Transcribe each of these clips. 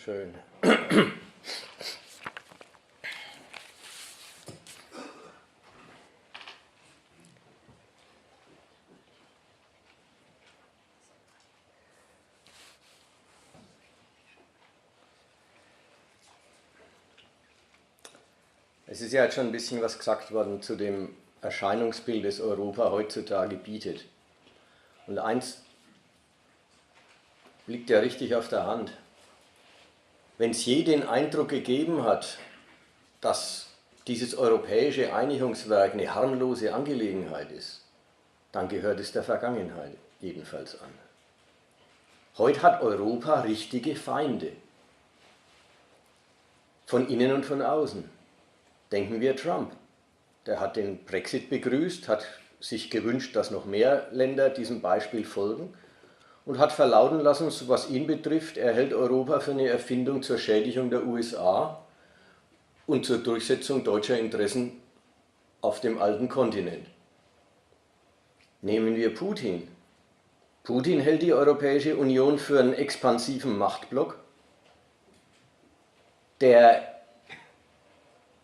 Schön. Es ist ja jetzt schon ein bisschen was gesagt worden zu dem Erscheinungsbild, das Europa heutzutage bietet. Und eins liegt ja richtig auf der Hand. Wenn es je den Eindruck gegeben hat, dass dieses europäische Einigungswerk eine harmlose Angelegenheit ist, dann gehört es der Vergangenheit jedenfalls an. Heute hat Europa richtige Feinde, von innen und von außen. Denken wir Trump. Der hat den Brexit begrüßt, hat sich gewünscht, dass noch mehr Länder diesem Beispiel folgen und hat verlauten lassen, was ihn betrifft, er hält Europa für eine Erfindung zur Schädigung der USA und zur Durchsetzung deutscher Interessen auf dem alten Kontinent. Nehmen wir Putin. Putin hält die Europäische Union für einen expansiven Machtblock, der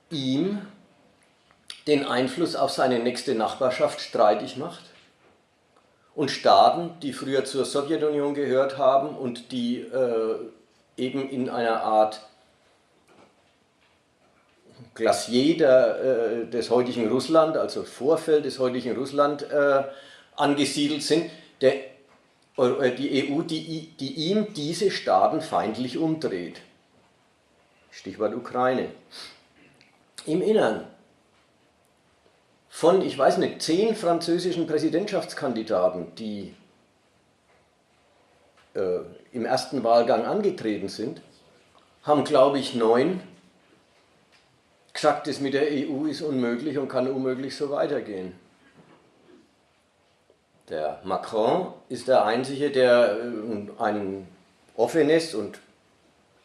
ihm den Einfluss auf seine nächste Nachbarschaft streitig macht und Staaten, die früher zur Sowjetunion gehört haben und die eben in einer Art Glacier des heutigen Russland, also Vorfeld des heutigen Russland angesiedelt sind, die EU, die ihm diese Staaten feindlich umdreht. Stichwort Ukraine. Im Innern von, ich weiß nicht, 10 französischen Präsidentschaftskandidaten, die im ersten Wahlgang angetreten sind, haben, glaube ich, 9 gesagt, das mit der EU ist unmöglich und kann unmöglich so weitergehen. Der Macron ist der Einzige, der ein offenes und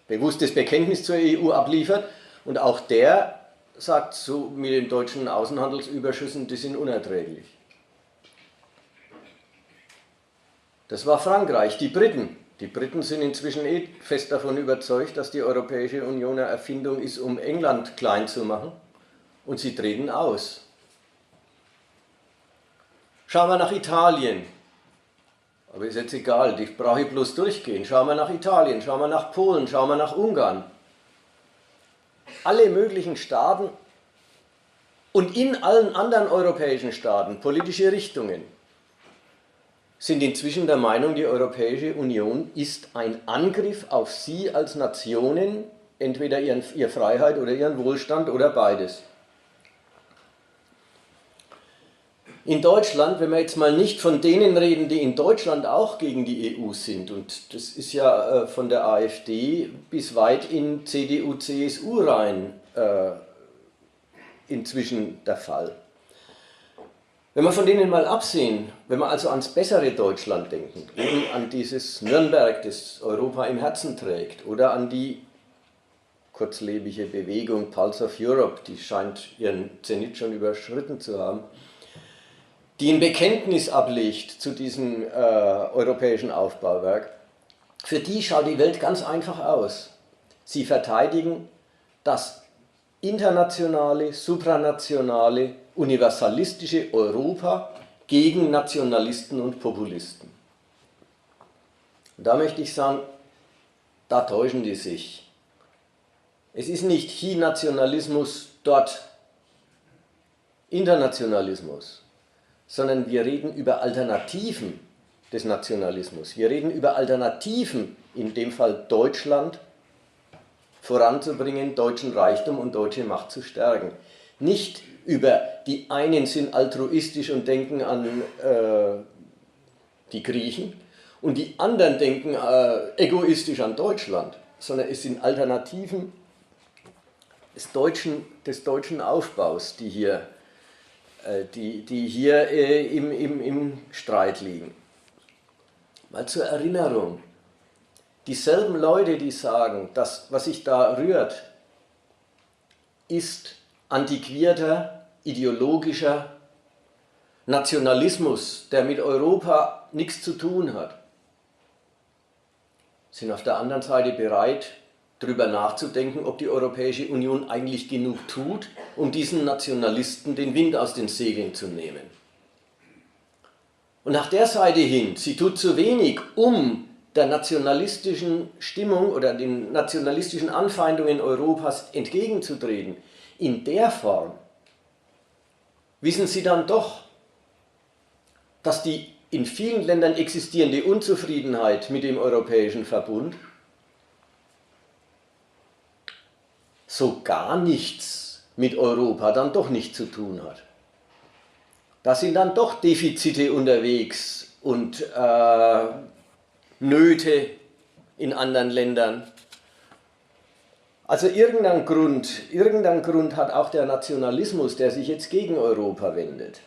bewusstes Bekenntnis zur EU abliefert, und auch der sagt so mit den deutschen Außenhandelsüberschüssen, die sind unerträglich. Das war Frankreich, die Briten. Die Briten sind inzwischen fest davon überzeugt, dass die Europäische Union eine Erfindung ist, um England klein zu machen, und sie treten aus. Schauen wir nach Italien. Aber ist jetzt egal, ich brauche bloß durchgehen. Schauen wir nach Italien, schauen wir nach Polen, schauen wir nach Ungarn. Alle möglichen Staaten und in allen anderen europäischen Staaten, politische Richtungen, sind inzwischen der Meinung, die Europäische Union ist ein Angriff auf sie als Nationen, entweder ihre Freiheit oder ihren Wohlstand oder beides. In Deutschland, wenn wir jetzt mal nicht von denen reden, die in Deutschland auch gegen die EU sind, und das ist ja von der AfD bis weit in CDU, CSU rein inzwischen der Fall. Wenn wir von denen mal absehen, wenn wir also ans bessere Deutschland denken, eben an dieses Nürnberg, das Europa im Herzen trägt, oder an die kurzlebige Bewegung Pulse of Europe, die scheint ihren Zenit schon überschritten zu haben, die ein Bekenntnis ablegt zu diesem europäischen Aufbauwerk, für die schaut die Welt ganz einfach aus. Sie verteidigen das internationale, supranationale, universalistische Europa gegen Nationalisten und Populisten. Und da möchte ich sagen, da täuschen die sich. Es ist nicht hier Nationalismus, dort Internationalismus, sondern wir reden über Alternativen des Nationalismus. Wir reden über Alternativen, in dem Fall Deutschland voranzubringen, deutschen Reichtum und deutsche Macht zu stärken. Nicht über die einen sind altruistisch und denken an die Griechen und die anderen denken egoistisch an Deutschland, sondern es sind Alternativen des deutschen Aufbaus, die hier im Streit liegen. Mal zur Erinnerung, dieselben Leute, die sagen, das, was sich da rührt, ist antiquierter, ideologischer Nationalismus, der mit Europa nichts zu tun hat, sind auf der anderen Seite bereit, darüber nachzudenken, ob die Europäische Union eigentlich genug tut, um diesen Nationalisten den Wind aus den Segeln zu nehmen. Und nach der Seite hin, sie tut zu wenig, um der nationalistischen Stimmung oder den nationalistischen Anfeindungen Europas entgegenzutreten. In der Form wissen sie dann doch, dass die in vielen Ländern existierende Unzufriedenheit mit dem Europäischen Verbund so gar nichts mit Europa dann doch nicht zu tun hat. Da sind dann doch Defizite unterwegs und Nöte in anderen Ländern. Also irgendein Grund hat auch der Nationalismus, der sich jetzt gegen Europa wendet.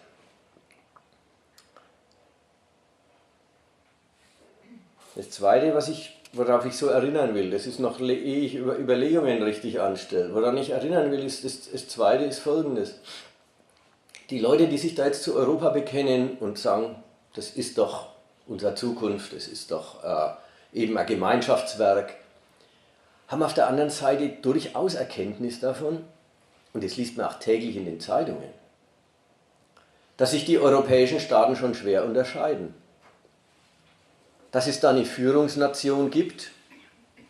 Das Zweite, worauf ich so erinnern will, das ist noch, ehe ich Überlegungen richtig anstelle, woran ich erinnern will, das Zweite ist Folgendes. Die Leute, die sich da jetzt zu Europa bekennen und sagen, das ist doch unsere Zukunft, das ist doch eben ein Gemeinschaftswerk, haben auf der anderen Seite durchaus Erkenntnis davon, und das liest man auch täglich in den Zeitungen, dass sich die europäischen Staaten schon schwer unterscheiden. Dass es da eine Führungsnation gibt,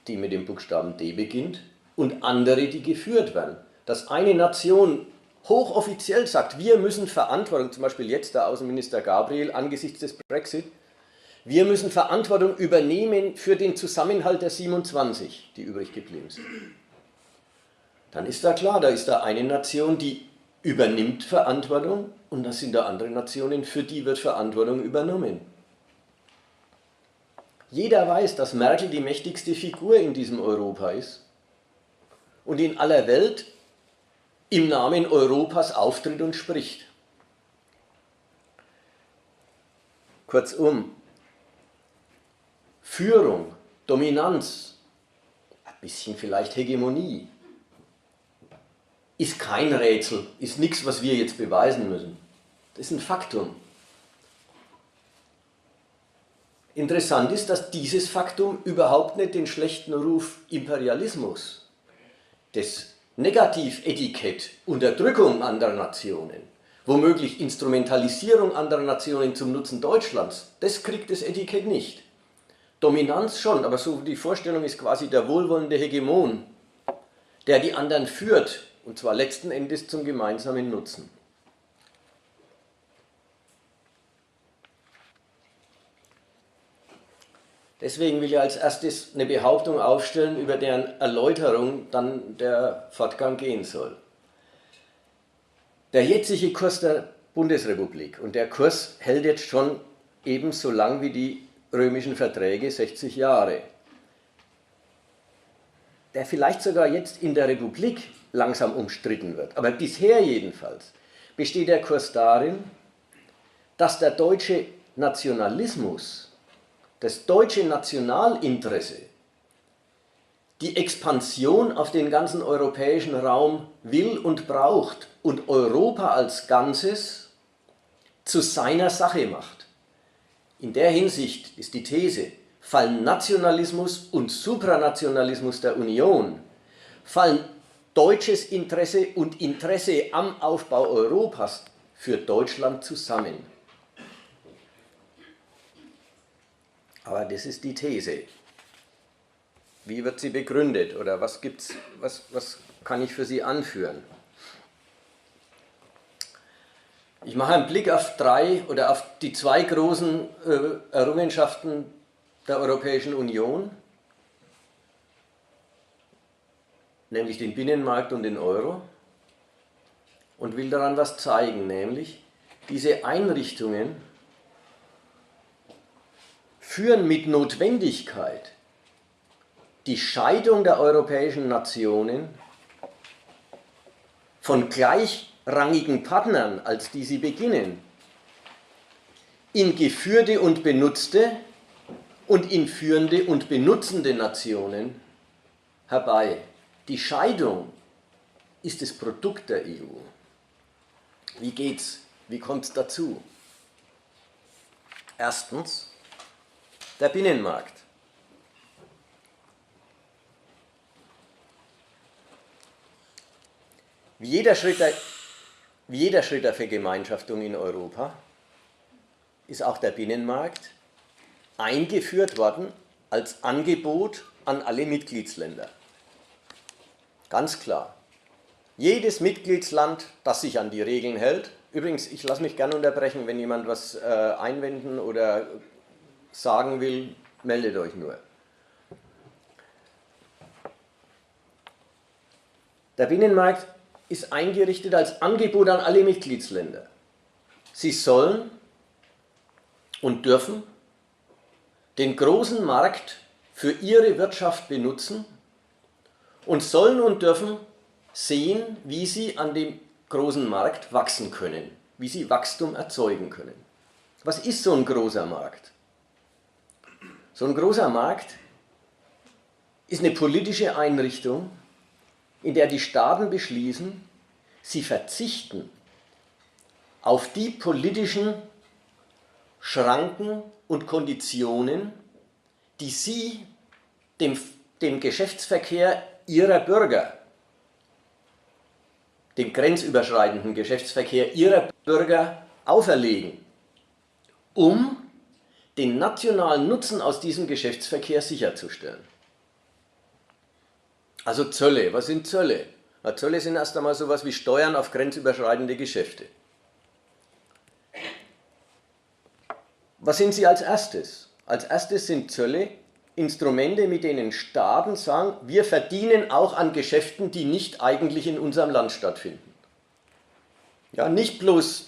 die mit dem Buchstaben D beginnt, und andere, die geführt werden. Dass eine Nation hochoffiziell sagt, wir müssen Verantwortung, zum Beispiel jetzt der Außenminister Gabriel angesichts des Brexit, wir müssen Verantwortung übernehmen für den Zusammenhalt der 27, die übrig geblieben sind. Dann ist da klar, da ist da eine Nation, die übernimmt Verantwortung, und das sind da andere Nationen, für die wird Verantwortung übernommen. Jeder weiß, dass Merkel die mächtigste Figur in diesem Europa ist und in aller Welt im Namen Europas auftritt und spricht. Kurzum, Führung, Dominanz, ein bisschen vielleicht Hegemonie, ist kein Rätsel, ist nichts, was wir jetzt beweisen müssen. Das ist ein Faktum. Interessant ist, dass dieses Faktum überhaupt nicht den schlechten Ruf Imperialismus, das Negativetikett Unterdrückung anderer Nationen, womöglich Instrumentalisierung anderer Nationen zum Nutzen Deutschlands, das kriegt das Etikett nicht. Dominanz schon, aber so die Vorstellung ist quasi der wohlwollende Hegemon, der die anderen führt, und zwar letzten Endes zum gemeinsamen Nutzen. Deswegen will ich als erstes eine Behauptung aufstellen, über deren Erläuterung dann der Fortgang gehen soll. Der jetzige Kurs der Bundesrepublik, und der Kurs hält jetzt schon ebenso lang wie die römischen Verträge, 60 Jahre, der vielleicht sogar jetzt in der Republik langsam umstritten wird, aber bisher jedenfalls, besteht der Kurs darin, dass der deutsche Nationalismus, das deutsche Nationalinteresse, die Expansion auf den ganzen europäischen Raum will und braucht und Europa als Ganzes zu seiner Sache macht. In der Hinsicht ist die These, fallen Nationalismus und Supranationalismus der Union, fallen deutsches Interesse und Interesse am Aufbau Europas für Deutschland zusammen. Aber das ist die These. Wie wird sie begründet oder was kann ich für sie anführen? Ich mache einen Blick auf die zwei großen Errungenschaften der Europäischen Union, nämlich den Binnenmarkt und den Euro, und will daran was zeigen, nämlich diese Einrichtungen führen mit Notwendigkeit die Scheidung der europäischen Nationen von gleichrangigen Partnern, als die sie beginnen, in geführte und benutzte und in führende und benutzende Nationen herbei. Die Scheidung ist das Produkt der EU. Wie geht's? Wie kommt es dazu? Erstens, der Binnenmarkt. Wie jeder Schritt der Vergemeinschaftung in Europa ist auch der Binnenmarkt eingeführt worden als Angebot an alle Mitgliedsländer. Ganz klar. Jedes Mitgliedsland, das sich an die Regeln hält, übrigens, ich lasse mich gerne unterbrechen, wenn jemand was einwenden oder sagen will, meldet euch nur. Der Binnenmarkt ist eingerichtet als Angebot an alle Mitgliedsländer. Sie sollen und dürfen den großen Markt für ihre Wirtschaft benutzen und sollen und dürfen sehen, wie sie an dem großen Markt wachsen können, wie sie Wachstum erzeugen können. Was ist so ein großer Markt? So ein großer Markt ist eine politische Einrichtung, in der die Staaten beschließen, sie verzichten auf die politischen Schranken und Konditionen, die sie dem Geschäftsverkehr ihrer Bürger, dem grenzüberschreitenden Geschäftsverkehr ihrer Bürger auferlegen, um den nationalen Nutzen aus diesem Geschäftsverkehr sicherzustellen. Also Zölle, was sind Zölle? Na, Zölle sind erst einmal sowas wie Steuern auf grenzüberschreitende Geschäfte. Was sind sie als erstes? Als erstes sind Zölle Instrumente, mit denen Staaten sagen, wir verdienen auch an Geschäften, die nicht eigentlich in unserem Land stattfinden. Ja, nicht bloß,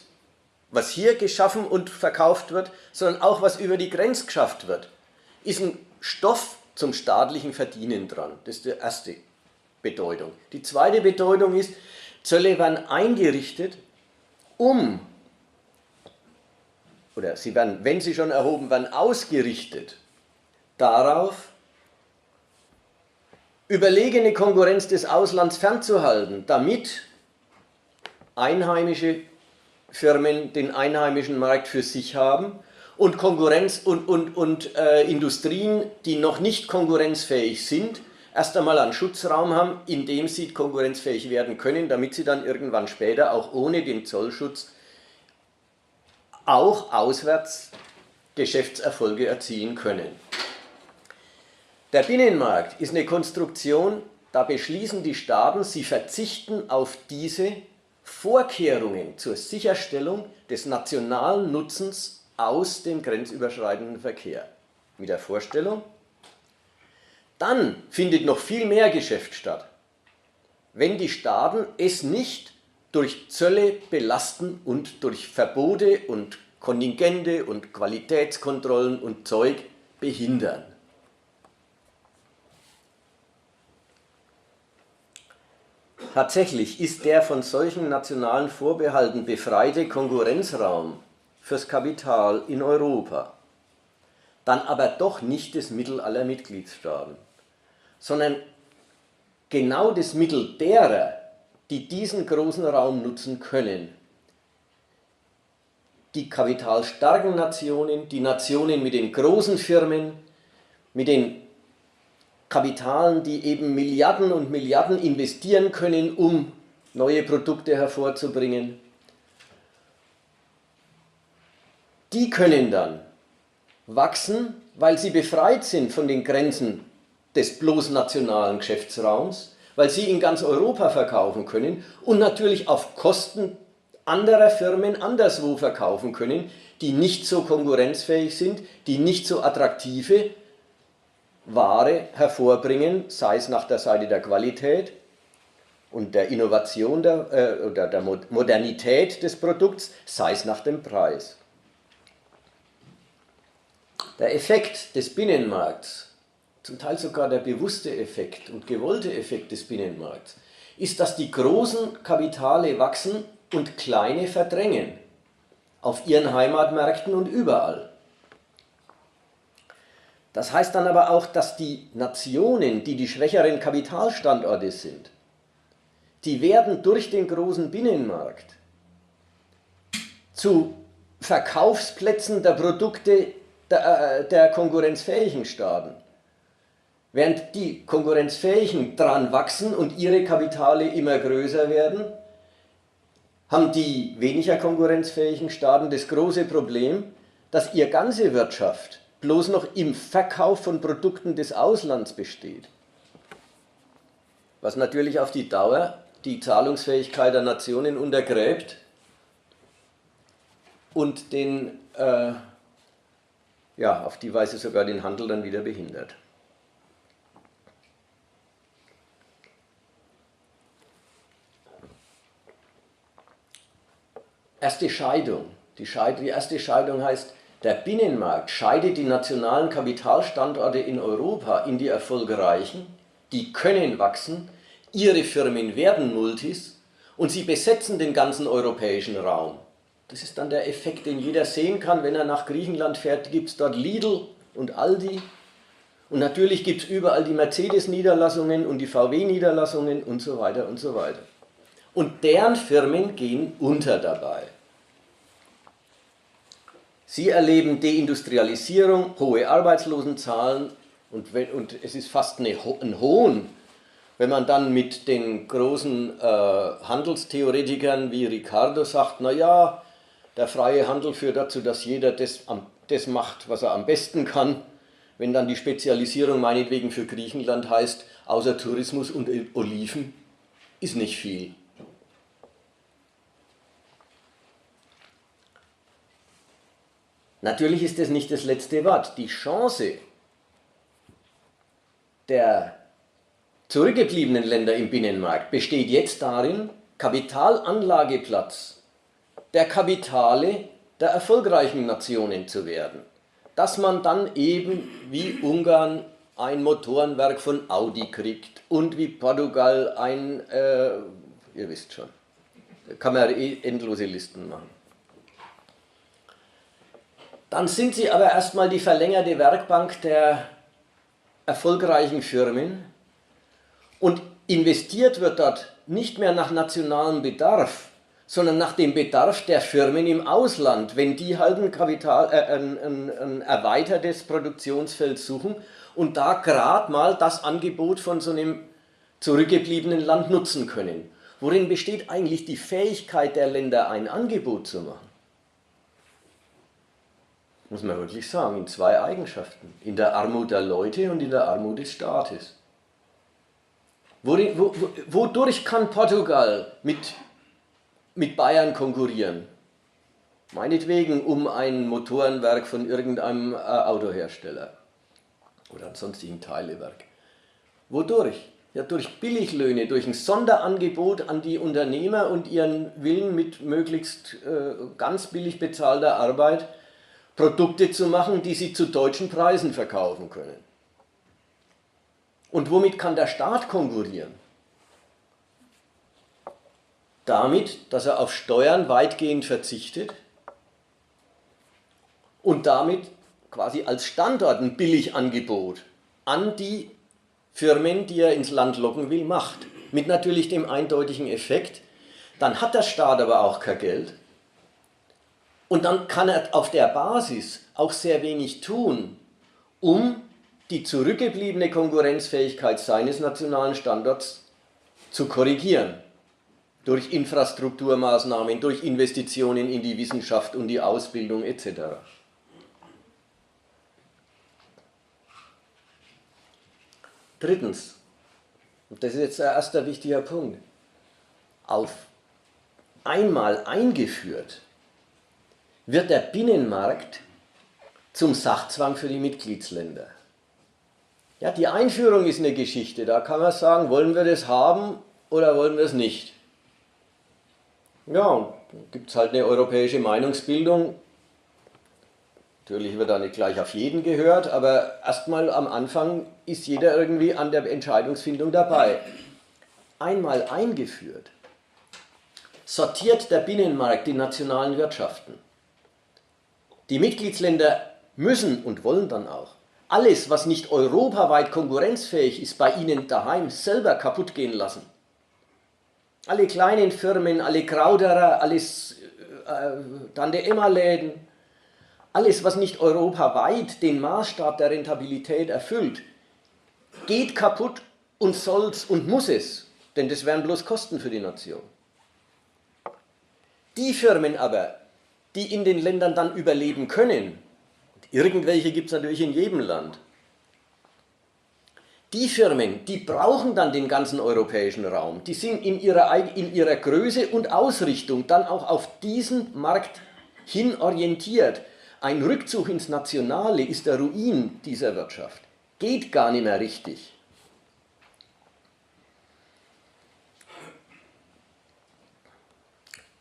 was hier geschaffen und verkauft wird, sondern auch, was über die Grenze geschafft wird, ist ein Stoff zum staatlichen Verdienen dran. Das ist die erste Bedeutung. Die zweite Bedeutung ist, Zölle werden eingerichtet, oder sie werden, wenn sie schon erhoben werden, ausgerichtet darauf, überlegene Konkurrenz des Auslands fernzuhalten, damit einheimische Firmen den einheimischen Markt für sich haben und Konkurrenz und Industrien, die noch nicht konkurrenzfähig sind, erst einmal einen Schutzraum haben, in dem sie konkurrenzfähig werden können, damit sie dann irgendwann später auch ohne den Zollschutz auch auswärts Geschäftserfolge erzielen können. Der Binnenmarkt ist eine Konstruktion, da beschließen die Staaten, sie verzichten auf diese Vorkehrungen zur Sicherstellung des nationalen Nutzens aus dem grenzüberschreitenden Verkehr. Mit der Vorstellung, dann findet noch viel mehr Geschäft statt, wenn die Staaten es nicht durch Zölle belasten und durch Verbote und Kontingente und Qualitätskontrollen und Zeug behindern. Tatsächlich ist der von solchen nationalen Vorbehalten befreite Konkurrenzraum fürs Kapital in Europa dann aber doch nicht das Mittel aller Mitgliedstaaten, sondern genau das Mittel derer, die diesen großen Raum nutzen können. Die kapitalstarken Nationen, die Nationen mit den großen Firmen, mit den Kapitalen, die eben Milliarden und Milliarden investieren können, um neue Produkte hervorzubringen, die können dann wachsen, weil sie befreit sind von den Grenzen des bloß nationalen Geschäftsraums, weil sie in ganz Europa verkaufen können und natürlich auf Kosten anderer Firmen anderswo verkaufen können, die nicht so konkurrenzfähig sind, die nicht so attraktive Ware hervorbringen, sei es nach der Seite der Qualität und der Innovation oder der Modernität des Produkts, sei es nach dem Preis. Der Effekt des Binnenmarkts, zum Teil sogar der bewusste Effekt und gewollte Effekt des Binnenmarkts, ist, dass die großen Kapitale wachsen und kleine verdrängen, auf ihren Heimatmärkten und überall. Das heißt dann aber auch, dass die Nationen, die die schwächeren Kapitalstandorte sind, die werden durch den großen Binnenmarkt zu Verkaufsplätzen der Produkte der konkurrenzfähigen Staaten. Während die konkurrenzfähigen dran wachsen und ihre Kapitale immer größer werden, haben die weniger konkurrenzfähigen Staaten das große Problem, dass ihre ganze Wirtschaft bloß noch im Verkauf von Produkten des Auslands besteht. Was natürlich auf die Dauer die Zahlungsfähigkeit der Nationen untergräbt und auf die Weise sogar den Handel dann wieder behindert. Erste Scheidung. Die erste Scheidung heißt, der Binnenmarkt scheidet die nationalen Kapitalstandorte in Europa in die erfolgreichen, die können wachsen, ihre Firmen werden Multis und sie besetzen den ganzen europäischen Raum. Das ist dann der Effekt, den jeder sehen kann, wenn er nach Griechenland fährt, gibt es dort Lidl und Aldi und natürlich gibt es überall die Mercedes-Niederlassungen und die VW-Niederlassungen und so weiter und so weiter. Und deren Firmen gehen unter dabei. Sie erleben Deindustrialisierung, hohe Arbeitslosenzahlen und es ist fast ein Hohn, wenn man dann mit den großen Handelstheoretikern wie Ricardo sagt, naja, der freie Handel führt dazu, dass jeder das macht, was er am besten kann. Wenn dann die Spezialisierung meinetwegen für Griechenland heißt, außer Tourismus und Oliven ist nicht viel. Natürlich ist das nicht das letzte Wort. Die Chance der zurückgebliebenen Länder im Binnenmarkt besteht jetzt darin, Kapitalanlageplatz der Kapitale der erfolgreichen Nationen zu werden. Dass man dann eben wie Ungarn ein Motorenwerk von Audi kriegt und wie Portugal ihr wisst schon, da kann man endlose Listen machen. Dann sind sie aber erstmal die verlängerte Werkbank der erfolgreichen Firmen und investiert wird dort nicht mehr nach nationalem Bedarf, sondern nach dem Bedarf der Firmen im Ausland, wenn die halt ein erweitertes Produktionsfeld suchen und da gerade mal das Angebot von so einem zurückgebliebenen Land nutzen können. Worin besteht eigentlich die Fähigkeit der Länder, ein Angebot zu machen? Muss man wirklich sagen, in zwei Eigenschaften. In der Armut der Leute und in der Armut des Staates. Wodurch kann Portugal mit Bayern konkurrieren? Meinetwegen um ein Motorenwerk von irgendeinem Autohersteller oder einem sonstigen Teilewerk. Wodurch? Ja, durch Billiglöhne, durch ein Sonderangebot an die Unternehmer und ihren Willen mit möglichst ganz billig bezahlter Arbeit Produkte zu machen, die sie zu deutschen Preisen verkaufen können. Und womit kann der Staat konkurrieren? Damit, dass er auf Steuern weitgehend verzichtet und damit quasi als Standort ein Billigangebot an die Firmen, die er ins Land locken will, macht. Mit natürlich dem eindeutigen Effekt, dann hat der Staat aber auch kein Geld. Und dann kann er auf der Basis auch sehr wenig tun, um die zurückgebliebene Konkurrenzfähigkeit seines nationalen Standorts zu korrigieren. Durch Infrastrukturmaßnahmen, durch Investitionen in die Wissenschaft und die Ausbildung etc. Drittens, und das ist jetzt der erste wichtige Punkt, auf einmal eingeführt wird der Binnenmarkt zum Sachzwang für die Mitgliedsländer. Ja, die Einführung ist eine Geschichte, da kann man sagen, wollen wir das haben oder wollen wir es nicht. Ja, und dann gibt es halt eine europäische Meinungsbildung. Natürlich wird da nicht gleich auf jeden gehört, aber erstmal am Anfang ist jeder irgendwie an der Entscheidungsfindung dabei. Einmal eingeführt, sortiert der Binnenmarkt die nationalen Wirtschaften. Die Mitgliedsländer müssen und wollen dann auch alles, was nicht europaweit konkurrenzfähig ist, bei ihnen daheim selber kaputt gehen lassen. Alle kleinen Firmen, alle Krauderer, alles Tante-Emma-Läden, alles, was nicht europaweit den Maßstab der Rentabilität erfüllt, geht kaputt und soll's und muss es, denn das wären bloß Kosten für die Nation. Die Firmen aber, die in den Ländern dann überleben können, irgendwelche gibt es natürlich in jedem Land, die Firmen, die brauchen dann den ganzen europäischen Raum. Die sind in ihrer Größe und Ausrichtung dann auch auf diesen Markt hin orientiert. Ein Rückzug ins Nationale ist der Ruin dieser Wirtschaft. Geht gar nicht mehr richtig.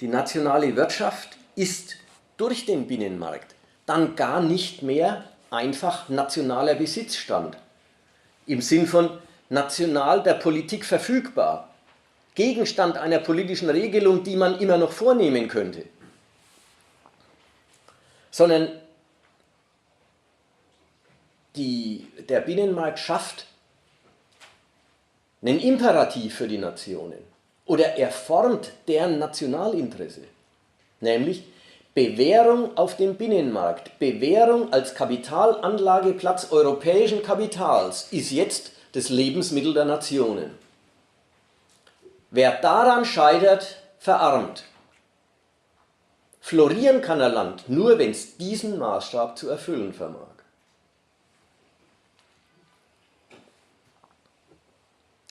Die nationale Wirtschaft ist durch den Binnenmarkt dann gar nicht mehr einfach nationaler Besitzstand. Im Sinn von national der Politik verfügbar. Gegenstand einer politischen Regelung, die man immer noch vornehmen könnte. Sondern der Binnenmarkt schafft einen Imperativ für die Nationen oder er formt deren Nationalinteresse, nämlich Bewährung auf dem Binnenmarkt, Bewährung als Kapitalanlageplatz europäischen Kapitals ist jetzt das Lebensmittel der Nationen. Wer daran scheitert, verarmt. Florieren kann ein Land nur, wenn es diesen Maßstab zu erfüllen vermag.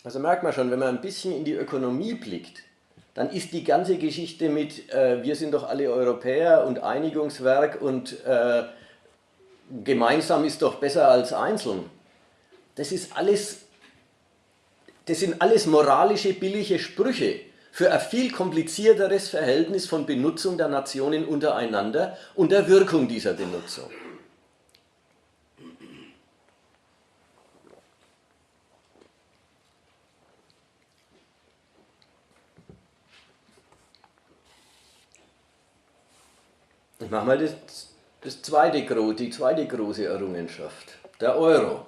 Also merkt man schon, wenn man ein bisschen in die Ökonomie blickt, dann ist die ganze Geschichte mit wir sind doch alle Europäer und Einigungswerk und gemeinsam ist doch besser als einzeln. Das sind alles moralische, billige Sprüche für ein viel komplizierteres Verhältnis von Benutzung der Nationen untereinander und der Wirkung dieser Benutzung. Ich mache mal die zweite große Errungenschaft, der Euro.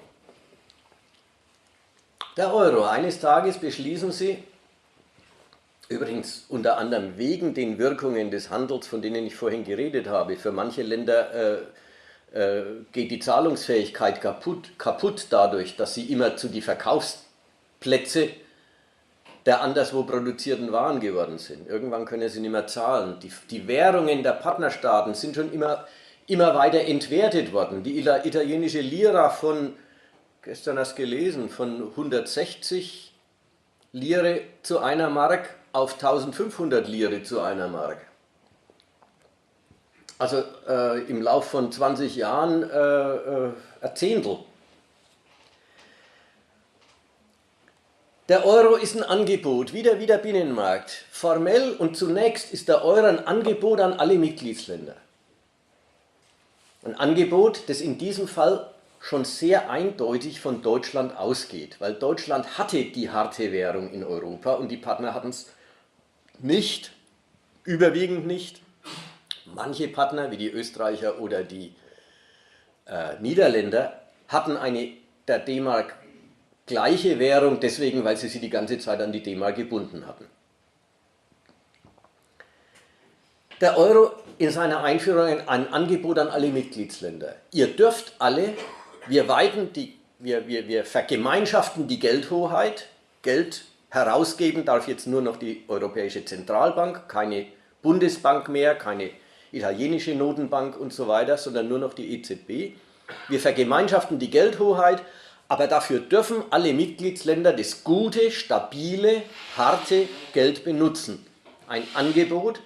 Der Euro, eines Tages beschließen Sie, übrigens unter anderem wegen den Wirkungen des Handels, von denen ich vorhin geredet habe, für manche Länder geht die Zahlungsfähigkeit kaputt dadurch, dass sie immer zu die Verkaufsplätze der anderswo produzierten Waren geworden sind. Irgendwann können sie nicht mehr zahlen. Die Währungen der Partnerstaaten sind schon immer weiter entwertet worden. Die italienische Lira von, gestern hast du gelesen, von 160 Lire zu einer Mark auf 1500 Lire zu einer Mark. Also im Lauf von 20 Jahren ein Zehntel. Der Euro ist ein Angebot, wieder wie der Binnenmarkt. Formell und zunächst ist der Euro ein Angebot an alle Mitgliedsländer. Ein Angebot, das in diesem Fall schon sehr eindeutig von Deutschland ausgeht, weil Deutschland hatte die harte Währung in Europa und die Partner hatten es nicht, überwiegend nicht. Manche Partner, wie die Österreicher oder die Niederländer, hatten eine der D-Mark gleiche Währung, deswegen, weil sie die ganze Zeit an die D-Mark gebunden hatten. Der Euro in seiner Einführung ein Angebot an alle Mitgliedsländer. Ihr dürft alle, wir vergemeinschaften die Geldhoheit, Geld herausgeben darf jetzt nur noch die Europäische Zentralbank, keine Bundesbank mehr, keine italienische Notenbank und so weiter, sondern nur noch die EZB. Wir vergemeinschaften die Geldhoheit, aber dafür dürfen alle Mitgliedsländer das gute, stabile, harte Geld benutzen. Ein Angebot,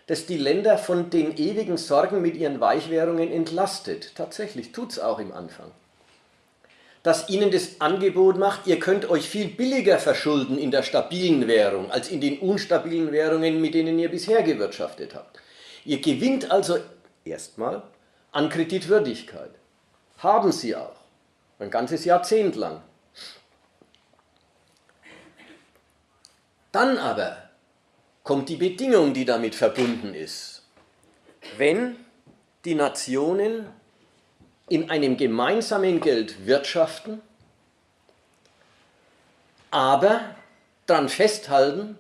das die Länder von den ewigen Sorgen mit ihren Weichwährungen entlastet. Tatsächlich, tut es auch im Anfang. Das ihnen das Angebot macht, ihr könnt euch viel billiger verschulden in der stabilen Währung, als in den unstabilen Währungen, mit denen ihr bisher gewirtschaftet habt. Ihr gewinnt also erstmal an Kreditwürdigkeit. Haben sie auch. Ein ganzes Jahrzehnt lang. Dann aber kommt die Bedingung, die damit verbunden ist. Wenn die Nationen in einem gemeinsamen Geld wirtschaften, aber daran festhalten,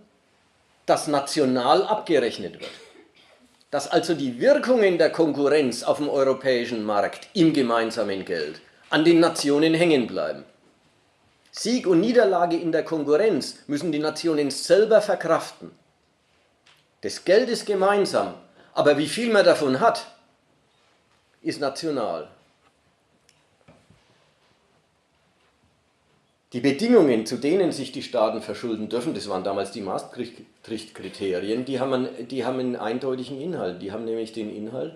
dass national abgerechnet wird. Dass also die Wirkungen der Konkurrenz auf dem europäischen Markt im gemeinsamen Geld an den Nationen hängen bleiben. Sieg und Niederlage in der Konkurrenz müssen die Nationen selber verkraften. Das Geld ist gemeinsam, aber wie viel man davon hat, ist national. Die Bedingungen, zu denen sich die Staaten verschulden dürfen, das waren damals die Maastricht-Kriterien, die haben einen eindeutigen Inhalt. Die haben nämlich den Inhalt,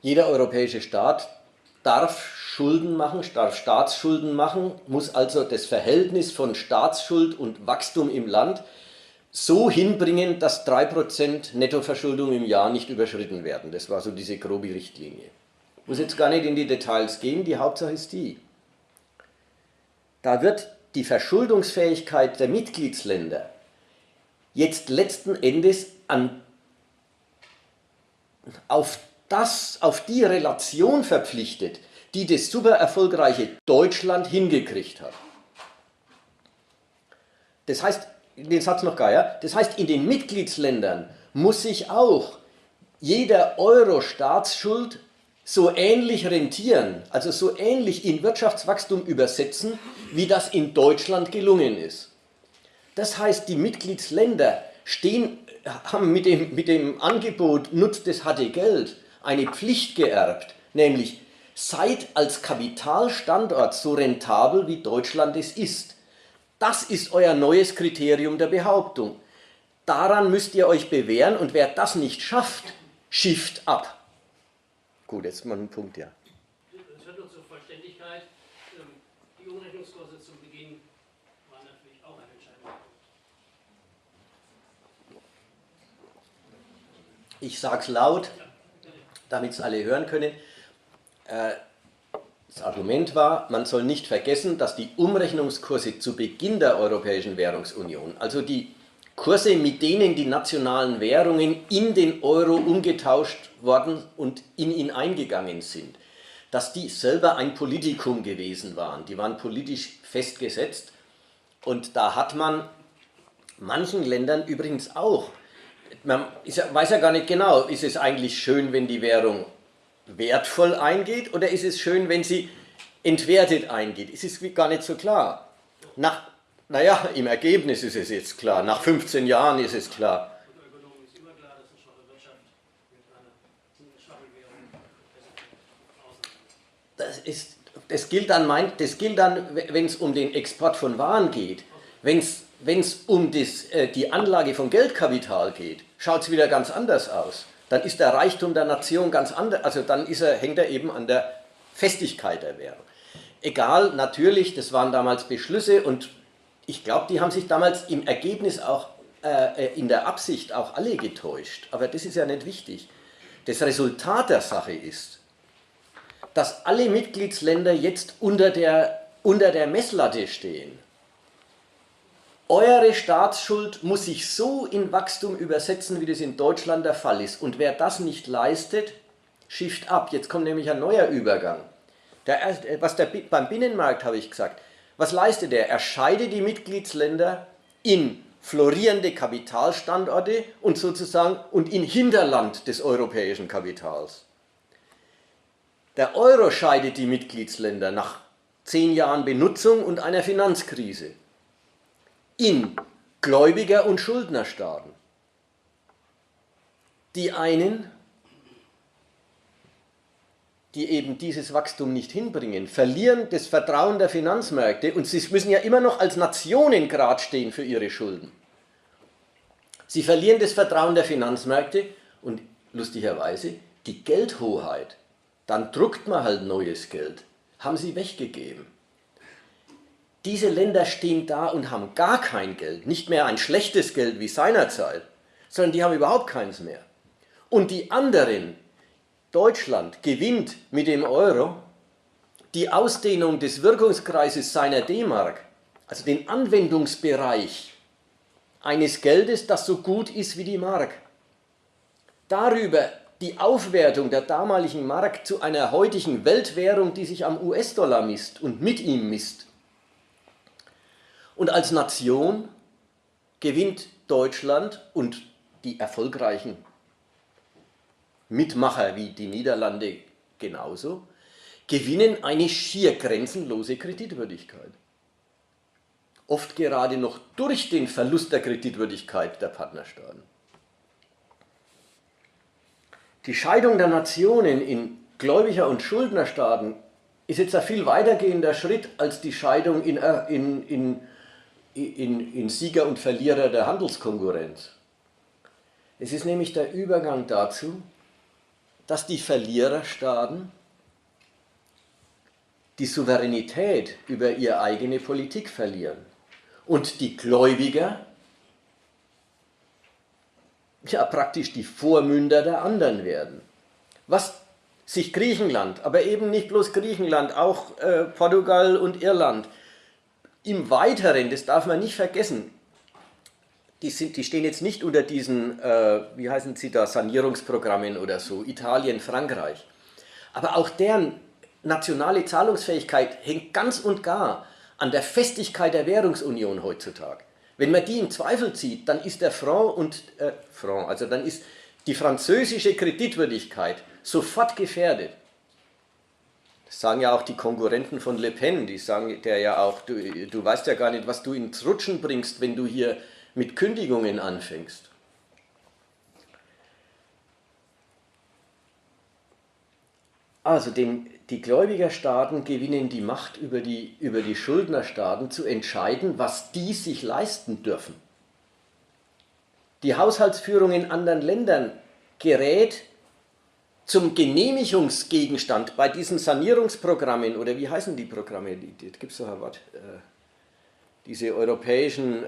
jeder europäische Staat darf Schulden machen, darf Staatsschulden machen, muss also das Verhältnis von Staatsschuld und Wachstum im Land so hinbringen, dass 3% Nettoverschuldung im Jahr nicht überschritten werden. Das war so diese grobe Richtlinie. Ich muss jetzt gar nicht in die Details gehen, die Hauptsache ist die. Da wird die Verschuldungsfähigkeit der Mitgliedsländer jetzt letzten Endes auf die Relation verpflichtet, die das super erfolgreiche Deutschland hingekriegt hat. Das heißt, den Satz noch gar, ja? Das heißt, in den Mitgliedsländern muss sich auch jeder Euro Staatsschuld so ähnlich rentieren, also so ähnlich in Wirtschaftswachstum übersetzen, wie das in Deutschland gelungen ist. Das heißt, die Mitgliedsländer haben mit dem Angebot Nutzt das harte Geld eine Pflicht geerbt, nämlich seid als Kapitalstandort so rentabel, wie Deutschland es ist. Das ist euer neues Kriterium der Behauptung. Daran müsst ihr euch bewähren und wer das nicht schafft, schifft ab. Gut, jetzt mal ein Punkt, ja. Es wird nur zur Vollständigkeit. Die Umrechnungskurse zu Beginn waren natürlich auch ein entscheidender Punkt. Ich sage es laut, damit es alle hören können. Das Argument war, man soll nicht vergessen, dass die Umrechnungskurse zu Beginn der Europäischen Währungsunion, also die Kurse, mit denen die nationalen Währungen in den Euro umgetauscht worden und in ihn eingegangen sind, dass die selber ein Politikum gewesen waren. Die waren politisch festgesetzt und da hat man manchen Ländern übrigens auch, man weiß ja gar nicht genau, ist es eigentlich schön, wenn die Währung wertvoll eingeht oder ist es schön, wenn sie entwertet eingeht? Es ist gar nicht so klar. Naja, im Ergebnis ist es jetzt klar. Nach 15 Jahren ist es klar. Ökonomen ist immer klar, dass eine schwache Wirtschaft mit einer schwachen Währung Das gilt dann, wenn es um den Export von Waren geht. Wenn es um die Anlage von Geldkapital geht, schaut es wieder ganz anders aus. Dann ist der Reichtum der Nation ganz anders, also dann hängt er eben an der Festigkeit der Währung. Egal, natürlich, das waren damals Beschlüsse und ich glaube, die haben sich damals im Ergebnis auch in der Absicht auch alle getäuscht. Aber das ist ja nicht wichtig. Das Resultat der Sache ist, dass alle Mitgliedsländer jetzt unter der Messlatte stehen. Eure Staatsschuld muss sich so in Wachstum übersetzen, wie das in Deutschland der Fall ist. Und wer das nicht leistet, schifft ab. Jetzt kommt nämlich ein neuer Übergang. Beim Binnenmarkt habe ich gesagt, was leistet er? Er scheidet die Mitgliedsländer in florierende Kapitalstandorte und in Hinterland des europäischen Kapitals. Der Euro scheidet die Mitgliedsländer nach 10 Jahren Benutzung und einer Finanzkrise in Gläubiger- und Schuldnerstaaten. Die einen, die eben dieses Wachstum nicht hinbringen, verlieren das Vertrauen der Finanzmärkte und sie müssen ja immer noch als Nationen gerade stehen für ihre Schulden. Sie verlieren das Vertrauen der Finanzmärkte und lustigerweise die Geldhoheit. Dann druckt man halt neues Geld. Haben sie weggegeben. Diese Länder stehen da und haben gar kein Geld, nicht mehr ein schlechtes Geld wie seinerzeit, sondern die haben überhaupt keins mehr. Und die anderen, Deutschland gewinnt mit dem Euro die Ausdehnung des Wirkungskreises seiner D-Mark, also den Anwendungsbereich eines Geldes, das so gut ist wie die Mark. Darüber die Aufwertung der damaligen Mark zu einer heutigen Weltwährung, die sich am US-Dollar misst und mit ihm misst. Und als Nation gewinnt Deutschland und die erfolgreichen Mitmacher wie die Niederlande genauso, gewinnen eine schier grenzenlose Kreditwürdigkeit. oft gerade noch durch den Verlust der Kreditwürdigkeit der Partnerstaaten. Die Scheidung der Nationen in Gläubiger- und Schuldnerstaaten ist jetzt ein viel weitergehender Schritt als die Scheidung in Sieger und Verlierer der Handelskonkurrenz. Es ist nämlich der Übergang dazu, dass die Verliererstaaten die Souveränität über ihre eigene Politik verlieren und die Gläubiger ja praktisch die Vormünder der anderen werden. Was sich Griechenland, aber eben nicht bloß Griechenland, auch Portugal und Irland, im Weiteren, das darf man nicht vergessen, die stehen jetzt nicht unter diesen, wie heißen sie da, Sanierungsprogrammen oder so, Italien, Frankreich. Aber auch deren nationale Zahlungsfähigkeit hängt ganz und gar an der Festigkeit der Währungsunion heutzutage. Wenn man die in Zweifel zieht, dann ist der also dann ist die französische Kreditwürdigkeit sofort gefährdet. Das sagen ja auch die Konkurrenten von Le Pen, die sagen der ja auch, du weißt ja gar nicht, was du ins Rutschen bringst, wenn du hier mit Kündigungen anfängst. Also die Gläubigerstaaten gewinnen die Macht über die Schuldnerstaaten zu entscheiden, was die sich leisten dürfen. Die Haushaltsführung in anderen Ländern gerät zum Genehmigungsgegenstand bei diesen Sanierungsprogrammen, oder wie heißen die Programme? Da gibt es doch ein Wort. Diese europäischen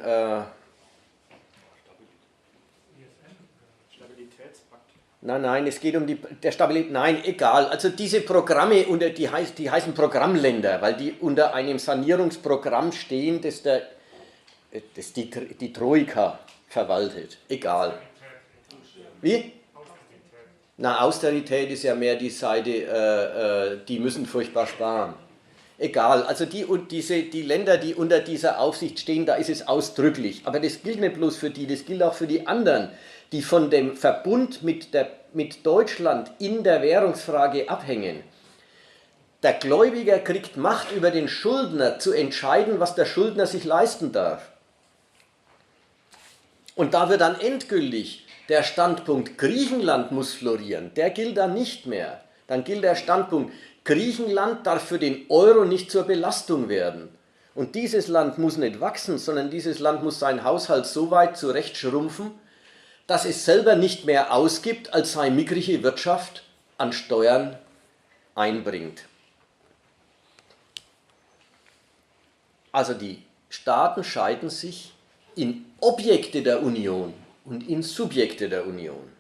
Nein, es geht um der Stabilität. Nein, egal. Also diese Programme, die heißen Programmländer, weil die unter einem Sanierungsprogramm stehen, das die Troika verwaltet. Egal. Wie? Na, Austerität ist ja mehr die Seite, die müssen furchtbar sparen. Egal, also die Länder, die unter dieser Aufsicht stehen, da ist es ausdrücklich. Aber das gilt nicht bloß für die, das gilt auch für die anderen, die von dem Verbund mit Deutschland in der Währungsfrage abhängen. Der Gläubiger kriegt Macht über den Schuldner zu entscheiden, was der Schuldner sich leisten darf. Und da wird dann endgültig der Standpunkt, Griechenland muss florieren, der gilt dann nicht mehr. Dann gilt der Standpunkt, Griechenland darf für den Euro nicht zur Belastung werden. Und dieses Land muss nicht wachsen, sondern dieses Land muss seinen Haushalt so weit zurechtschrumpfen, dass es selber nicht mehr ausgibt, als seine mickrige Wirtschaft an Steuern einbringt. Also die Staaten scheiden sich in Objekte der Union und in Subjekte der Union.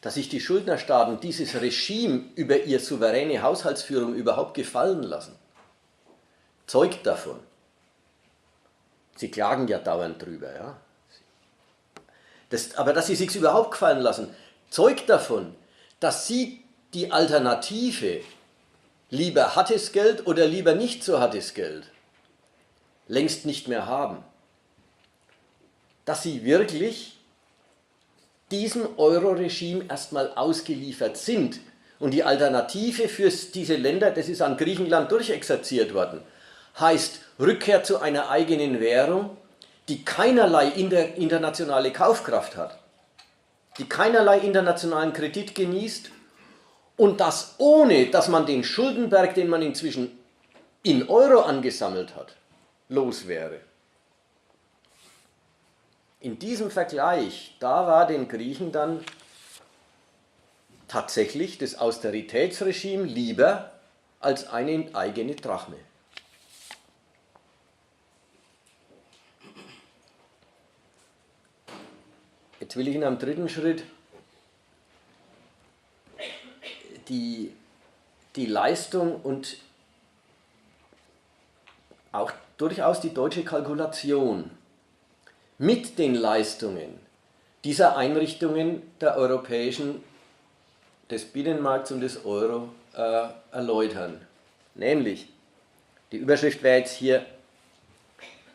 Dass sich die Schuldnerstaaten dieses Regime über ihre souveräne Haushaltsführung überhaupt gefallen lassen, zeugt davon. Sie klagen ja dauernd drüber. Ja? Aber dass sie sich überhaupt gefallen lassen, zeugt davon, dass sie die Alternative lieber hartes Geld oder lieber nicht so hartes Geld längst nicht mehr haben. Dass sie wirklich diesem Euro-Regime erstmal ausgeliefert sind. Und die Alternative für diese Länder, das ist an Griechenland durchexerziert worden, heißt Rückkehr zu einer eigenen Währung, die keinerlei internationale Kaufkraft hat, die keinerlei internationalen Kredit genießt und das ohne, dass man den Schuldenberg, den man inzwischen in Euro angesammelt hat, los wäre. In diesem Vergleich, da war den Griechen dann tatsächlich das Austeritätsregime lieber als eine eigene Drachme. Jetzt will ich in einem dritten Schritt die Leistung und auch durchaus die deutsche Kalkulation mit den Leistungen dieser Einrichtungen der des Binnenmarkts und des Euro erläutern. Nämlich, die Überschrift wäre jetzt hier,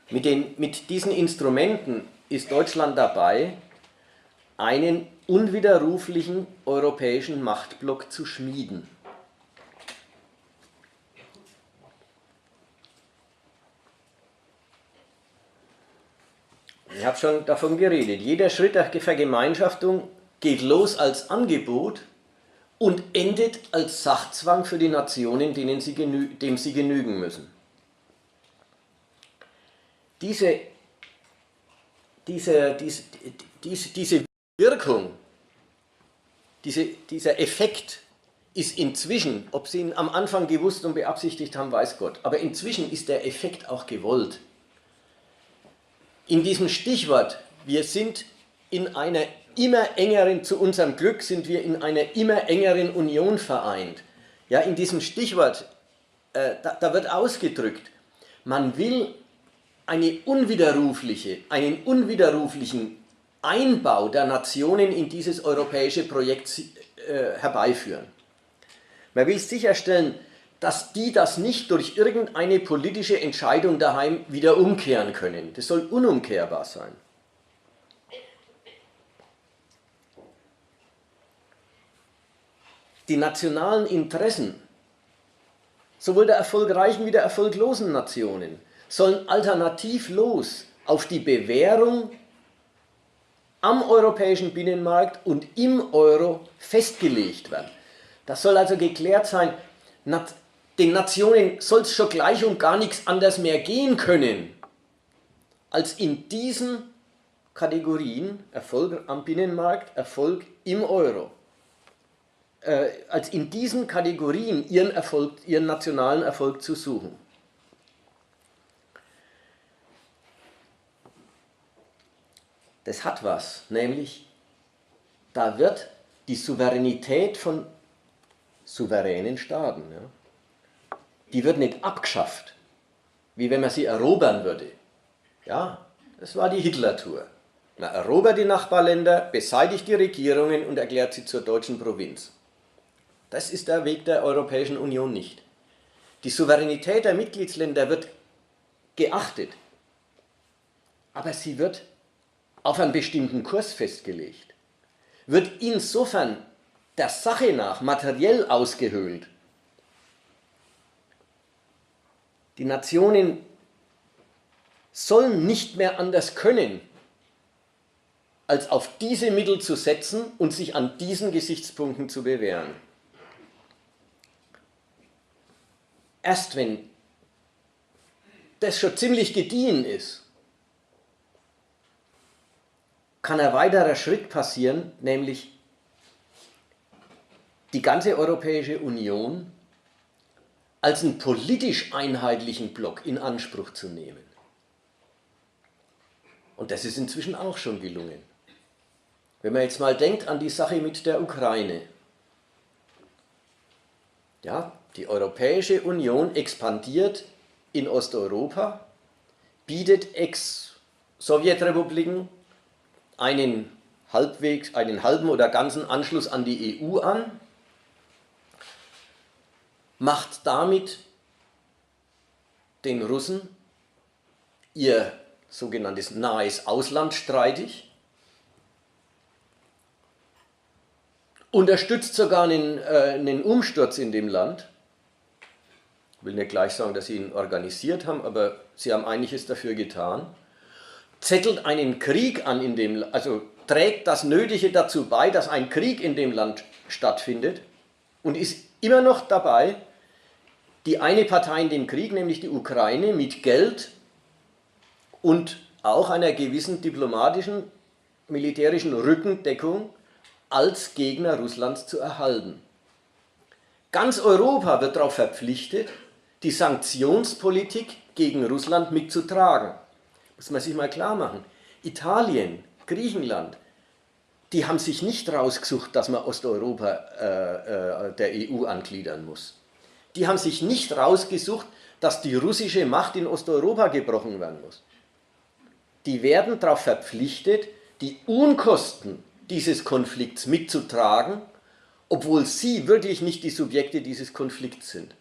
mit diesen Instrumenten ist Deutschland dabei, einen unwiderruflichen europäischen Machtblock zu schmieden. Ich habe schon davon geredet. Jeder Schritt der Vergemeinschaftung geht los als Angebot und endet als Sachzwang für die Nationen, dem sie genügen müssen. Diese Wirkung, dieser Effekt ist inzwischen, ob Sie ihn am Anfang gewusst und beabsichtigt haben, weiß Gott, aber inzwischen ist der Effekt auch gewollt. In diesem Stichwort, wir sind in einer immer engeren, zu unserem Glück sind wir in einer immer engeren Union vereint. Ja, in diesem Stichwort, da wird ausgedrückt, man will einen unwiderruflichen Einbau der Nationen in dieses europäische Projekt herbeiführen. Man will sicherstellen, dass die das nicht durch irgendeine politische Entscheidung daheim wieder umkehren können. Das soll unumkehrbar sein. Die nationalen Interessen, sowohl der erfolgreichen wie der erfolglosen Nationen, sollen alternativlos auf die Bewährung am europäischen Binnenmarkt und im Euro festgelegt werden. Das soll also geklärt sein, den Nationen soll es schon gleich und gar nichts anders mehr gehen können, als in diesen Kategorien, Erfolg am Binnenmarkt, Erfolg im Euro, als in diesen Kategorien ihren nationalen Erfolg zu suchen. Das hat was, nämlich da wird die Souveränität von souveränen Staaten, ja, die wird nicht abgeschafft, wie wenn man sie erobern würde. Ja, das war die Hitler-Tour. Man erobert die Nachbarländer, beseitigt die Regierungen und erklärt sie zur deutschen Provinz. Das ist der Weg der Europäischen Union nicht. Die Souveränität der Mitgliedsländer wird geachtet, aber sie wird auf einen bestimmten Kurs festgelegt, wird insofern der Sache nach materiell ausgehöhlt. Die Nationen sollen nicht mehr anders können, als auf diese Mittel zu setzen und sich an diesen Gesichtspunkten zu bewähren. Erst wenn das schon ziemlich gediehen ist, kann ein weiterer Schritt passieren, nämlich die ganze Europäische Union als einen politisch einheitlichen Block in Anspruch zu nehmen. Und das ist inzwischen auch schon gelungen. Wenn man jetzt mal denkt an die Sache mit der Ukraine. Ja, die Europäische Union expandiert in Osteuropa, bietet Ex-Sowjetrepubliken einen halben oder ganzen Anschluss an die EU an, macht damit den Russen ihr sogenanntes nahes Ausland streitig, unterstützt sogar einen Umsturz in dem Land. Ich will nicht gleich sagen, dass sie ihn organisiert haben, aber sie haben einiges dafür getan. Zettelt einen Krieg an in dem, also trägt das Nötige dazu bei, dass ein Krieg in dem Land stattfindet und ist immer noch dabei, die eine Partei in dem Krieg, nämlich die Ukraine, mit Geld und auch einer gewissen diplomatischen, militärischen Rückendeckung als Gegner Russlands zu erhalten. Ganz Europa wird darauf verpflichtet, die Sanktionspolitik gegen Russland mitzutragen. Muss man sich mal klar machen. Italien, Griechenland, die haben sich nicht rausgesucht, dass man Osteuropa der EU angliedern muss. Die haben sich nicht rausgesucht, dass die russische Macht in Osteuropa gebrochen werden muss. Die werden darauf verpflichtet, die Unkosten dieses Konflikts mitzutragen, obwohl sie wirklich nicht die Subjekte dieses Konflikts sind.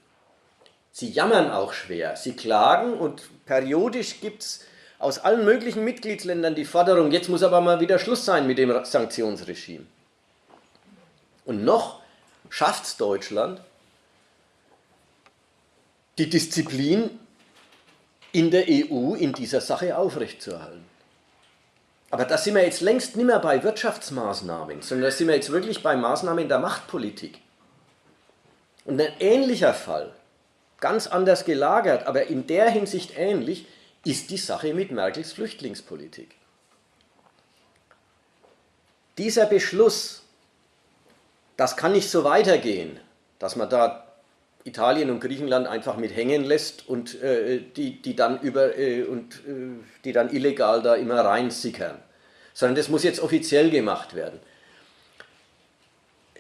Sie jammern auch schwer, sie klagen und periodisch gibt es aus allen möglichen Mitgliedsländern die Forderung, jetzt muss aber mal wieder Schluss sein mit dem Sanktionsregime. Und noch schafft es Deutschland, die Disziplin in der EU in dieser Sache aufrechtzuerhalten. Aber da sind wir jetzt längst nicht mehr bei Wirtschaftsmaßnahmen, sondern da sind wir jetzt wirklich bei Maßnahmen der Machtpolitik. Und ein ähnlicher Fall, ganz anders gelagert, aber in der Hinsicht ähnlich, ist die Sache mit Merkels Flüchtlingspolitik. Dieser Beschluss, das kann nicht so weitergehen, dass man da Italien und Griechenland einfach mit hängen lässt und die dann illegal da immer reinsickern, sondern das muss jetzt offiziell gemacht werden.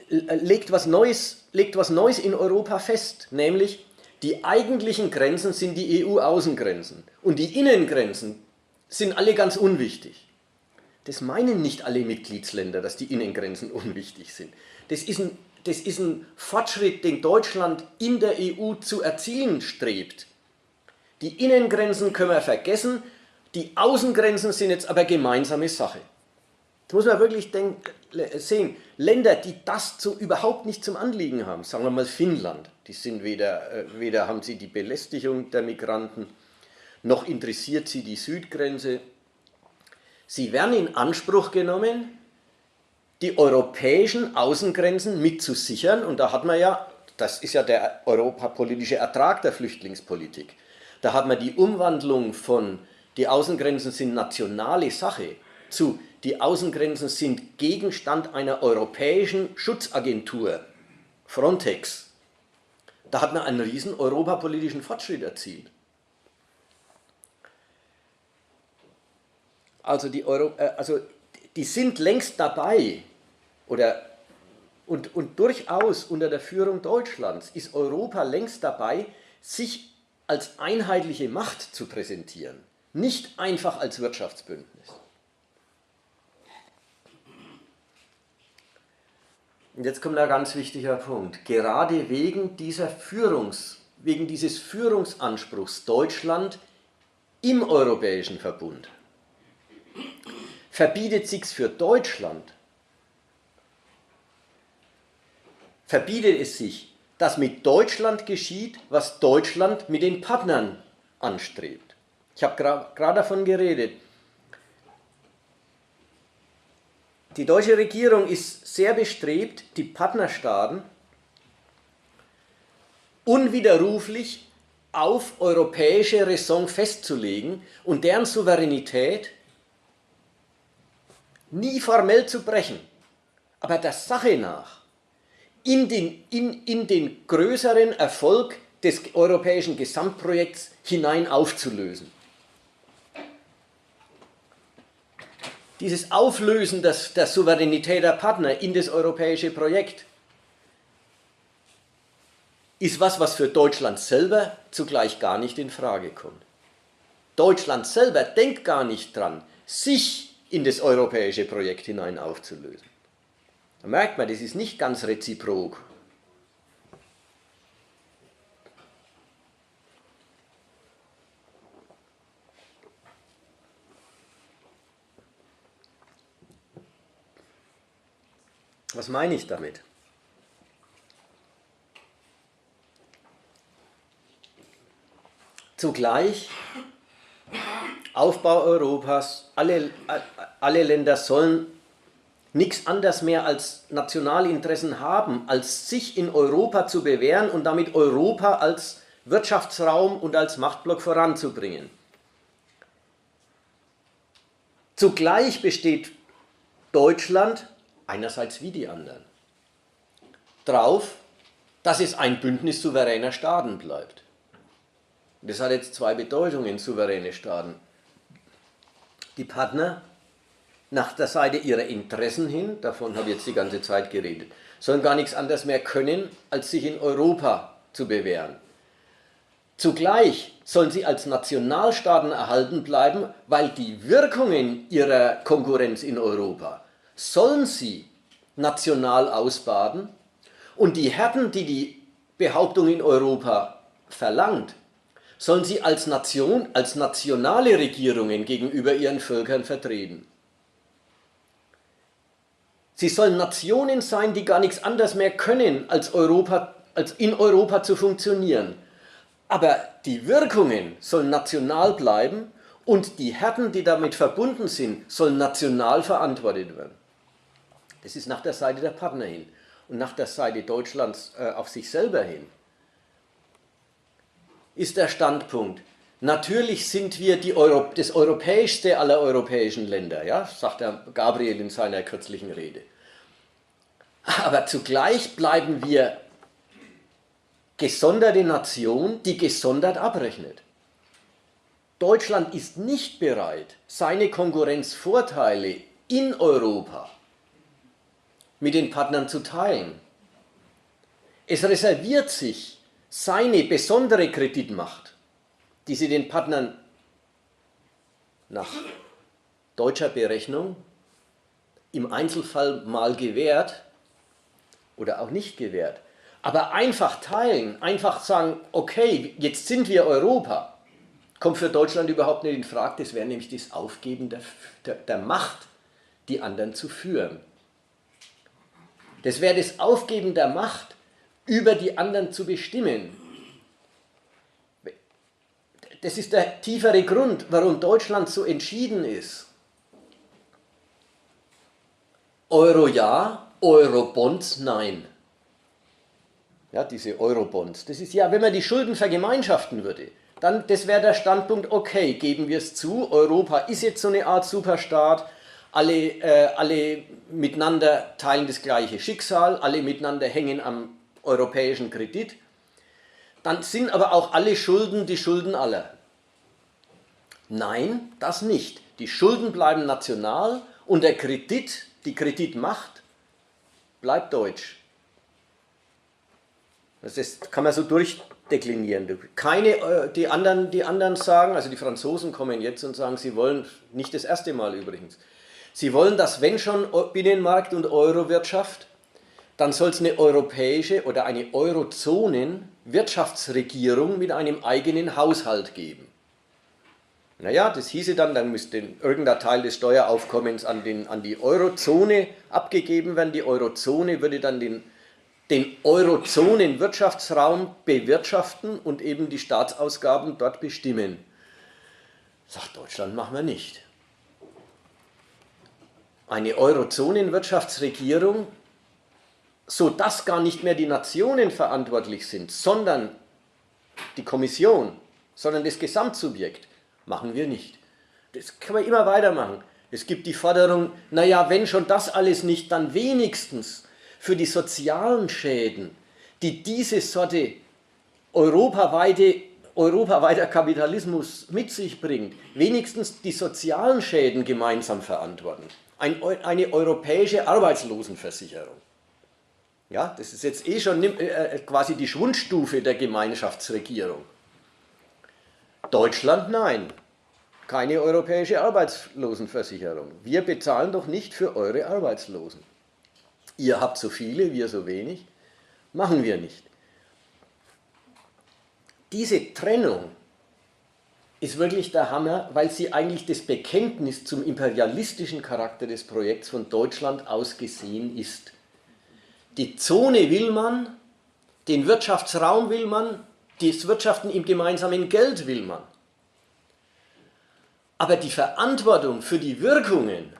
Legt was Neues in Europa fest, nämlich die eigentlichen Grenzen sind die EU-Außengrenzen und die Innengrenzen sind alle ganz unwichtig. Das meinen nicht alle Mitgliedsländer, dass die Innengrenzen unwichtig sind. Das ist ein Fortschritt, den Deutschland in der EU zu erzielen strebt. Die Innengrenzen können wir vergessen, die Außengrenzen sind jetzt aber gemeinsame Sache. Das muss man wirklich sehen. Länder, die das überhaupt nicht zum Anliegen haben, sagen wir mal Finnland, die sind weder haben sie die Belästigung der Migranten, noch interessiert sie die Südgrenze. Sie werden in Anspruch genommen, die europäischen Außengrenzen mitzusichern, und da hat man ja, das ist ja der europapolitische Ertrag der Flüchtlingspolitik, da hat man die Umwandlung von die Außengrenzen sind nationale Sache zu die Außengrenzen sind Gegenstand einer europäischen Schutzagentur, Frontex. Da hat man einen riesen europapolitischen Fortschritt erzielt. Also die sind längst dabei, und durchaus unter der Führung Deutschlands ist Europa längst dabei, sich als einheitliche Macht zu präsentieren, nicht einfach als Wirtschaftsbündnis. Und jetzt kommt ein ganz wichtiger Punkt. Gerade wegen dieses Führungsanspruchs Deutschland im Europäischen Verbund verbietet es sich, dass mit Deutschland geschieht, was Deutschland mit den Partnern anstrebt. Ich habe gerade davon geredet. Die deutsche Regierung ist sehr bestrebt, die Partnerstaaten unwiderruflich auf europäische Raison festzulegen und deren Souveränität nie formell zu brechen, aber der Sache nach in den größeren Erfolg des europäischen Gesamtprojekts hinein aufzulösen. Dieses Auflösen der Souveränität der Partner in das europäische Projekt ist was für Deutschland selber zugleich gar nicht in Frage kommt. Deutschland selber denkt gar nicht dran, sich in das europäische Projekt hinein aufzulösen. Da merkt man, das ist nicht ganz reziprok. Was meine ich damit? Zugleich Aufbau Europas, alle Länder sollen nichts anderes mehr als Nationalinteressen haben, als sich in Europa zu bewähren und damit Europa als Wirtschaftsraum und als Machtblock voranzubringen. Zugleich besteht Deutschland, einerseits wie die anderen, darauf, dass es ein Bündnis souveräner Staaten bleibt. Das hat jetzt zwei Bedeutungen, souveräne Staaten. Die Partner nach der Seite ihrer Interessen hin, davon habe ich jetzt die ganze Zeit geredet, sollen gar nichts anderes mehr können, als sich in Europa zu bewähren. Zugleich sollen sie als Nationalstaaten erhalten bleiben, weil die Wirkungen ihrer Konkurrenz in Europa sollen sie national ausbaden, und die Härten, die die Behauptung in Europa verlangt, sollen sie als Nation, als nationale Regierungen gegenüber ihren Völkern vertreten. Sie sollen Nationen sein, die gar nichts anderes mehr können, als in Europa zu funktionieren. Aber die Wirkungen sollen national bleiben Und die Härten, die damit verbunden sind, sollen national verantwortet werden. Das ist nach der Seite der Partner hin. Und nach der Seite Deutschlands auf sich selber hin ist der Standpunkt, natürlich sind wir das europäischste aller europäischen Länder, ja, sagt der Gabriel in seiner kürzlichen Rede. Aber zugleich bleiben wir gesonderte Nation, die gesondert abrechnet. Deutschland ist nicht bereit, seine Konkurrenzvorteile in Europa mit den Partnern zu teilen. Es reserviert sich seine besondere Kreditmacht, die sie den Partnern nach deutscher Berechnung im Einzelfall mal gewährt oder auch nicht gewährt. Aber einfach teilen, einfach sagen, okay, jetzt sind wir Europa, kommt für Deutschland überhaupt nicht in Frage. Das wäre nämlich das Aufgeben der Macht, die anderen zu führen. Das wäre das Aufgeben der Macht, über die anderen zu bestimmen. Das ist der tiefere Grund, warum Deutschland so entschieden ist. Euro ja, Eurobonds nein. Ja, diese Eurobonds. Das ist ja, wenn man die Schulden vergemeinschaften würde, dann das wäre der Standpunkt, okay, geben wir es zu, Europa ist jetzt so eine Art Superstaat, alle miteinander teilen das gleiche Schicksal, alle miteinander hängen am europäischen Kredit, dann sind aber auch alle Schulden die Schulden aller. Nein, das nicht. Die Schulden bleiben national und der Kredit, die Kreditmacht, bleibt deutsch. Das kann man so durchdeklinieren. Die anderen sagen, also die Franzosen kommen jetzt und sagen, sie wollen, nicht das erste Mal übrigens, sie wollen, dass wenn schon Binnenmarkt und Eurowirtschaft, dann soll es eine europäische oder eine Eurozonen-Wirtschaftsregierung mit einem eigenen Haushalt geben. Naja, das hieße dann müsste irgendein Teil des Steueraufkommens an die Eurozone abgegeben werden. Die Eurozone würde dann den Eurozonen-Wirtschaftsraum bewirtschaften und eben die Staatsausgaben dort bestimmen. Sagt Deutschland, machen wir nicht. Eine Eurozonen-Wirtschaftsregierung, sodass gar nicht mehr die Nationen verantwortlich sind, sondern die Kommission, sondern das Gesamtsubjekt, machen wir nicht. Das kann man immer weitermachen. Es gibt die Forderung, naja, wenn schon das alles nicht, dann wenigstens für die sozialen Schäden, die diese Sorte europaweiter Kapitalismus mit sich bringt, wenigstens die sozialen Schäden gemeinsam verantworten. Eine europäische Arbeitslosenversicherung. Ja, das ist jetzt schon quasi die Schwundstufe der Gemeinschaftsregierung. Deutschland, nein. Keine europäische Arbeitslosenversicherung. Wir bezahlen doch nicht für eure Arbeitslosen. Ihr habt so viele, wir so wenig. Machen wir nicht. Diese Trennung ist wirklich der Hammer, weil sie eigentlich das Bekenntnis zum imperialistischen Charakter des Projekts von Deutschland aus gesehen ist. Die Zone will man, den Wirtschaftsraum will man, das Wirtschaften im gemeinsamen Geld will man. Aber die Verantwortung für die Wirkungen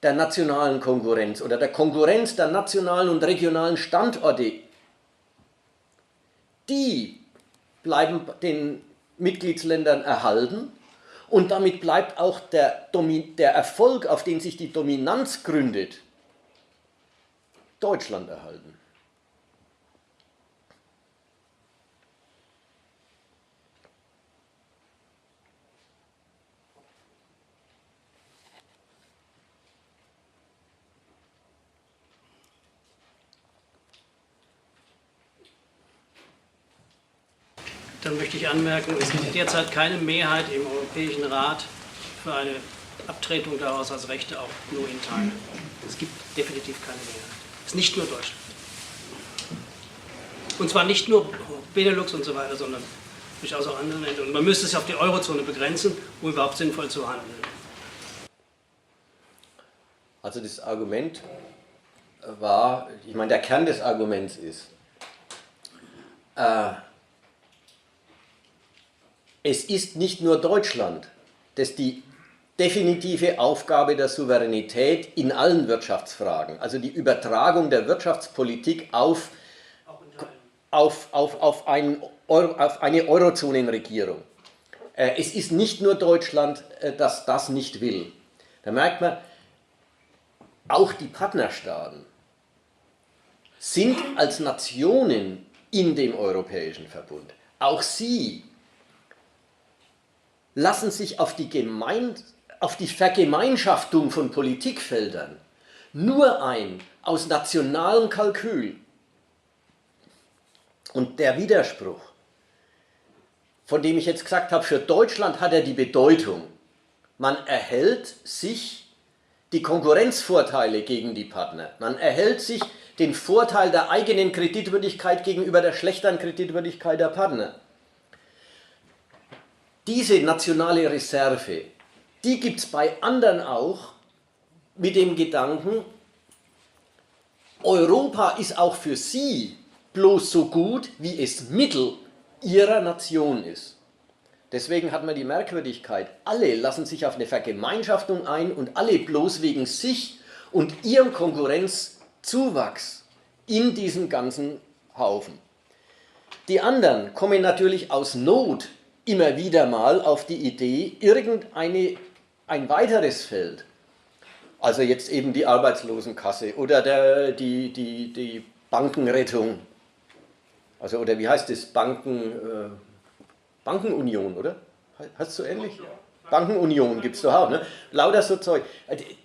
der nationalen Konkurrenz oder der Konkurrenz der nationalen und regionalen Standorte, die bleiben den Mitgliedsländern erhalten und damit bleibt auch der Erfolg, auf den sich die Dominanz gründet, Deutschland erhalten. Dann möchte ich anmerken, es gibt derzeit keine Mehrheit im Europäischen Rat für eine Abtretung der Haushaltsrechte, auch nur in Teilen. Es gibt definitiv keine Mehrheit. Es ist nicht nur Deutschland. Und zwar nicht nur Benelux und so weiter, sondern durchaus auch andere Länder. Und man müsste es auf die Eurozone begrenzen, um überhaupt sinnvoll zu handeln. Also das Argument war, ich meine, der Kern des Arguments ist, es ist nicht nur Deutschland, das die definitive Aufgabe der Souveränität in allen Wirtschaftsfragen, also die Übertragung der Wirtschaftspolitik auf eine Eurozonenregierung. Es ist nicht nur Deutschland, das das nicht will. Da merkt man, auch die Partnerstaaten sind als Nationen in dem Europäischen Verbund. Auch sie lassen sich auf die Vergemeinschaftung von Politikfeldern nur ein aus nationalem Kalkül. Und der Widerspruch, von dem ich jetzt gesagt habe, für Deutschland hat er die Bedeutung, man erhält sich die Konkurrenzvorteile gegen die Partner, man erhält sich den Vorteil der eigenen Kreditwürdigkeit gegenüber der schlechteren Kreditwürdigkeit der Partner. Diese nationale Reserve, die gibt es bei anderen auch mit dem Gedanken, Europa ist auch für sie bloß so gut, wie es Mittel ihrer Nation ist. Deswegen hat man die Merkwürdigkeit, alle lassen sich auf eine Vergemeinschaftung ein und alle bloß wegen sich und ihrem Konkurrenzzuwachs in diesem ganzen Haufen. Die anderen kommen natürlich aus Not immer wieder mal auf die Idee, ein weiteres Feld, also jetzt eben die Arbeitslosenkasse oder die Bankenrettung, also oder wie heißt das, Bankenunion, oder? Heißt es so ähnlich? Bankenunion gibt es doch auch, ne? Lauter so Zeug.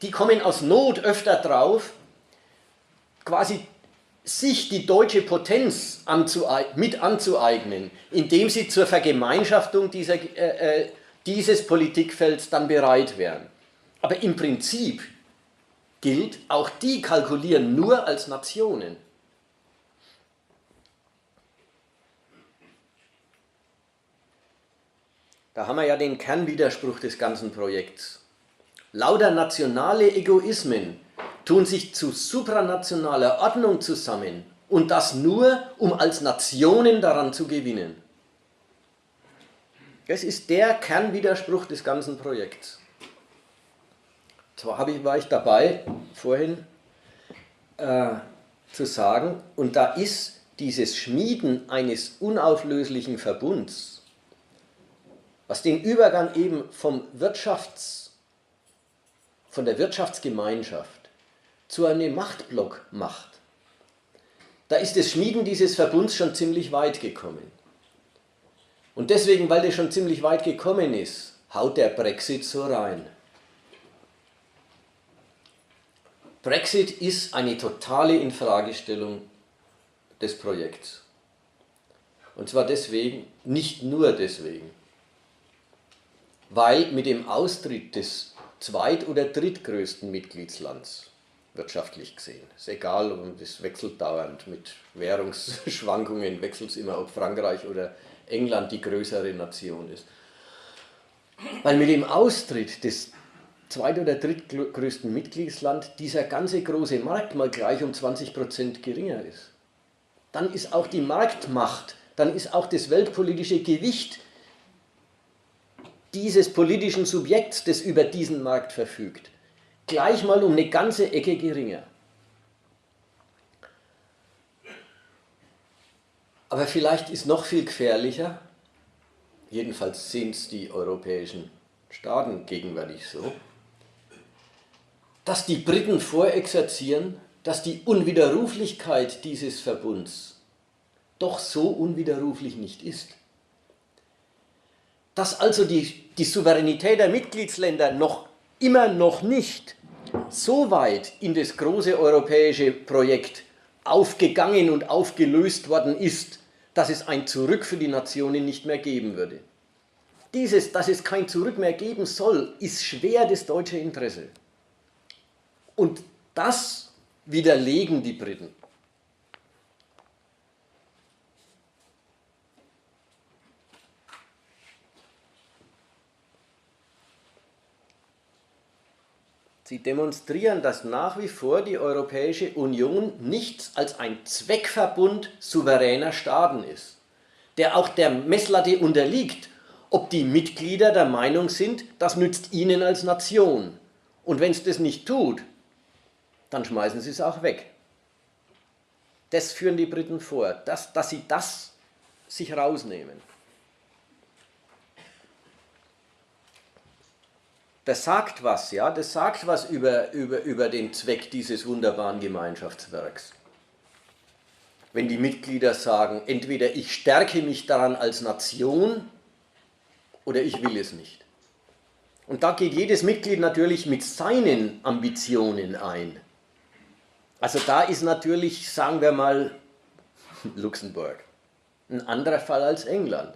Die kommen aus Not öfter drauf, quasi sich die deutsche Potenz mit anzueignen, indem sie zur Vergemeinschaftung dieses Politikfelds dann bereit wären. Aber im Prinzip gilt, auch die kalkulieren nur als Nationen. Da haben wir ja den Kernwiderspruch des ganzen Projekts. Lauter nationale Egoismen tun sich zu supranationaler Ordnung zusammen und das nur, um als Nationen daran zu gewinnen. Das ist der Kernwiderspruch des ganzen Projekts. Zwar war ich dabei, vorhin zu sagen, und da ist dieses Schmieden eines unauflöslichen Verbunds, was den Übergang eben von der Wirtschaftsgemeinschaft zu einem Machtblock macht, da ist das Schmieden dieses Verbunds schon ziemlich weit gekommen. Und deswegen, weil das schon ziemlich weit gekommen ist, haut der Brexit so rein. Brexit ist eine totale Infragestellung des Projekts. Und zwar deswegen, nicht nur deswegen, weil mit dem Austritt des zweit- oder drittgrößten Mitgliedslands, wirtschaftlich gesehen, ist egal, das wechselt dauernd, mit Währungsschwankungen wechselt es immer, ob Frankreich oder England die größere Nation ist. Weil mit dem Austritt des zweit- oder drittgrößten Mitgliedsland dieser ganze große Markt mal gleich um 20% geringer ist. Dann ist auch die Marktmacht, dann ist auch das weltpolitische Gewicht dieses politischen Subjekts, das über diesen Markt verfügt, gleich mal um eine ganze Ecke geringer. Aber vielleicht ist noch viel gefährlicher, jedenfalls sehen es die europäischen Staaten gegenwärtig so, dass die Briten vorexerzieren, dass die Unwiderruflichkeit dieses Verbunds doch so unwiderruflich nicht ist. Dass also die Souveränität der Mitgliedsländer immer noch nicht so weit in das große europäische Projekt aufgegangen und aufgelöst worden ist, dass es ein Zurück für die Nationen nicht mehr geben würde. Dass es kein Zurück mehr geben soll, ist schwer das deutsche Interesse. Und das widerlegen die Briten. Sie demonstrieren, dass nach wie vor die Europäische Union nichts als ein Zweckverbund souveräner Staaten ist, der auch der Messlatte unterliegt, ob die Mitglieder der Meinung sind, das nützt ihnen als Nation. Und wenn es das nicht tut, dann schmeißen sie es auch weg. Das führen die Briten vor, dass sie das sich rausnehmen. Das sagt was, ja, das sagt was über den Zweck dieses wunderbaren Gemeinschaftswerks. Wenn die Mitglieder sagen, entweder ich stärke mich daran als Nation oder ich will es nicht. Und da geht jedes Mitglied natürlich mit seinen Ambitionen ein. Also da ist natürlich, sagen wir mal, Luxemburg ein anderer Fall als England.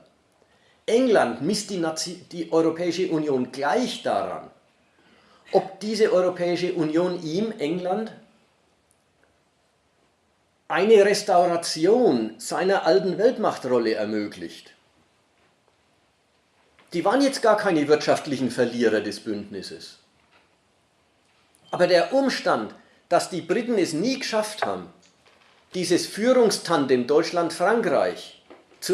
England misst die Europäische Union gleich daran, ob diese Europäische Union ihm, England, eine Restauration seiner alten Weltmachtrolle ermöglicht. Die waren jetzt gar keine wirtschaftlichen Verlierer des Bündnisses. Aber der Umstand, dass die Briten es nie geschafft haben, dieses Führungstandem Deutschland-Frankreich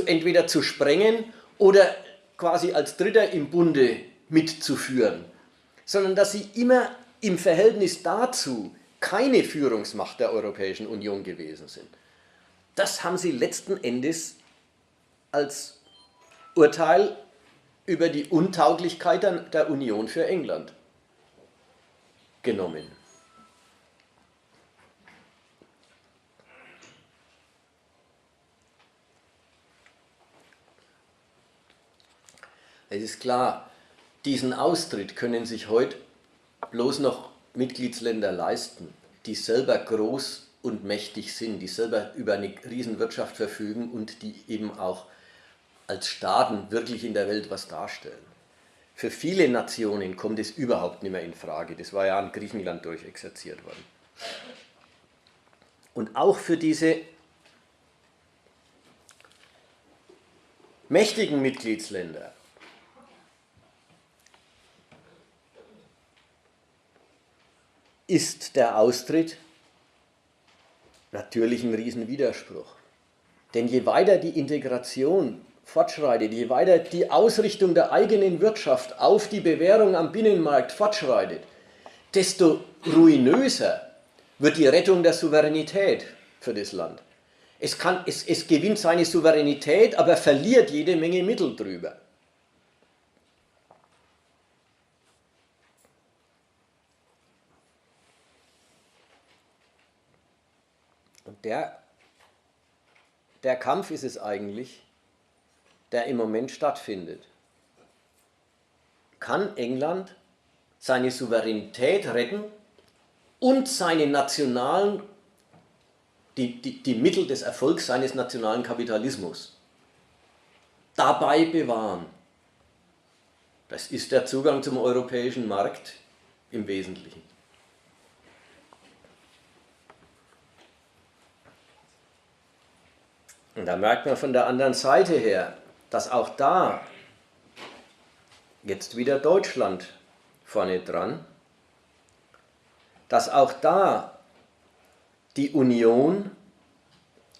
entweder zu sprengen oder quasi als Dritter im Bunde mitzuführen, sondern dass sie immer im Verhältnis dazu keine Führungsmacht der Europäischen Union gewesen sind. Das haben sie letzten Endes als Urteil über die Untauglichkeit der Union für England genommen. Es ist klar, diesen Austritt können sich heute bloß noch Mitgliedsländer leisten, die selber groß und mächtig sind, die selber über eine Riesenwirtschaft verfügen und die eben auch als Staaten wirklich in der Welt was darstellen. Für viele Nationen kommt es überhaupt nicht mehr in Frage. Das war ja an Griechenland durchexerziert worden. Und auch für diese mächtigen Mitgliedsländer ist der Austritt natürlich ein Riesenwiderspruch. Denn je weiter die Integration fortschreitet, je weiter die Ausrichtung der eigenen Wirtschaft auf die Bewährung am Binnenmarkt fortschreitet, desto ruinöser wird die Rettung der Souveränität für das Land. Es gewinnt seine Souveränität, aber verliert jede Menge Mittel drüber. Und der Kampf ist es eigentlich, der im Moment stattfindet. Kann England seine Souveränität retten und seine nationalen, die Mittel des Erfolgs seines nationalen Kapitalismus dabei bewahren? Das ist der Zugang zum europäischen Markt im Wesentlichen. Und da merkt man von der anderen Seite her, dass auch da jetzt wieder Deutschland vorne dran, dass auch da die Union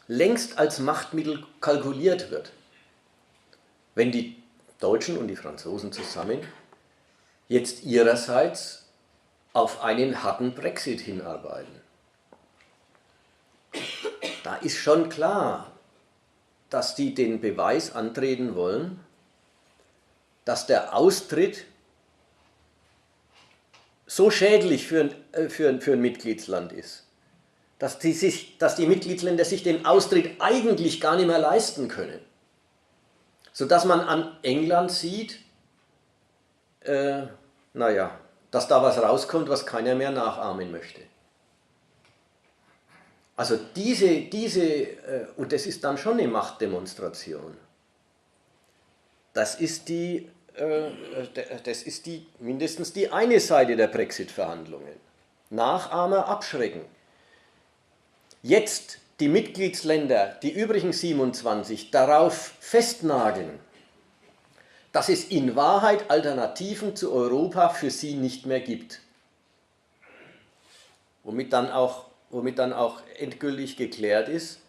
längst als Machtmittel kalkuliert wird. Wenn die Deutschen und die Franzosen zusammen jetzt ihrerseits auf einen harten Brexit hinarbeiten. Da ist schon klar, dass die den Beweis antreten wollen, dass der Austritt so schädlich für ein Mitgliedsland ist, dass die Mitgliedsländer sich den Austritt eigentlich gar nicht mehr leisten können. Sodass man an England sieht, dass da was rauskommt, was keiner mehr nachahmen möchte. Also und das ist dann schon eine Machtdemonstration. Das ist mindestens die eine Seite der Brexit-Verhandlungen. Nachahmer abschrecken. Jetzt die Mitgliedsländer, die übrigen 27, darauf festnageln, dass es in Wahrheit Alternativen zu Europa für sie nicht mehr gibt. Womit dann auch endgültig geklärt ist,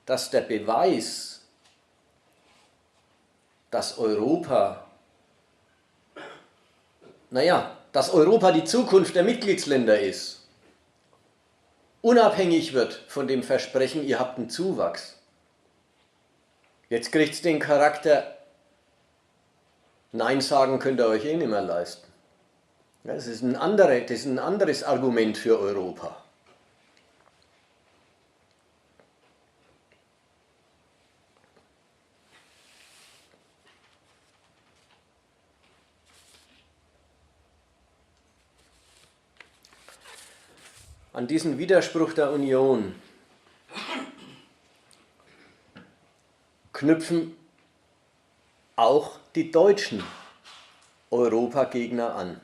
dass der Beweis, dass Europa naja, dass Europa die Zukunft der Mitgliedsländer ist, unabhängig wird von dem Versprechen, ihr habt einen Zuwachs. Jetzt kriegt es den Charakter, Nein sagen könnt ihr euch eh nicht mehr leisten. Das ist ein anderes Argument für Europa. An diesen Widerspruch der Union knüpfen auch die deutschen Europagegner an.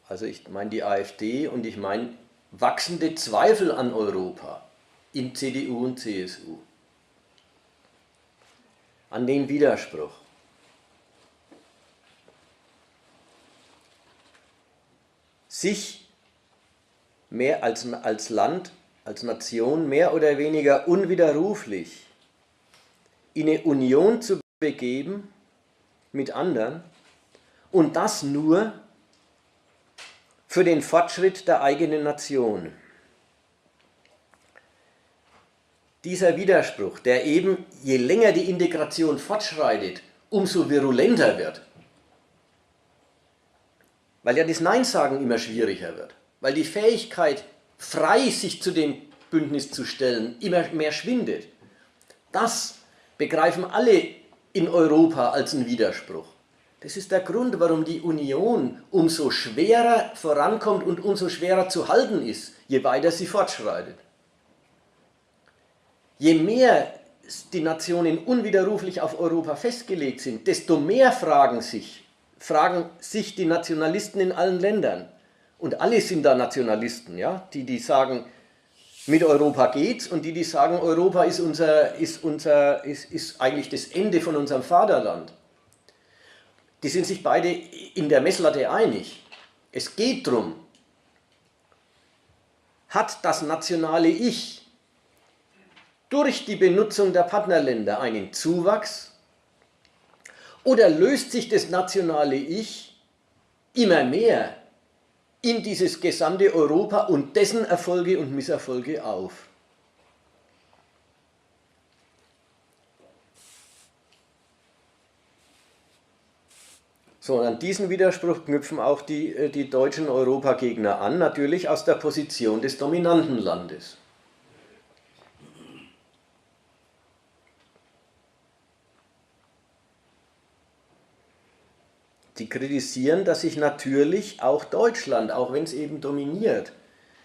Also ich meine die AfD und ich meine wachsende Zweifel an Europa in CDU und CSU. An den Widerspruch. Sich mehr als Land, als Nation mehr oder weniger unwiderruflich in eine Union zu begeben mit anderen und das nur für den Fortschritt der eigenen Nation. Dieser Widerspruch, der eben, je länger die Integration fortschreitet, umso virulenter wird, weil ja das Nein-Sagen immer schwieriger wird, weil die Fähigkeit, frei sich zu dem Bündnis zu stellen, immer mehr schwindet. Das begreifen alle in Europa als einen Widerspruch. Das ist der Grund, warum die Union umso schwerer vorankommt und umso schwerer zu halten ist, je weiter sie fortschreitet. Je mehr die Nationen unwiderruflich auf Europa festgelegt sind, desto mehr fragen sich die Nationalisten in allen Ländern. Und alle sind da Nationalisten, ja? Die sagen, mit Europa geht's, und die sagen, Europa ist eigentlich das Ende von unserem Vaterland. Die sind sich beide in der Messlatte einig. Es geht darum, hat das nationale Ich durch die Benutzung der Partnerländer einen Zuwachs oder löst sich das nationale Ich immer mehr in dieses gesamte Europa und dessen Erfolge und Misserfolge auf? So, und an diesen Widerspruch knüpfen auch die deutschen Europagegner an, natürlich aus der Position des dominanten Landes. Sie kritisieren, dass sich natürlich auch Deutschland, auch wenn es eben dominiert,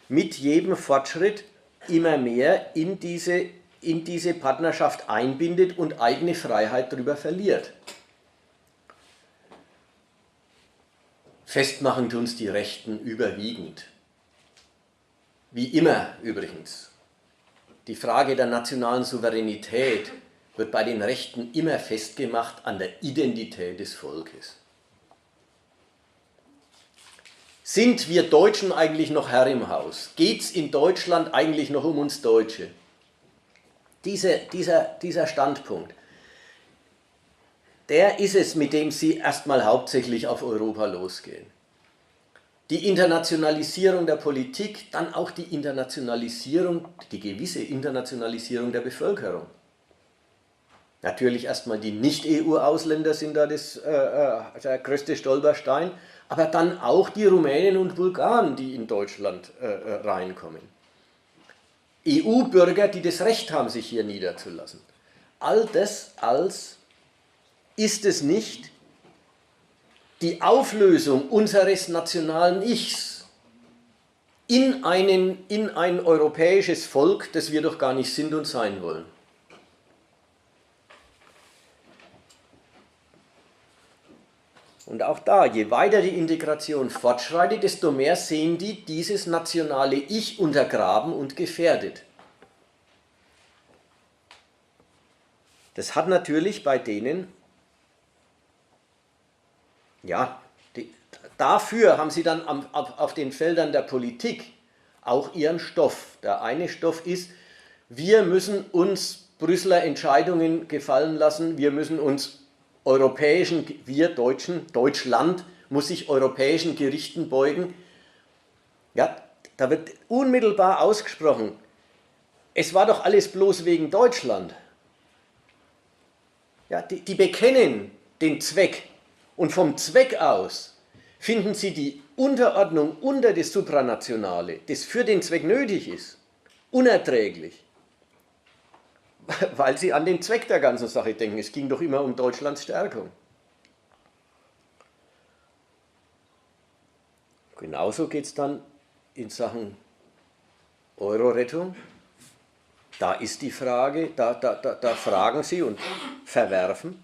mit jedem Fortschritt immer mehr in diese Partnerschaft einbindet und eigene Freiheit darüber verliert. Festmachen tun es die Rechten überwiegend. Wie immer übrigens. Die Frage der nationalen Souveränität wird bei den Rechten immer festgemacht an der Identität des Volkes. Sind wir Deutschen eigentlich noch Herr im Haus? Geht es in Deutschland eigentlich noch um uns Deutsche? Dieser Standpunkt, der ist es, mit dem Sie erstmal hauptsächlich auf Europa losgehen. Die Internationalisierung der Politik, dann auch die gewisse Internationalisierung der Bevölkerung. Natürlich erstmal die Nicht-EU-Ausländer sind da der größte Stolperstein, aber dann auch die Rumänen und Bulgaren, die in Deutschland reinkommen. EU-Bürger, die das Recht haben, sich hier niederzulassen. All das ist es nicht die Auflösung unseres nationalen Ichs in ein europäisches Volk, das wir doch gar nicht sind und sein wollen. Und auch da, je weiter die Integration fortschreitet, desto mehr sehen die dieses nationale Ich untergraben und gefährdet. Das hat natürlich bei denen, ja, dafür haben sie dann auf den Feldern der Politik auch ihren Stoff. Der eine Stoff ist, wir müssen uns Brüsseler Entscheidungen gefallen lassen, wir müssen uns wir Deutschen, Deutschland, muss sich europäischen Gerichten beugen. Ja, da wird unmittelbar ausgesprochen, es war doch alles bloß wegen Deutschland. Ja, die bekennen den Zweck und vom Zweck aus finden sie die Unterordnung unter das Supranationale, das für den Zweck nötig ist, unerträglich, weil sie an den Zweck der ganzen Sache denken. Es ging doch immer um Deutschlands Stärkung. Genauso geht es dann in Sachen Euro-Rettung. Da ist die Frage, da fragen Sie und verwerfen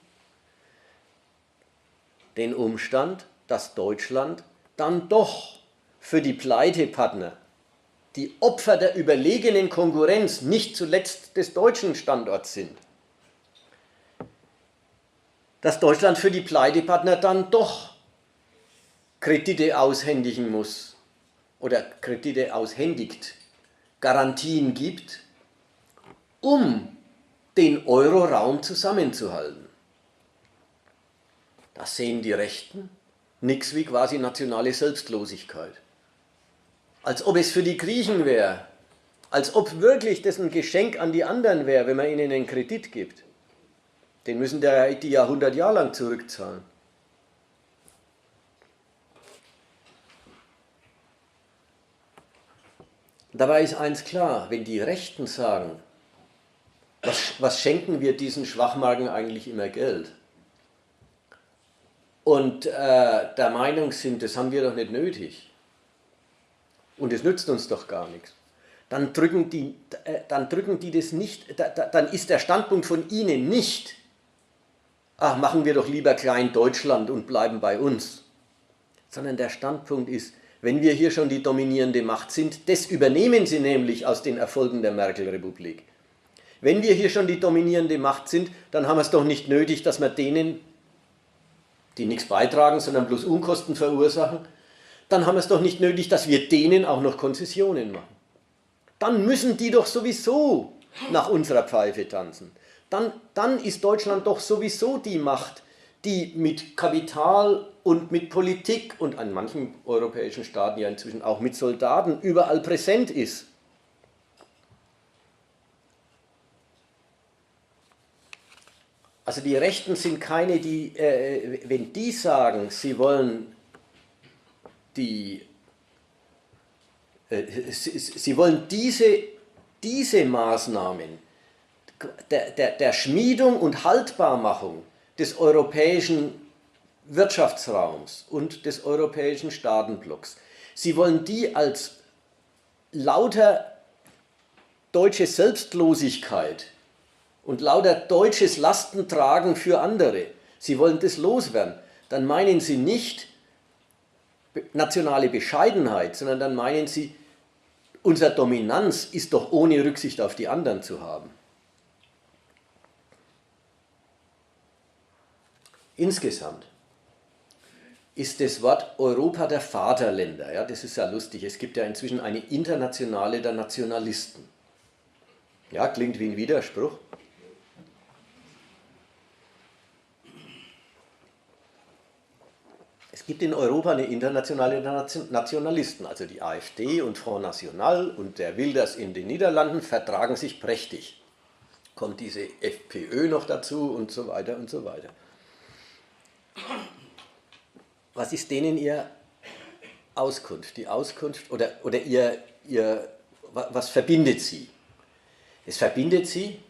den Umstand, dass Deutschland dann doch für die Pleitepartner, die Opfer der überlegenen Konkurrenz, nicht zuletzt des deutschen Standorts sind, dass Deutschland für die Pleitepartner dann doch Kredite aushändigen muss oder Kredite aushändigt, Garantien gibt, um den Euroraum zusammenzuhalten. Das sehen die Rechten nichts wie quasi nationale Selbstlosigkeit. Als ob es für die Griechen wäre, als ob wirklich das ein Geschenk an die anderen wäre, wenn man ihnen einen Kredit gibt. Den müssen die ja 100 Jahre lang zurückzahlen. Dabei ist eins klar, wenn die Rechten sagen, was schenken wir diesen Schwachmagen eigentlich immer Geld? Und der Meinung sind, das haben wir doch nicht nötig. Und es nützt uns doch gar nichts. Dann drücken die das nicht, dann ist der Standpunkt von ihnen nicht, ach, machen wir doch lieber klein Deutschland und bleiben bei uns. Sondern der Standpunkt ist, wenn wir hier schon die dominierende Macht sind, das übernehmen sie nämlich aus den Erfolgen der Merkel-Republik. Wenn wir hier schon die dominierende Macht sind, dann haben wir es doch nicht nötig, dass wir denen, die nichts beitragen, sondern bloß Unkosten verursachen, dann haben wir es doch nicht nötig, dass wir denen auch noch Konzessionen machen. Dann müssen die doch sowieso nach unserer Pfeife tanzen. Dann ist Deutschland doch sowieso die Macht, die mit Kapital und mit Politik und an manchen europäischen Staaten ja inzwischen auch mit Soldaten überall präsent ist. Also die Rechten sind keine, die, wenn die sagen, sie wollen diese Maßnahmen der Schmiedung und Haltbarmachung des europäischen Wirtschaftsraums und des europäischen Staatenblocks, sie wollen die als lauter deutsche Selbstlosigkeit und lauter deutsches Lastentragen für andere, sie wollen das loswerden, dann meinen sie nicht nationale Bescheidenheit, sondern dann meinen sie, unsere Dominanz ist doch ohne Rücksicht auf die anderen zu haben. Insgesamt ist das Wort Europa der Vaterländer, ja, das ist ja lustig, es gibt ja inzwischen eine Internationale der Nationalisten. Ja, klingt wie ein Widerspruch. Es gibt in Europa eine Internationale der Nationalisten, also die AfD und Front National und der Wilders in den Niederlanden vertragen sich prächtig. Kommt diese FPÖ noch dazu und so weiter und so weiter. Was ist denen ihr Auskunft? Die Auskunft oder was verbindet sie? Es verbindet sie,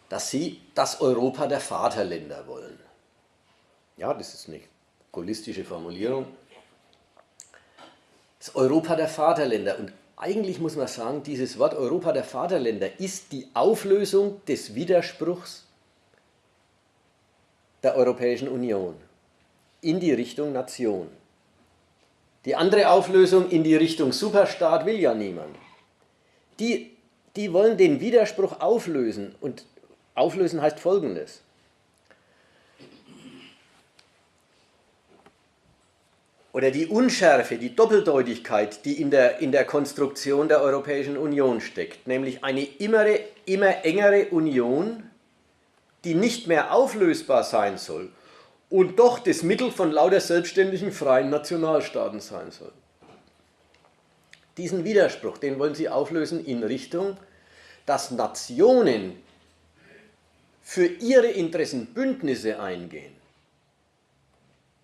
dass sie das Europa der Vaterländer wollen. Ja, das ist eine holistische Formulierung. Das Europa der Vaterländer. Und eigentlich muss man sagen, dieses Wort Europa der Vaterländer ist die Auflösung des Widerspruchs der Europäischen Union in die Richtung Nation. Die andere Auflösung in die Richtung Superstaat will ja niemand. Die wollen den Widerspruch auflösen. Und auflösen heißt Folgendes. Oder die Unschärfe, die Doppeldeutigkeit, die in der Konstruktion der Europäischen Union steckt, nämlich eine immer engere Union, die nicht mehr auflösbar sein soll und doch das Mittel von lauter selbstständigen freien Nationalstaaten sein soll. Diesen Widerspruch, den wollen sie auflösen in Richtung, dass Nationen für ihre Interessen Bündnisse eingehen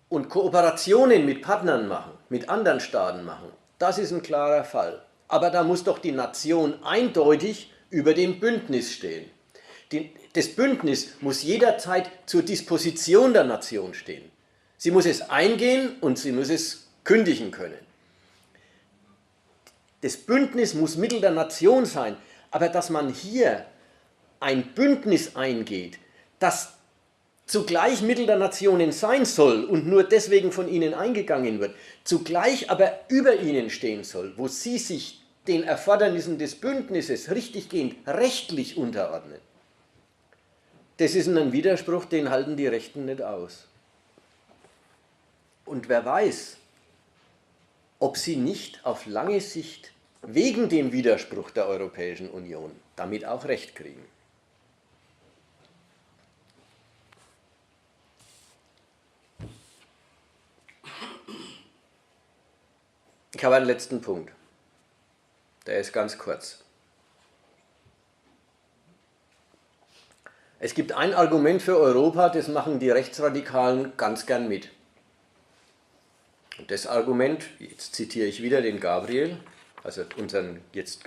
und Kooperationen mit Partnern machen, mit anderen Staaten machen. Das ist ein klarer Fall. Aber da muss doch die Nation eindeutig über dem Bündnis stehen. Das Bündnis muss jederzeit zur Disposition der Nation stehen. Sie muss es eingehen und sie muss es kündigen können. Das Bündnis muss Mittel der Nation sein, aber dass man hier ein Bündnis eingeht, das zugleich Mittel der Nationen sein soll und nur deswegen von ihnen eingegangen wird, zugleich aber über ihnen stehen soll, wo sie sich den Erfordernissen des Bündnisses richtiggehend rechtlich unterordnen. Das ist ein Widerspruch, den halten die Rechten nicht aus. Und wer weiß, ob sie nicht auf lange Sicht wegen dem Widerspruch der Europäischen Union damit auch Recht kriegen. Ich habe einen letzten Punkt. Der ist ganz kurz. Es gibt ein Argument für Europa, das machen die Rechtsradikalen ganz gern mit. Und das Argument, jetzt zitiere ich wieder den Gabriel, also unseren jetzt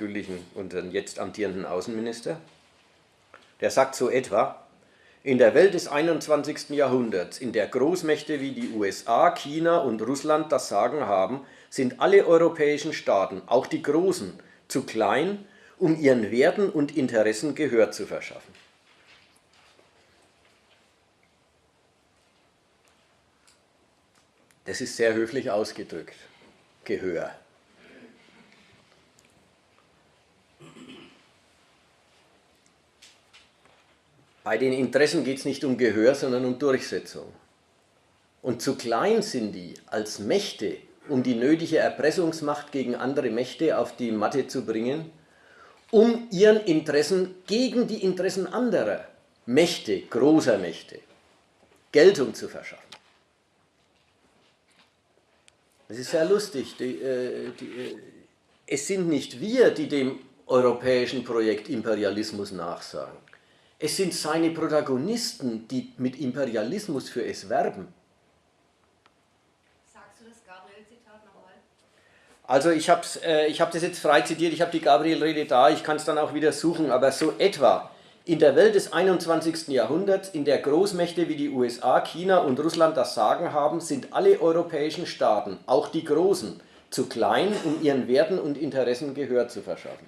amtierenden Außenminister, der sagt so etwa: In der Welt des 21. Jahrhunderts, in der Großmächte wie die USA, China und Russland das Sagen haben, sind alle europäischen Staaten, auch die großen, zu klein, um ihren Werten und Interessen Gehör zu verschaffen. Das ist sehr höflich ausgedrückt. Gehör. Bei den Interessen geht es nicht um Gehör, sondern um Durchsetzung. Und zu klein sind die als Mächte, um die nötige Erpressungsmacht gegen andere Mächte auf die Matte zu bringen, um ihren Interessen gegen die Interessen anderer Mächte, großer Mächte, Geltung zu verschaffen. Das ist sehr lustig. Es sind nicht wir, die dem europäischen Projekt Imperialismus nachsagen. Es sind seine Protagonisten, die mit Imperialismus für es werben. Sagst du das Gabriel-Zitat nochmal? Also ich hab das jetzt frei zitiert, ich habe die Gabriel-Rede da, ich kann es dann auch wieder suchen, aber so etwa: In der Welt des 21. Jahrhunderts, in der Großmächte wie die USA, China und Russland das Sagen haben, sind alle europäischen Staaten, auch die großen, zu klein, um ihren Werten und Interessen Gehör zu verschaffen.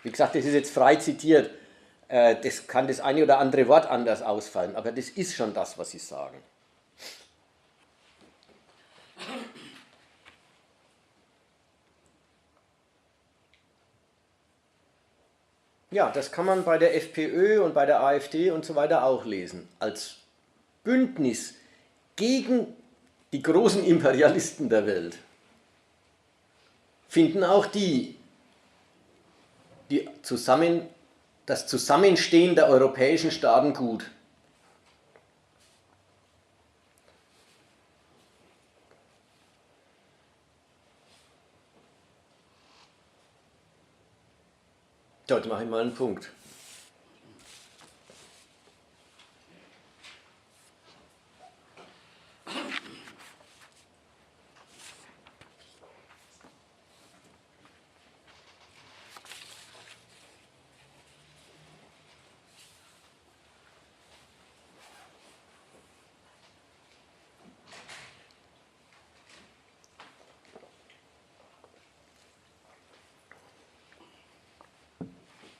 Wie gesagt, das ist jetzt frei zitiert, das kann das eine oder andere Wort anders ausfallen, aber das ist schon das, was sie sagen. Ja, das kann man bei der FPÖ und bei der AfD und so weiter auch lesen. Als Bündnis gegen die großen Imperialisten der Welt finden auch das Zusammenstehen der europäischen Staaten gut. Dort mache ich mal einen Punkt.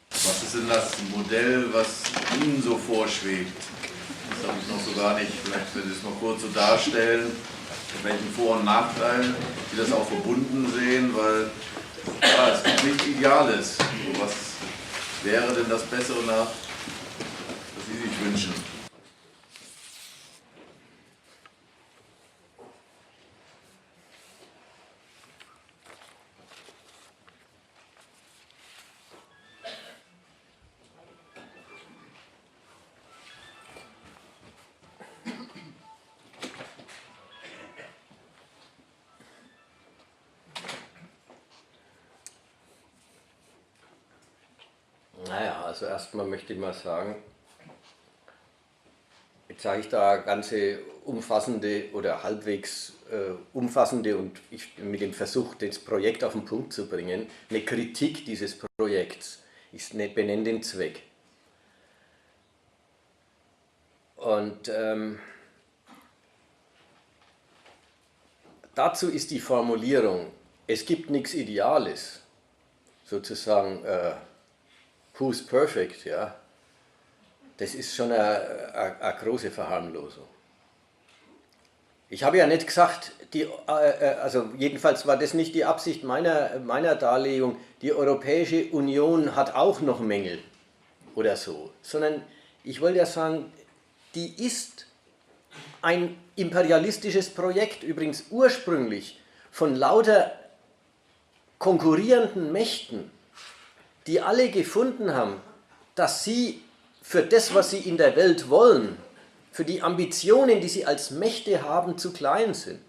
Was ist denn das Modell, was Ihnen so vorschwebt? Das habe ich noch so gar nicht. Vielleicht können Sie es noch kurz so darstellen, mit welchen Vor- und Nachteilen Sie das auch verbunden sehen, weil ja, es gibt nichts Ideales. Was wäre denn das Bessere nach, was Sie sich wünschen? Also erstmal möchte ich mal sagen, jetzt sage ich da ganze umfassende oder halbwegs umfassende und ich mit dem Versuch, das Projekt auf den Punkt zu bringen, eine Kritik dieses Projekts. Ich benenne den Zweck. Und dazu ist die Formulierung, es gibt nichts Ideales, sozusagen who's perfect, ja, das ist schon eine große Verharmlosung. Ich habe ja nicht gesagt, also jedenfalls war das nicht die Absicht meiner Darlegung, die Europäische Union hat auch noch Mängel oder so, sondern ich wollte ja sagen, die ist ein imperialistisches Projekt, übrigens ursprünglich von lauter konkurrierenden Mächten, die alle gefunden haben, dass sie für das, was sie in der Welt wollen, für die Ambitionen, die sie als Mächte haben, zu klein sind.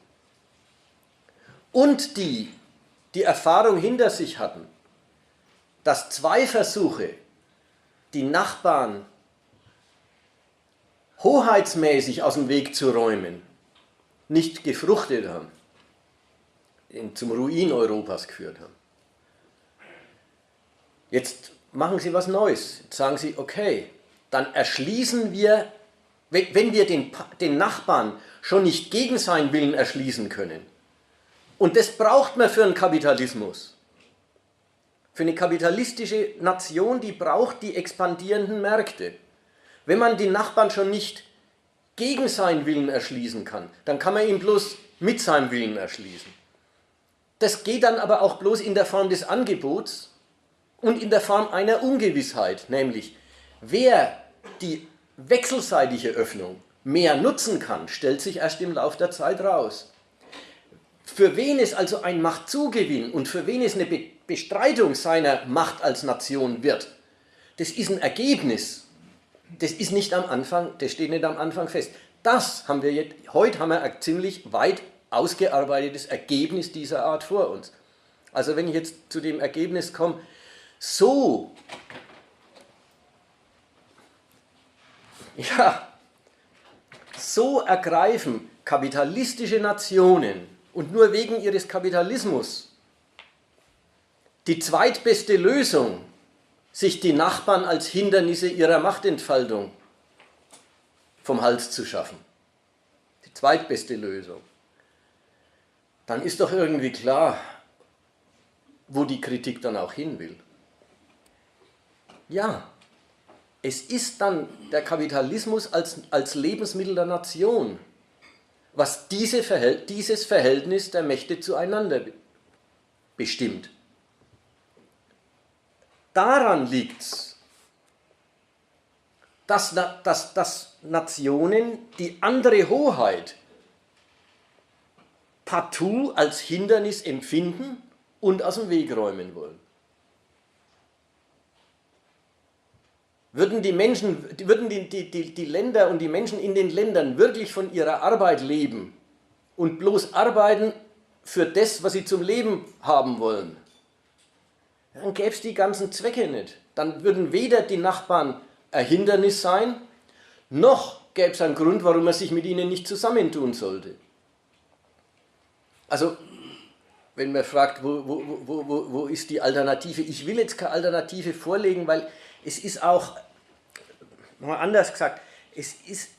Und die Erfahrung hinter sich hatten, dass 2 Versuche, die Nachbarn hoheitsmäßig aus dem Weg zu räumen, nicht gefruchtet haben, zum Ruin Europas geführt haben. Jetzt machen sie was Neues. Jetzt sagen sie, okay, dann erschließen wir, wenn wir den Nachbarn schon nicht gegen seinen Willen erschließen können, und das braucht man für einen Kapitalismus, für eine kapitalistische Nation, die braucht die expandierenden Märkte. Wenn man den Nachbarn schon nicht gegen seinen Willen erschließen kann, dann kann man ihn bloß mit seinem Willen erschließen. Das geht dann aber auch bloß in der Form des Angebots und in der Form einer Ungewissheit, nämlich wer die wechselseitige Öffnung mehr nutzen kann, stellt sich erst im Laufe der Zeit raus. Für wen es also ein Machtzugewinn und für wen es eine Bestreitung seiner Macht als Nation wird, das ist ein Ergebnis. Das ist nicht am Anfang, das steht nicht am Anfang fest. Das haben wir jetzt, heute haben wir ein ziemlich weit ausgearbeitetes Ergebnis dieser Art vor uns. Also wenn ich jetzt zu dem Ergebnis komme, so ergreifen kapitalistische Nationen und nur wegen ihres Kapitalismus die zweitbeste Lösung, sich die Nachbarn als Hindernisse ihrer Machtentfaltung vom Hals zu schaffen. Die zweitbeste Lösung. Dann ist doch irgendwie klar, wo die Kritik dann auch hin will. Ja, es ist dann der Kapitalismus als Lebensmittel der Nation, was dieses Verhältnis der Mächte zueinander bestimmt. Daran liegt es, dass Nationen die andere Hoheit partout als Hindernis empfinden und aus dem Weg räumen wollen. Würden die Länder und die Menschen in den Ländern wirklich von ihrer Arbeit leben und bloß arbeiten für das, was sie zum Leben haben wollen, dann gäbe es die ganzen Zwecke nicht. Dann würden weder die Nachbarn ein Hindernis sein, noch gäbe es einen Grund, warum man sich mit ihnen nicht zusammentun sollte. Also, wenn man fragt, wo ist die Alternative? Ich will jetzt keine Alternative vorlegen, weil es ist auch, mal anders gesagt, es ist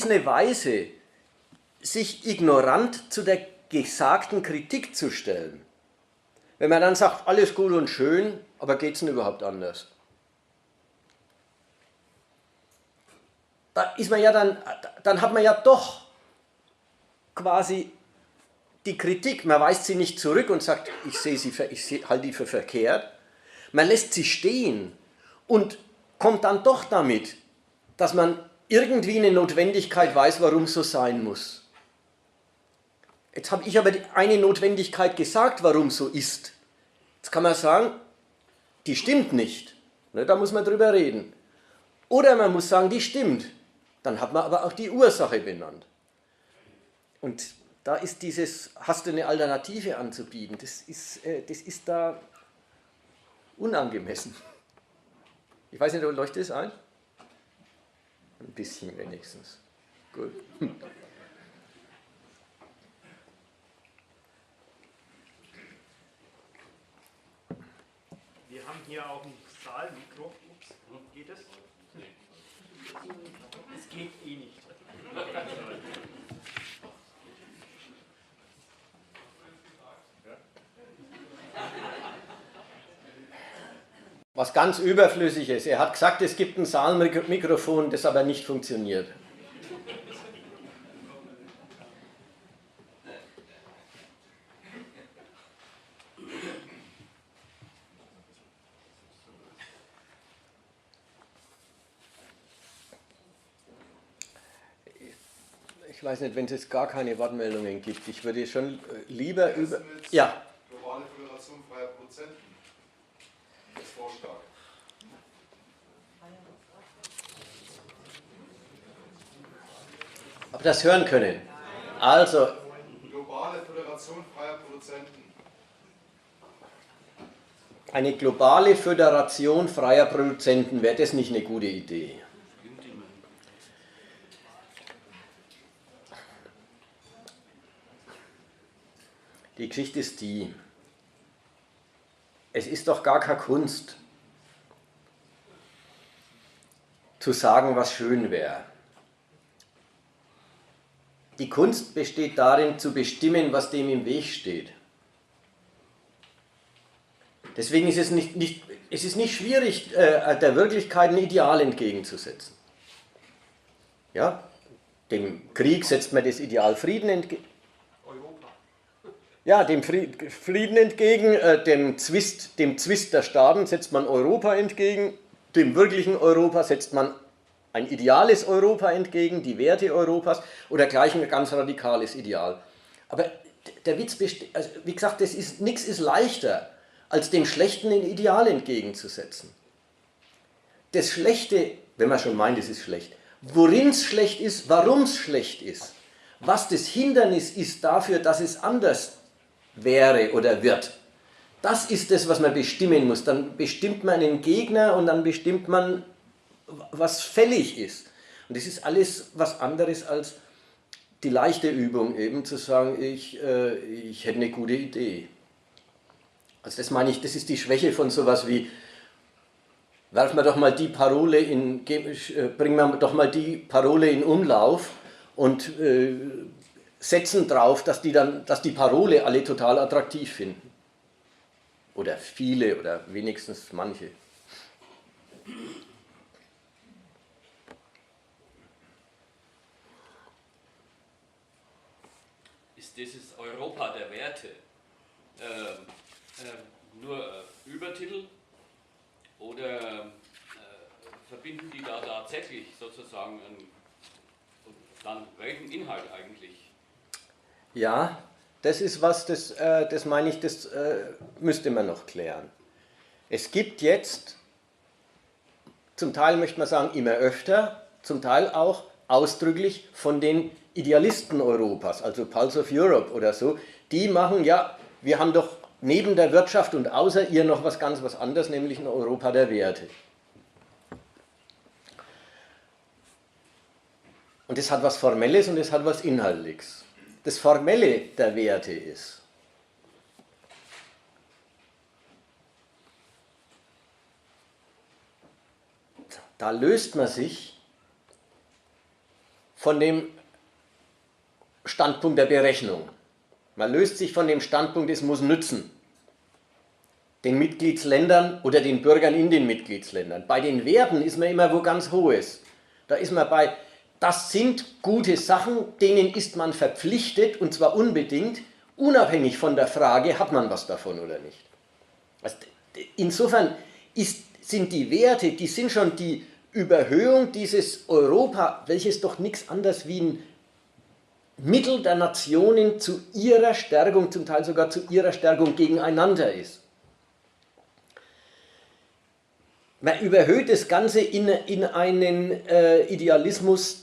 eine Weise, sich ignorant zu der gesagten Kritik zu stellen. Wenn man dann sagt, alles gut und schön, aber geht es denn überhaupt anders? Da ist man ja dann hat man ja doch quasi die Kritik, man weist sie nicht zurück und sagt, ich halte die für verkehrt. Man lässt sie stehen und kommt dann doch damit, dass man irgendwie eine Notwendigkeit weiß, warum es so sein muss. Jetzt habe ich aber eine Notwendigkeit gesagt, warum es so ist. Jetzt kann man sagen, die stimmt nicht. Da muss man drüber reden. Oder man muss sagen, die stimmt. Dann hat man aber auch die Ursache benannt. Und da ist dieses, hast du eine Alternative anzubieten, das ist da unangemessen. Ich weiß nicht, leuchtet es ein? Ein bisschen wenigstens. Gut. Wir haben hier auch ein Saalmikro. Ups, geht es? Es geht eh nicht. Was ganz überflüssig ist. Er hat gesagt, es gibt ein Saalmikrofon, das aber nicht funktioniert. Ich weiß nicht, wenn es jetzt gar keine Wortmeldungen gibt. Ich würde schon lieber über... Ja. Globale Föderation freier Produzenten. Das Vorschlag. Ob das hören können. Also... Globale Föderation freier Produzenten. Eine globale Föderation freier Produzenten, wäre das nicht eine gute Idee? Die Geschichte ist die, es ist doch gar keine Kunst, zu sagen, was schön wäre. Die Kunst besteht darin, zu bestimmen, was dem im Weg steht. Deswegen ist es ist nicht schwierig, der Wirklichkeit ein Ideal entgegenzusetzen. Ja? Dem Krieg setzt man das Ideal Frieden entgegen. Ja, dem Frieden entgegen, dem Zwist der Staaten setzt man Europa entgegen, dem wirklichen Europa setzt man ein ideales Europa entgegen, die Werte Europas oder gleich ein ganz radikales Ideal. Aber der Witz besteht, also wie gesagt, nichts ist leichter, als dem Schlechten ein Ideal entgegenzusetzen. Das Schlechte, wenn man schon meint, es ist schlecht, worin es schlecht ist, warum es schlecht ist, was das Hindernis ist dafür, dass es anders wäre oder wird. Das ist das, was man bestimmen muss. Dann bestimmt man einen Gegner und dann bestimmt man, was fällig ist. Und das ist alles was anderes als die leichte Übung, eben zu sagen, ich hätte eine gute Idee. Also das meine ich, das ist die Schwäche von sowas wie, bringen wir doch mal die Parole in Umlauf und setzen drauf, dass die Parole alle total attraktiv finden. Oder viele oder wenigstens manche. Ist dieses Europa der Werte nur Übertitel oder verbinden die da tatsächlich sozusagen dann welchen Inhalt eigentlich? Ja, das ist was, das meine ich, das müsste man noch klären. Es gibt jetzt, zum Teil möchte man sagen immer öfter, zum Teil auch ausdrücklich von den Idealisten Europas, also Pulse of Europe oder so, die machen, ja, wir haben doch neben der Wirtschaft und außer ihr noch was anderes, nämlich ein Europa der Werte. Und das hat was Formelles und das hat was Inhaltliches. Das Formelle der Werte ist, da löst man sich von dem Standpunkt der Berechnung. Man löst sich von dem Standpunkt, es muss nützen. Den Mitgliedsländern oder den Bürgern in den Mitgliedsländern. Bei den Werten ist man immer wo ganz Hohes. Da ist man bei, das sind gute Sachen, denen ist man verpflichtet und zwar unbedingt, unabhängig von der Frage, hat man was davon oder nicht. Also insofern sind die Werte, die sind schon die Überhöhung dieses Europa, welches doch nichts anderes wie ein Mittel der Nationen zu ihrer Stärkung, zum Teil sogar zu ihrer Stärkung gegeneinander ist. Man überhöht das Ganze in einen Idealismus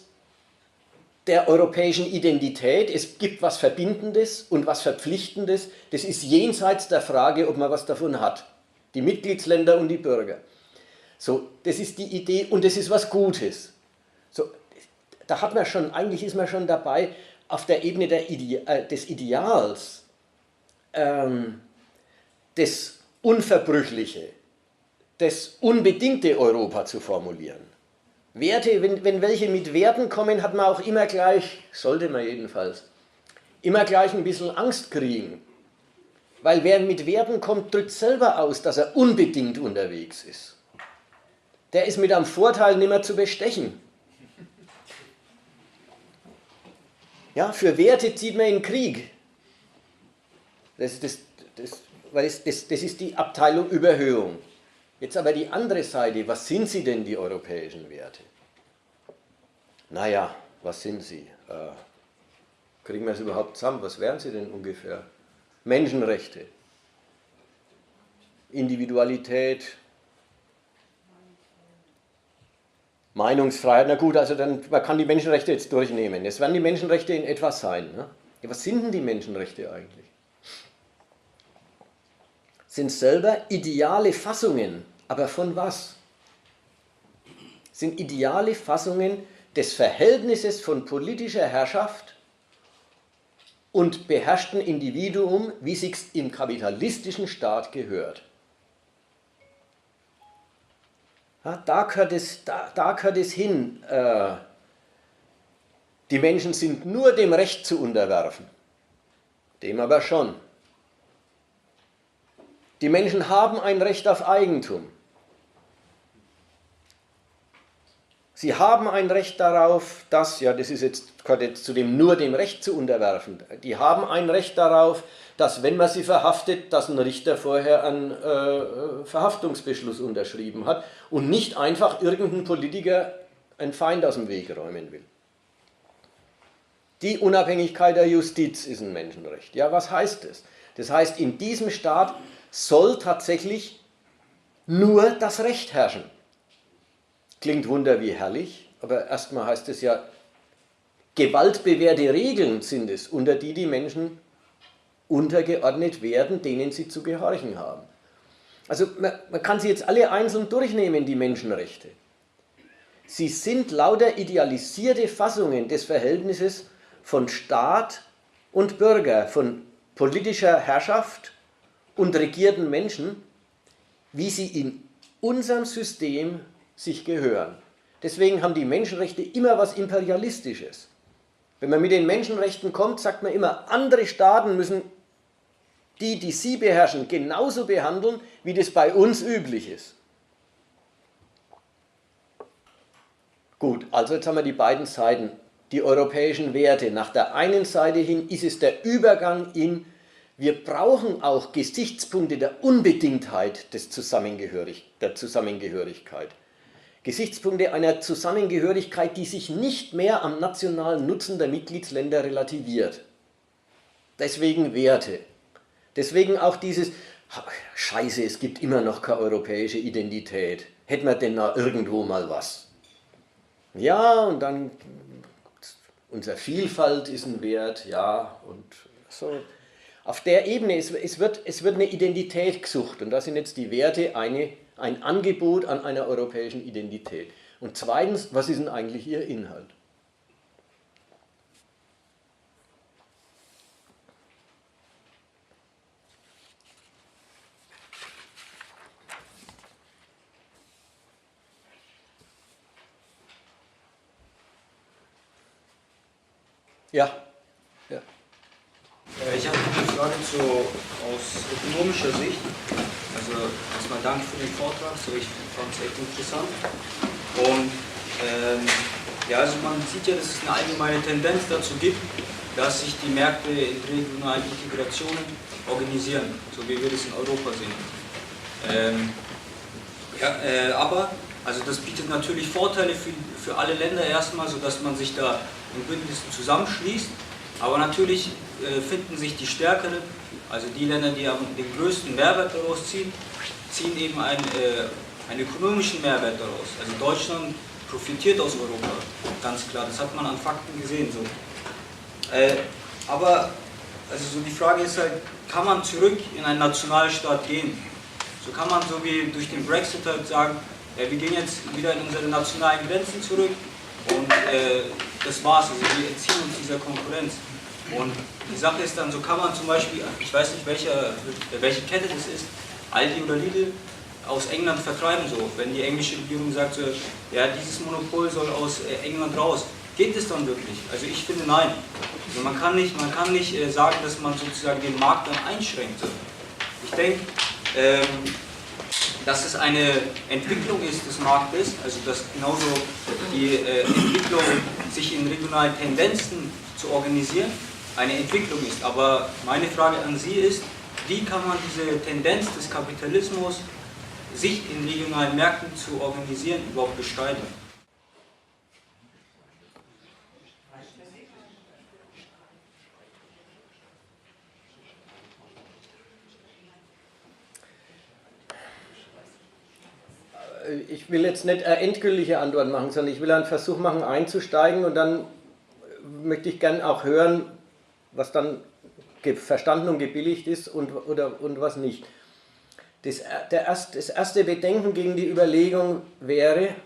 der europäischen Identität. Es gibt was Verbindendes und was Verpflichtendes. Das ist jenseits der Frage, ob man was davon hat. Die Mitgliedsländer und die Bürger. So, das ist die Idee und das ist was Gutes. So, da hat man schon, eigentlich ist man schon dabei, auf der Ebene des Ideals, das Unverbrüchliche, das unbedingte Europa zu formulieren. Werte, wenn welche mit Werten kommen, hat man auch immer gleich, sollte man jedenfalls, immer gleich ein bisschen Angst kriegen. Weil wer mit Werten kommt, drückt selber aus, dass er unbedingt unterwegs ist. Der ist mit einem Vorteil nicht mehr zu bestechen. Ja, für Werte zieht man in den Krieg. Das ist die Abteilung Überhöhung. Jetzt aber die andere Seite, was sind sie denn, die europäischen Werte? Naja, was sind sie? Kriegen wir es überhaupt zusammen? Was wären sie denn ungefähr? Menschenrechte, Individualität, Meinungsfreiheit. Na gut, also dann, man kann die Menschenrechte jetzt durchnehmen. Es werden die Menschenrechte in etwas sein. Ne? Ja, was sind denn die Menschenrechte eigentlich? Sind selber ideale Fassungen, aber von was? Sind ideale Fassungen des Verhältnisses von politischer Herrschaft und beherrschten Individuum, wie sich's im kapitalistischen Staat gehört. Ja, da gehört es hin. Die Menschen sind nur dem Recht zu unterwerfen, dem aber schon. Die Menschen haben ein Recht auf Eigentum. Sie haben ein Recht darauf, dass, ja, das ist gehört jetzt zu dem nur dem Recht zu unterwerfen. Die haben ein Recht darauf, dass, wenn man sie verhaftet, dass ein Richter vorher einen Verhaftungsbeschluss unterschrieben hat und nicht einfach irgendein Politiker einen Feind aus dem Weg räumen will. Die Unabhängigkeit der Justiz ist ein Menschenrecht. Ja, was heißt das? Das heißt, in diesem Staat soll tatsächlich nur das Recht herrschen. Klingt Wunder wie herrlich, aber erstmal heißt es ja, gewaltbewährte Regeln sind es, unter die die Menschen untergeordnet werden, denen sie zu gehorchen haben. Also man kann sie jetzt alle einzeln durchnehmen, die Menschenrechte. Sie sind lauter idealisierte Fassungen des Verhältnisses von Staat und Bürger, von politischer Herrschaft und regierten Menschen, wie sie in unserem System sich gehören. Deswegen haben die Menschenrechte immer was Imperialistisches. Wenn man mit den Menschenrechten kommt, sagt man immer, andere Staaten müssen die sie beherrschen, genauso behandeln, wie das bei uns üblich ist. Gut, also jetzt haben wir die beiden Seiten, die europäischen Werte. Nach der einen Seite hin ist es der Übergang in, wir brauchen auch Gesichtspunkte der Unbedingtheit der Zusammengehörigkeit. Gesichtspunkte einer Zusammengehörigkeit, die sich nicht mehr am nationalen Nutzen der Mitgliedsländer relativiert. Deswegen Werte. Deswegen auch dieses, Scheiße, es gibt immer noch keine europäische Identität. Hätten wir denn da irgendwo mal was? Ja, und dann, unsere Vielfalt ist ein Wert, ja, und so. Auf der Ebene, es wird eine Identität gesucht und da sind jetzt die Werte ein Angebot an einer europäischen Identität. Und zweitens, was ist denn eigentlich ihr Inhalt? Ja. Ich habe eine Frage aus ökonomischer Sicht. Also erstmal danke für den Vortrag, ich fand es echt interessant. Und also man sieht ja, dass es eine allgemeine Tendenz dazu gibt, dass sich die Märkte in regionalen Integrationen organisieren, so wie wir das in Europa sehen. Aber also das bietet natürlich Vorteile für alle Länder erstmal, sodass man sich da in Bündnissen zusammenschließt. Aber natürlich finden sich die Stärkeren, also die Länder, die den größten Mehrwert daraus ziehen eben einen ökonomischen Mehrwert daraus. Also Deutschland profitiert aus Europa, ganz klar, das hat man an Fakten gesehen. So. Aber also so die Frage ist halt, kann man zurück in einen Nationalstaat gehen? So kann man so wie durch den Brexit halt sagen, wir gehen jetzt wieder in unsere nationalen Grenzen zurück und das war's, also wir entziehen uns dieser Konkurrenz. Und die Sache ist dann, so kann man zum Beispiel, ich weiß nicht welche Kette das ist, Aldi oder Lidl, aus England vertreiben, so. Wenn die englische Regierung sagt, so, ja, dieses Monopol soll aus England raus. Geht es dann wirklich? Also ich finde nein. Also man kann nicht sagen, dass man sozusagen den Markt dann einschränkt. Ich denke, dass es eine Entwicklung ist des Marktes, also dass genauso die Entwicklung, sich in regionalen Tendenzen zu organisieren, eine Entwicklung ist. Aber meine Frage an Sie ist, wie kann man diese Tendenz des Kapitalismus, sich in regionalen Märkten zu organisieren, überhaupt bestreiten? Ich will jetzt nicht eine endgültige Antwort machen, sondern ich will einen Versuch machen einzusteigen und dann möchte ich gerne auch hören, was dann verstanden und gebilligt ist und was nicht. Das erste Bedenken gegen die Überlegung wäre,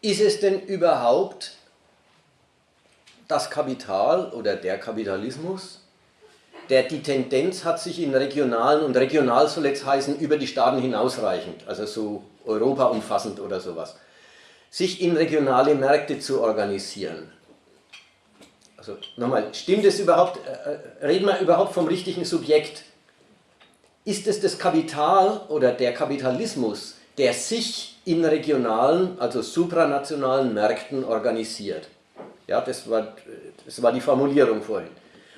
ist es denn überhaupt das Kapital oder der Kapitalismus, der die Tendenz hat, sich in regionalen, und regional soll jetzt heißen, über die Staaten hinausreichend, also so Europa umfassend oder sowas, sich in regionale Märkte zu organisieren. Also nochmal, stimmt es überhaupt, reden wir überhaupt vom richtigen Subjekt? Ist es das Kapital oder der Kapitalismus, der sich in regionalen, also supranationalen Märkten organisiert? Ja, das war die Formulierung vorhin.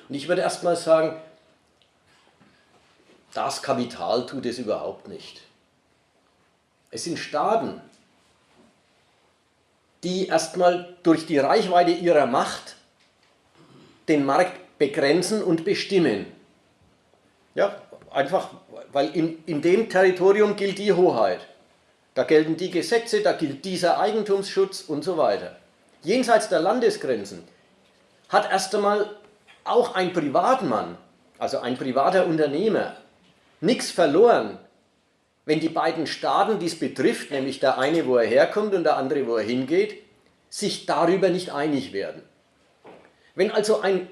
Und ich würde erstmal sagen, das Kapital tut es überhaupt nicht. Es sind Staaten, die erstmal durch die Reichweite ihrer Macht den Markt begrenzen und bestimmen. Ja, einfach, weil in dem Territorium gilt die Hoheit. Da gelten die Gesetze, da gilt dieser Eigentumsschutz und so weiter. Jenseits der Landesgrenzen hat erst einmal auch ein Privatmann, also ein privater Unternehmer, nichts verloren, wenn die beiden Staaten, die es betrifft, nämlich der eine, wo er herkommt und der andere, wo er hingeht, sich darüber nicht einig werden. Wenn also ein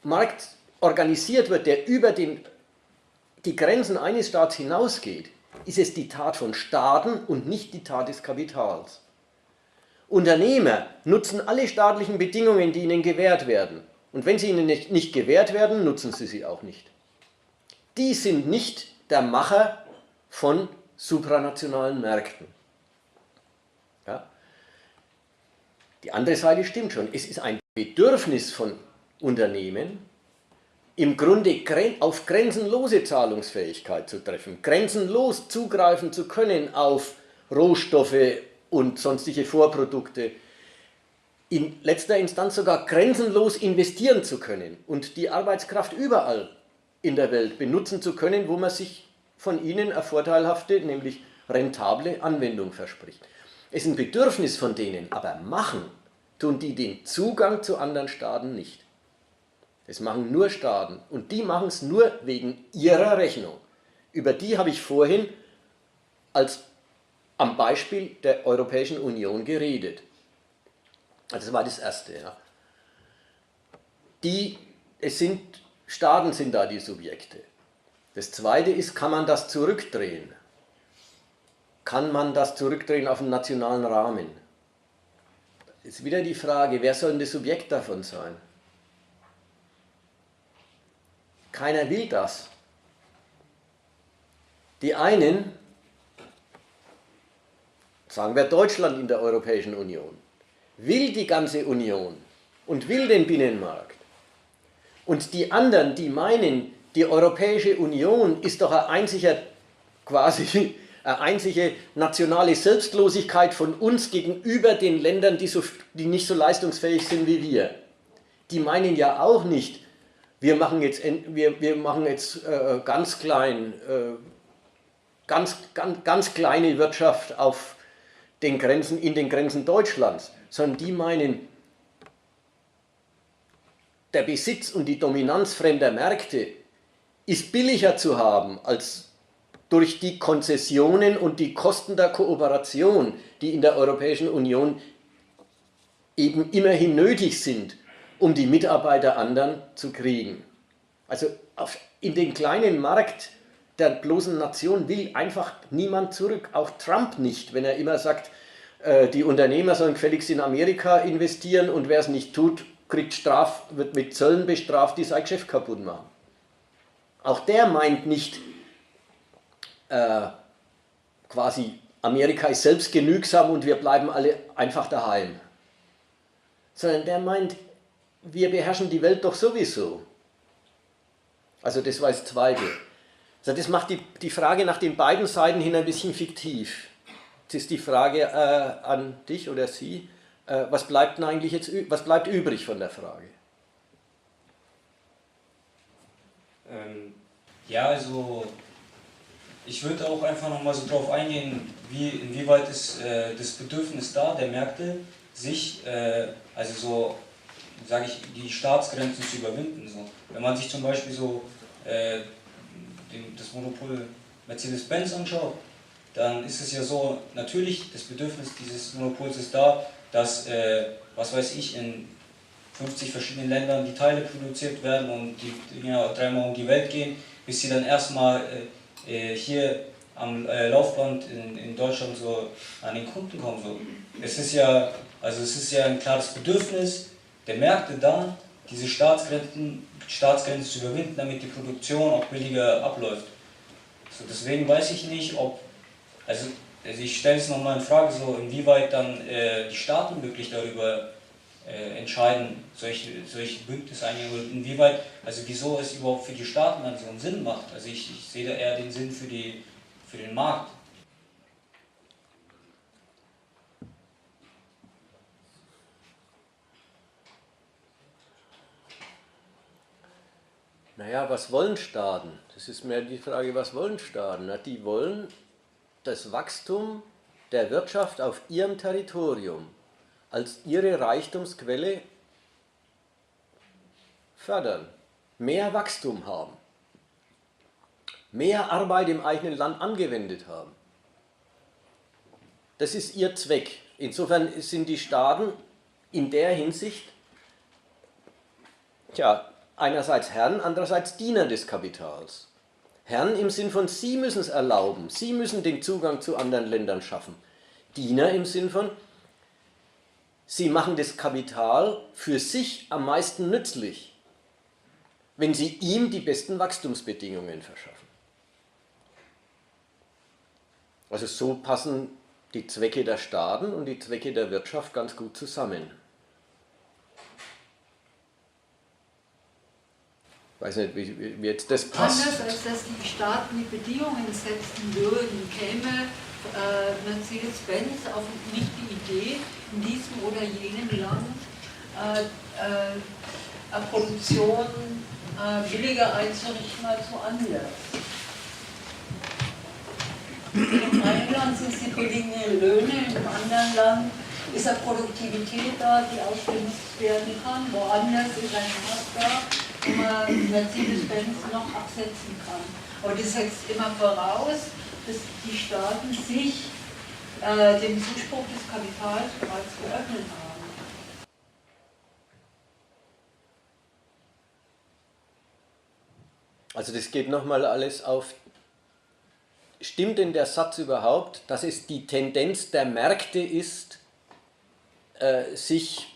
Markt organisiert wird, der über die Grenzen eines Staats hinausgeht, ist es die Tat von Staaten und nicht die Tat des Kapitals. Unternehmer nutzen alle staatlichen Bedingungen, die ihnen gewährt werden. Und wenn sie ihnen nicht gewährt werden, nutzen sie sie auch nicht. Die sind nicht der Macher von supranationalen Märkten. Ja? Die andere Seite stimmt schon. Es ist ein Bedürfnis von Unternehmen, im Grunde auf grenzenlose Zahlungsfähigkeit zu treffen, grenzenlos zugreifen zu können auf Rohstoffe und sonstige Vorprodukte, in letzter Instanz sogar grenzenlos investieren zu können und die Arbeitskraft überall in der Welt benutzen zu können, wo man sich von ihnen eine vorteilhafte, nämlich rentable Anwendung verspricht. Es ist ein Bedürfnis von denen, aber machen tun die den Zugang zu anderen Staaten nicht. Das machen nur Staaten und die machen es nur wegen ihrer Rechnung. Über die habe ich vorhin am Beispiel der Europäischen Union geredet. Also das war das Erste. Ja. Staaten sind da die Subjekte. Das Zweite ist, kann man das zurückdrehen? Kann man das zurückdrehen auf einen nationalen Rahmen? Ist wieder die Frage, wer soll denn das Subjekt davon sein? Keiner will das. Die einen, sagen wir Deutschland in der Europäischen Union, will die ganze Union und will den Binnenmarkt. Und die anderen, die meinen, die Europäische Union ist doch eine einzige nationale Selbstlosigkeit von uns gegenüber den Ländern, die nicht so leistungsfähig sind wie wir. Die meinen ja auch nicht, wir machen jetzt ganz klein, ganz kleine Wirtschaft in den Grenzen Deutschlands, sondern die meinen, der Besitz und die Dominanz fremder Märkte ist billiger zu haben als durch die Konzessionen und die Kosten der Kooperation, die in der Europäischen Union eben immerhin nötig sind, um die Mitarbeiter anderen zu kriegen. Also in den kleinen Markt der bloßen Nation will einfach niemand zurück, auch Trump nicht, wenn er immer sagt, die Unternehmer sollen gefälligst in Amerika investieren und wer es nicht tut, wird mit Zöllen bestraft, die sein Geschäft kaputt machen. Auch der meint nicht, quasi Amerika ist selbstgenügsam und wir bleiben alle einfach daheim. Sondern der meint, wir beherrschen die Welt doch sowieso. Also das war das Zweite. Also das macht die Frage nach den beiden Seiten hin ein bisschen fiktiv. Jetzt ist die Frage an dich oder Sie, was bleibt denn eigentlich jetzt, was bleibt übrig von der Frage? Ja, also ich würde auch einfach nochmal so drauf eingehen, inwieweit ist das Bedürfnis da, der Märkte, sich, also so, sage ich, die Staatsgrenzen zu überwinden. So. Wenn man sich zum Beispiel so das Monopol Mercedes-Benz anschaut, dann ist es ja so, natürlich, das Bedürfnis dieses Monopols ist da, dass, was weiß ich, in 50 verschiedenen Ländern die Teile produziert werden und die Dinger dreimal um die Welt gehen, bis sie dann erstmal hier am Laufband in Deutschland so an den Kunden kommen. So. Es ist ja ein klares Bedürfnis der Märkte da, diese Staatsgrenzen zu überwinden, damit die Produktion auch billiger abläuft. So, deswegen weiß ich nicht, ob, also ich stelle es nochmal in Frage, so inwieweit dann die Staaten wirklich darüber entscheiden, solche Bündnisse eingehen, oder inwieweit, also wieso es überhaupt für die Staaten dann so einen Sinn macht. Also ich sehe da eher den Sinn für den Markt. Naja, was wollen Staaten? Das ist mehr die Frage, was wollen Staaten? Na, die wollen das Wachstum der Wirtschaft auf ihrem Territorium als ihre Reichtumsquelle fördern, mehr Wachstum haben, mehr Arbeit im eigenen Land angewendet haben. Das ist ihr Zweck. Insofern sind die Staaten in der Hinsicht einerseits Herren, andererseits Diener des Kapitals. Herren im Sinn von, sie müssen es erlauben, sie müssen den Zugang zu anderen Ländern schaffen. Diener im Sinn von, sie machen das Kapital für sich am meisten nützlich, wenn sie ihm die besten Wachstumsbedingungen verschaffen. Also so passen die Zwecke der Staaten und die Zwecke der Wirtschaft ganz gut zusammen. Ich weiß nicht, wie jetzt das passt. Anders als dass die Staaten die Bedingungen setzen würden, käme Mercedes-Benz auf nicht die Idee, in diesem oder jenem Land Produktion billiger einzurichten als woanders. Im einen Land sind es die billigen Löhne, in einem anderen Land ist eine Produktivität da, die ausgenutzt werden kann. Woanders ist ein Markt da, wo man Mercedes-Benz noch absetzen kann. Aber das setzt immer voraus, dass die Staaten sich dem Zuspruch des Kapitals bereits geöffnet haben. Also das geht nochmal alles auf. Stimmt denn der Satz überhaupt, dass es die Tendenz der Märkte ist, sich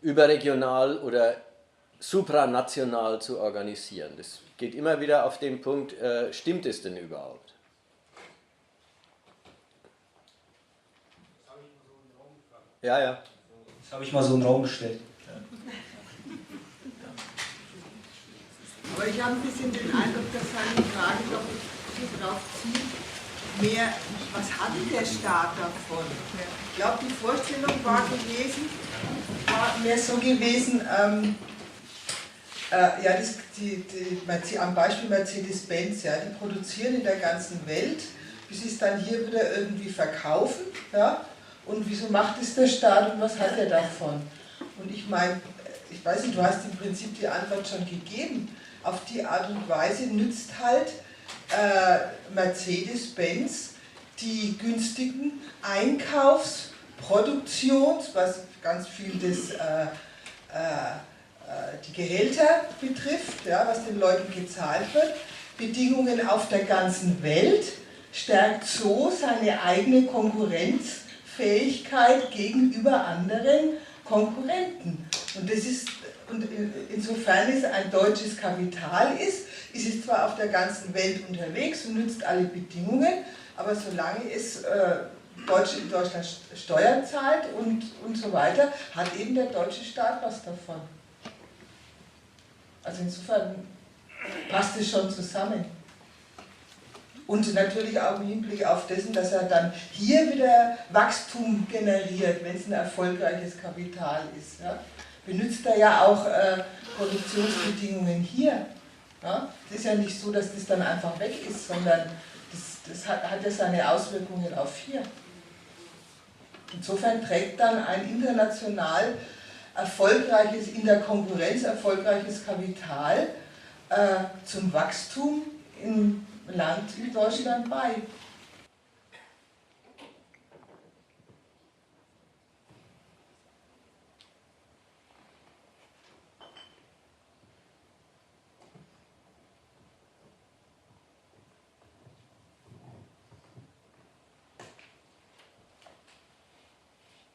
überregional oder supranational zu organisieren? Das geht immer wieder auf den Punkt, stimmt es denn überhaupt? Ja, ja. Das habe ich mal so in den Raum gestellt. Aber ich habe ein bisschen den Eindruck, dass seine Frage doch darauf zieht, mehr, was hat denn der Staat davon? Ich glaube, die Vorstellung war mehr so gewesen, am Beispiel Mercedes-Benz, ja, die produzieren in der ganzen Welt, bis sie es dann hier wieder irgendwie verkaufen, ja, und wieso macht es der Staat und was hat er davon? Und ich meine, ich weiß nicht, du hast im Prinzip die Antwort schon gegeben, auf die Art und Weise nützt halt Mercedes-Benz die günstigen Einkaufs-, Produktions-, was ganz viel die Gehälter betrifft, ja, was den Leuten gezahlt wird, Bedingungen auf der ganzen Welt, stärkt so seine eigene Konkurrenzfähigkeit gegenüber anderen Konkurrenten. Und insofern es ein deutsches Kapital ist es zwar auf der ganzen Welt unterwegs und nützt alle Bedingungen, aber solange es in Deutschland Steuern zahlt und so weiter, hat eben der deutsche Staat was davon. Also insofern passt es schon zusammen. Und natürlich auch im Hinblick auf dessen, dass er dann hier wieder Wachstum generiert, wenn es ein erfolgreiches Kapital ist. Ja. Benutzt er ja auch Produktionsbedingungen hier. Ja. Es ist ja nicht so, dass das dann einfach weg ist, sondern das hat ja seine Auswirkungen auf hier. Insofern trägt dann ein international erfolgreiches, in der Konkurrenz erfolgreiches Kapital zum Wachstum im Land wie Deutschland bei.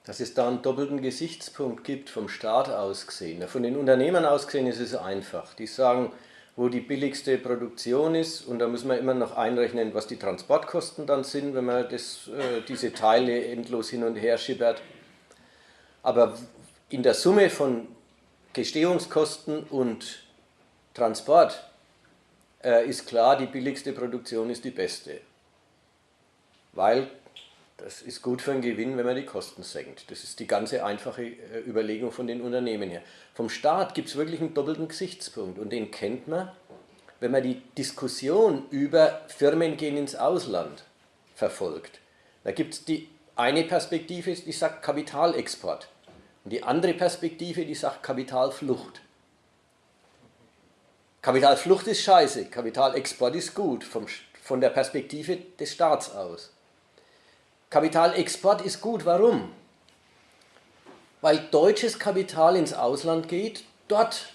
Dass es da einen doppelten Gesichtspunkt gibt, vom Staat aus gesehen. Von den Unternehmern aus gesehen ist es einfach. Die sagen, wo die billigste Produktion ist, und da muss man immer noch einrechnen, was die Transportkosten dann sind, wenn man diese Teile endlos hin und her schippert. Aber in der Summe von Gestehungskosten und Transport ist klar, die billigste Produktion ist die beste. Weil das ist gut für den Gewinn, wenn man die Kosten senkt. Das ist die ganze einfache Überlegung von den Unternehmen her. Vom Staat gibt es wirklich einen doppelten Gesichtspunkt, und den kennt man, wenn man die Diskussion über Firmen gehen ins Ausland verfolgt. Da gibt es die eine Perspektive, die sagt Kapitalexport, und die andere Perspektive, die sagt Kapitalflucht. Kapitalflucht ist scheiße, Kapitalexport ist gut, von der Perspektive des Staats aus. Kapitalexport ist gut, warum? Weil deutsches Kapital ins Ausland geht, dort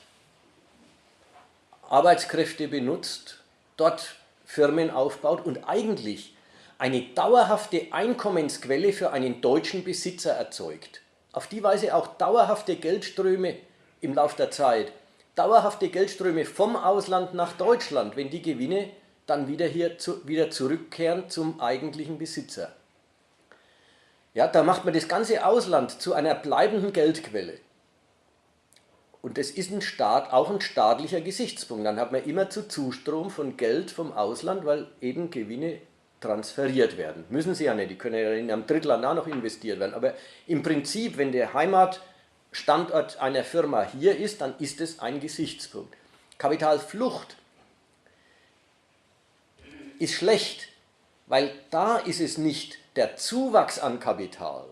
Arbeitskräfte benutzt, dort Firmen aufbaut und eigentlich eine dauerhafte Einkommensquelle für einen deutschen Besitzer erzeugt. Auf die Weise auch dauerhafte Geldströme im Laufe der Zeit, dauerhafte Geldströme vom Ausland nach Deutschland, wenn die Gewinne dann wieder zurückkehren zum eigentlichen Besitzer. Ja, da macht man das ganze Ausland zu einer bleibenden Geldquelle. Und das ist auch ein staatlicher Gesichtspunkt. Dann hat man immer zu Zustrom von Geld vom Ausland, weil eben Gewinne transferiert werden. Müssen sie ja nicht, die können ja in einem Drittland auch noch investiert werden. Aber im Prinzip, wenn der Heimatstandort einer Firma hier ist, dann ist es ein Gesichtspunkt. Kapitalflucht ist schlecht, weil da ist es nicht der Zuwachs an Kapital,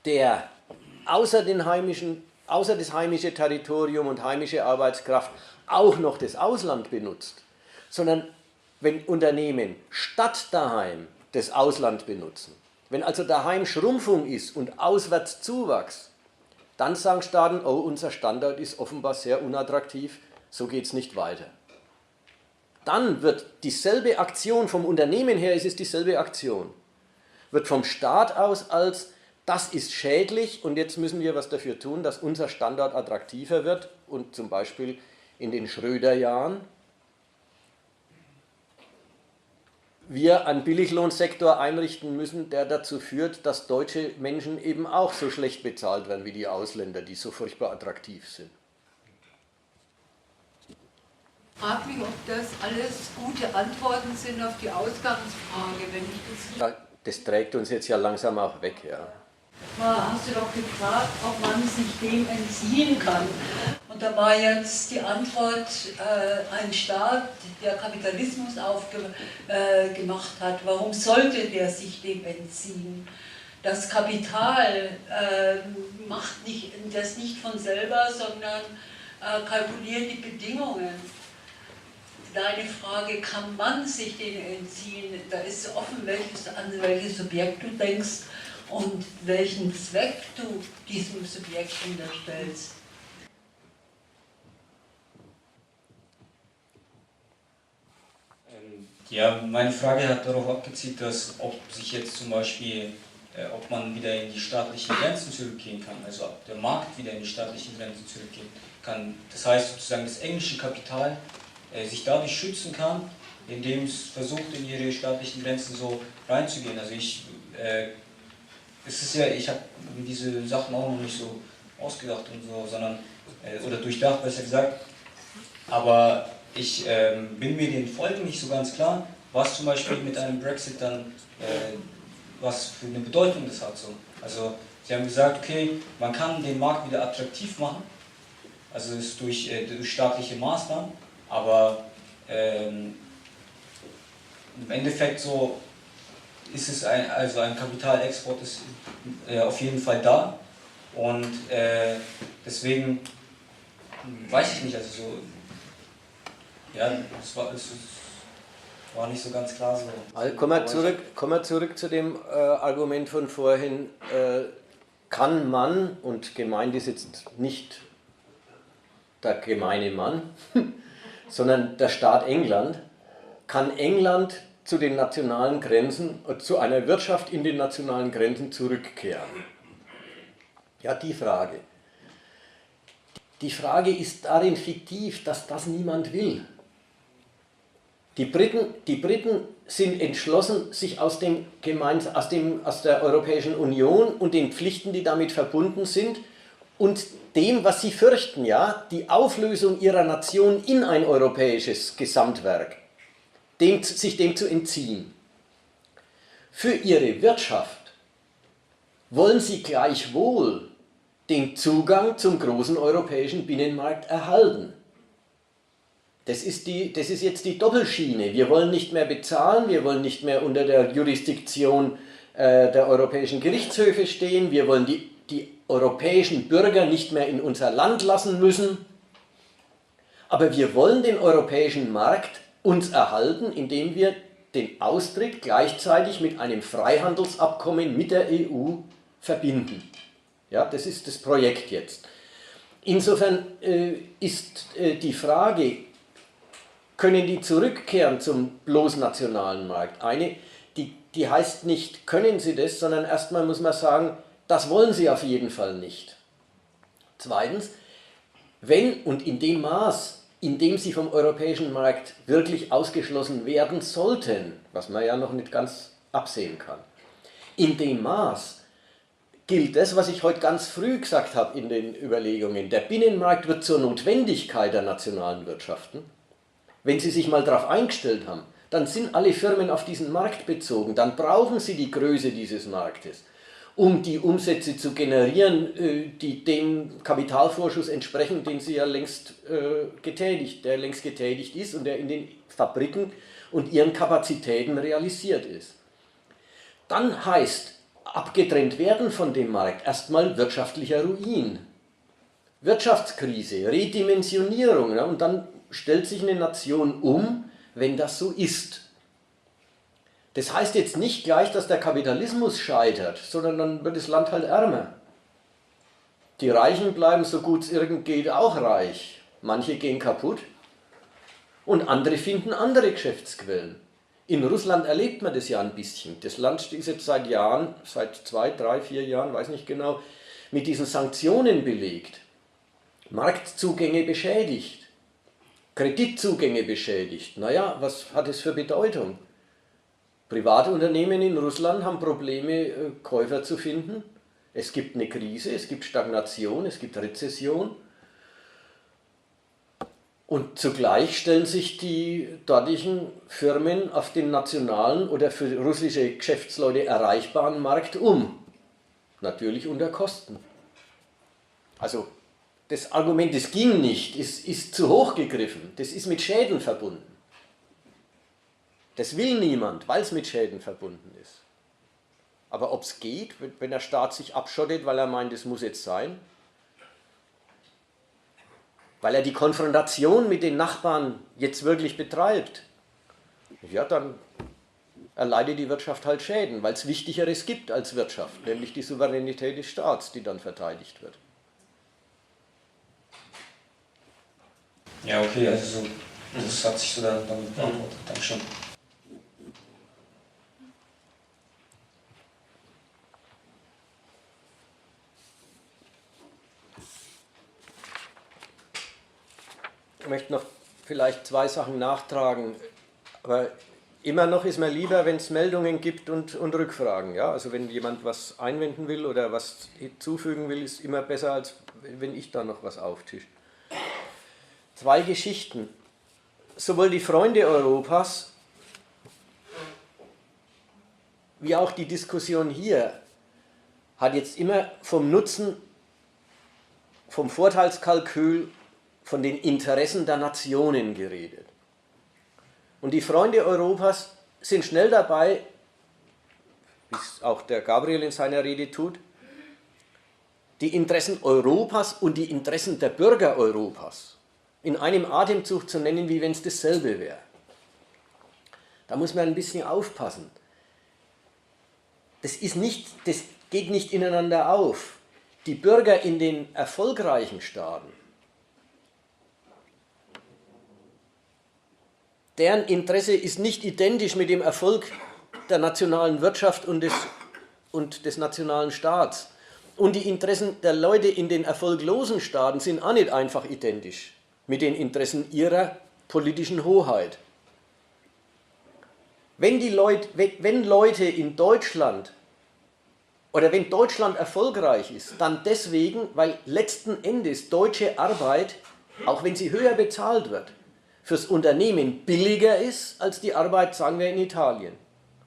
der außer das heimische Territorium und heimische Arbeitskraft auch noch das Ausland benutzt, sondern wenn Unternehmen statt daheim das Ausland benutzen, wenn also daheim Schrumpfung ist und auswärts Zuwachs, dann sagen Staaten, oh, unser Standort ist offenbar sehr unattraktiv, so geht es nicht weiter. Dann wird dieselbe Aktion, vom Unternehmen her ist es dieselbe Aktion, wird vom Staat aus als, das ist schädlich und jetzt müssen wir was dafür tun, dass unser Standort attraktiver wird, und zum Beispiel in den Schröder-Jahren wir einen Billiglohnsektor einrichten müssen, der dazu führt, dass deutsche Menschen eben auch so schlecht bezahlt werden wie die Ausländer, die so furchtbar attraktiv sind. Ich frage mich, ob das alles gute Antworten sind auf die Ausgangsfrage, wenn ich das... Das trägt uns jetzt ja langsam auch weg, ja. Hast du doch gefragt, ob man sich dem entziehen kann. Und da war jetzt die Antwort, ein Staat, der Kapitalismus gemacht hat, warum sollte der sich dem entziehen? Das Kapital macht das nicht von selber, sondern kalkuliert die Bedingungen. deine Frage, kann man sich denen entziehen? Da ist offen, an welches Subjekt du denkst und welchen Zweck du diesem Subjekt unterstellst. Ja, meine Frage hat darauf abgezielt, dass ob sich jetzt zum Beispiel, ob man wieder in die staatlichen Grenzen zurückgehen kann, also ob der Markt wieder in die staatlichen Grenzen zurückgehen kann. Das heißt sozusagen, das englische Kapital sich dadurch schützen kann, indem es versucht, in ihre staatlichen Grenzen so reinzugehen. Also es ist ja, ich habe diese Sachen auch noch nicht so ausgedacht und so, sondern, oder durchdacht, besser gesagt, aber ich bin mir den Folgen nicht so ganz klar, was zum Beispiel mit einem Brexit dann, was für eine Bedeutung das hat. So. Also Sie haben gesagt, okay, man kann den Markt wieder attraktiv machen, also es durch staatliche Maßnahmen, aber im Endeffekt so ist es also ein Kapitalexport ist auf jeden Fall da und deswegen weiß ich nicht, also so, ja, es war nicht so ganz klar so. Also kommen wir zurück zu dem Argument von vorhin, kann man, und gemeint ist jetzt nicht der gemeine Mann, sondern der Staat England, kann England zu den nationalen Grenzen, zu einer Wirtschaft in den nationalen Grenzen zurückkehren? Ja, die Frage. Die Frage ist darin fiktiv, dass das niemand will. Die Briten sind entschlossen, sich aus der Europäischen Union und den Pflichten, die damit verbunden sind, und dem, was sie fürchten, ja, die Auflösung ihrer Nation in ein europäisches Gesamtwerk, sich dem zu entziehen. Für ihre Wirtschaft wollen sie gleichwohl den Zugang zum großen europäischen Binnenmarkt erhalten. Das ist jetzt die Doppelschiene. Wir wollen nicht mehr bezahlen, wir wollen nicht mehr unter der Jurisdiktion der europäischen Gerichtshöfe stehen, wir wollen die europäischen Bürger nicht mehr in unser Land lassen müssen, aber wir wollen den europäischen Markt uns erhalten, indem wir den Austritt gleichzeitig mit einem Freihandelsabkommen mit der EU verbinden. Ja, das ist das Projekt jetzt. Insofern ist die Frage, können die zurückkehren zum bloß nationalen Markt? Die heißt nicht, können sie das, sondern erstmal muss man sagen, das wollen sie auf jeden Fall nicht. Zweitens, wenn und in dem Maß, in dem sie vom europäischen Markt wirklich ausgeschlossen werden sollten, was man ja noch nicht ganz absehen kann, in dem Maß gilt das, was ich heute ganz früh gesagt habe in den Überlegungen. Der Binnenmarkt wird zur Notwendigkeit der nationalen Wirtschaften. Wenn Sie sich mal darauf eingestellt haben, dann sind alle Firmen auf diesen Markt bezogen, dann brauchen sie die Größe dieses Marktes, um die Umsätze zu generieren, die dem Kapitalvorschuss entsprechen, den sie ja längst getätigt ist und der in den Fabriken und ihren Kapazitäten realisiert ist. Dann heißt abgetrennt werden von dem Markt erstmal wirtschaftlicher Ruin, Wirtschaftskrise, Redimensionierung, ja, und dann stellt sich eine Nation um, wenn das so ist. Das heißt jetzt nicht gleich, dass der Kapitalismus scheitert, sondern dann wird das Land halt ärmer. Die Reichen bleiben so gut es irgend geht auch reich. Manche gehen kaputt und andere finden andere Geschäftsquellen. In Russland erlebt man das ja ein bisschen. Das Land ist jetzt seit Jahren, seit 2, 3, 4 Jahren, weiß nicht genau, mit diesen Sanktionen belegt. Marktzugänge beschädigt. Kreditzugänge beschädigt. Naja, was hat es für Bedeutung? Private Unternehmen in Russland haben Probleme, Käufer zu finden. Es gibt eine Krise, es gibt Stagnation, es gibt Rezession. Und zugleich stellen sich die dortigen Firmen auf den nationalen oder für russische Geschäftsleute erreichbaren Markt um. Natürlich unter Kosten. Also das Argument, es ging nicht, ist zu hoch gegriffen. Das ist mit Schäden verbunden. Das will niemand, weil es mit Schäden verbunden ist. Aber ob es geht, wenn der Staat sich abschottet, weil er meint, es muss jetzt sein, weil er die Konfrontation mit den Nachbarn jetzt wirklich betreibt, ja, dann erleidet die Wirtschaft halt Schäden, weil es Wichtigeres gibt als Wirtschaft, nämlich die Souveränität des Staats, die dann verteidigt wird. Ja, okay, also so, das hat sich so damit beantwortet. Dankeschön. Ich möchte noch vielleicht 2 Sachen nachtragen, aber immer noch ist mir lieber, wenn es Meldungen gibt und Rückfragen. Ja? Also wenn jemand was einwenden will oder was hinzufügen will, ist immer besser, als wenn ich da noch was auftische. 2 Geschichten. Sowohl die Freunde Europas wie auch die Diskussion hier hat jetzt immer vom Nutzen, vom Vorteilskalkül, von den Interessen der Nationen geredet. Und die Freunde Europas sind schnell dabei, wie es auch der Gabriel in seiner Rede tut, die Interessen Europas und die Interessen der Bürger Europas in einem Atemzug zu nennen, wie wenn es dasselbe wäre. Da muss man ein bisschen aufpassen. Das geht nicht ineinander auf. Die Bürger in den erfolgreichen Staaten, deren Interesse ist nicht identisch mit dem Erfolg der nationalen Wirtschaft und des nationalen Staats. Und die Interessen der Leute in den erfolglosen Staaten sind auch nicht einfach identisch mit den Interessen ihrer politischen Hoheit. Wenn Leute in Deutschland oder wenn Deutschland erfolgreich ist, dann deswegen, weil letzten Endes deutsche Arbeit, auch wenn sie höher bezahlt wird, fürs Unternehmen billiger ist als die Arbeit, sagen wir, in Italien.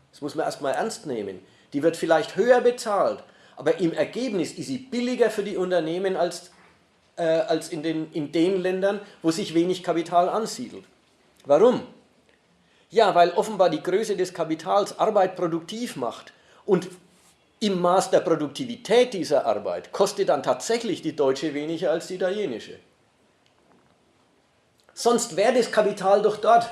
Das muss man erstmal ernst nehmen. Die wird vielleicht höher bezahlt, aber im Ergebnis ist sie billiger für die Unternehmen als in den Ländern, wo sich wenig Kapital ansiedelt. Warum? Ja, weil offenbar die Größe des Kapitals Arbeit produktiv macht und im Maß der Produktivität dieser Arbeit kostet dann tatsächlich die deutsche weniger als die italienische. Sonst wäre das Kapital doch dort.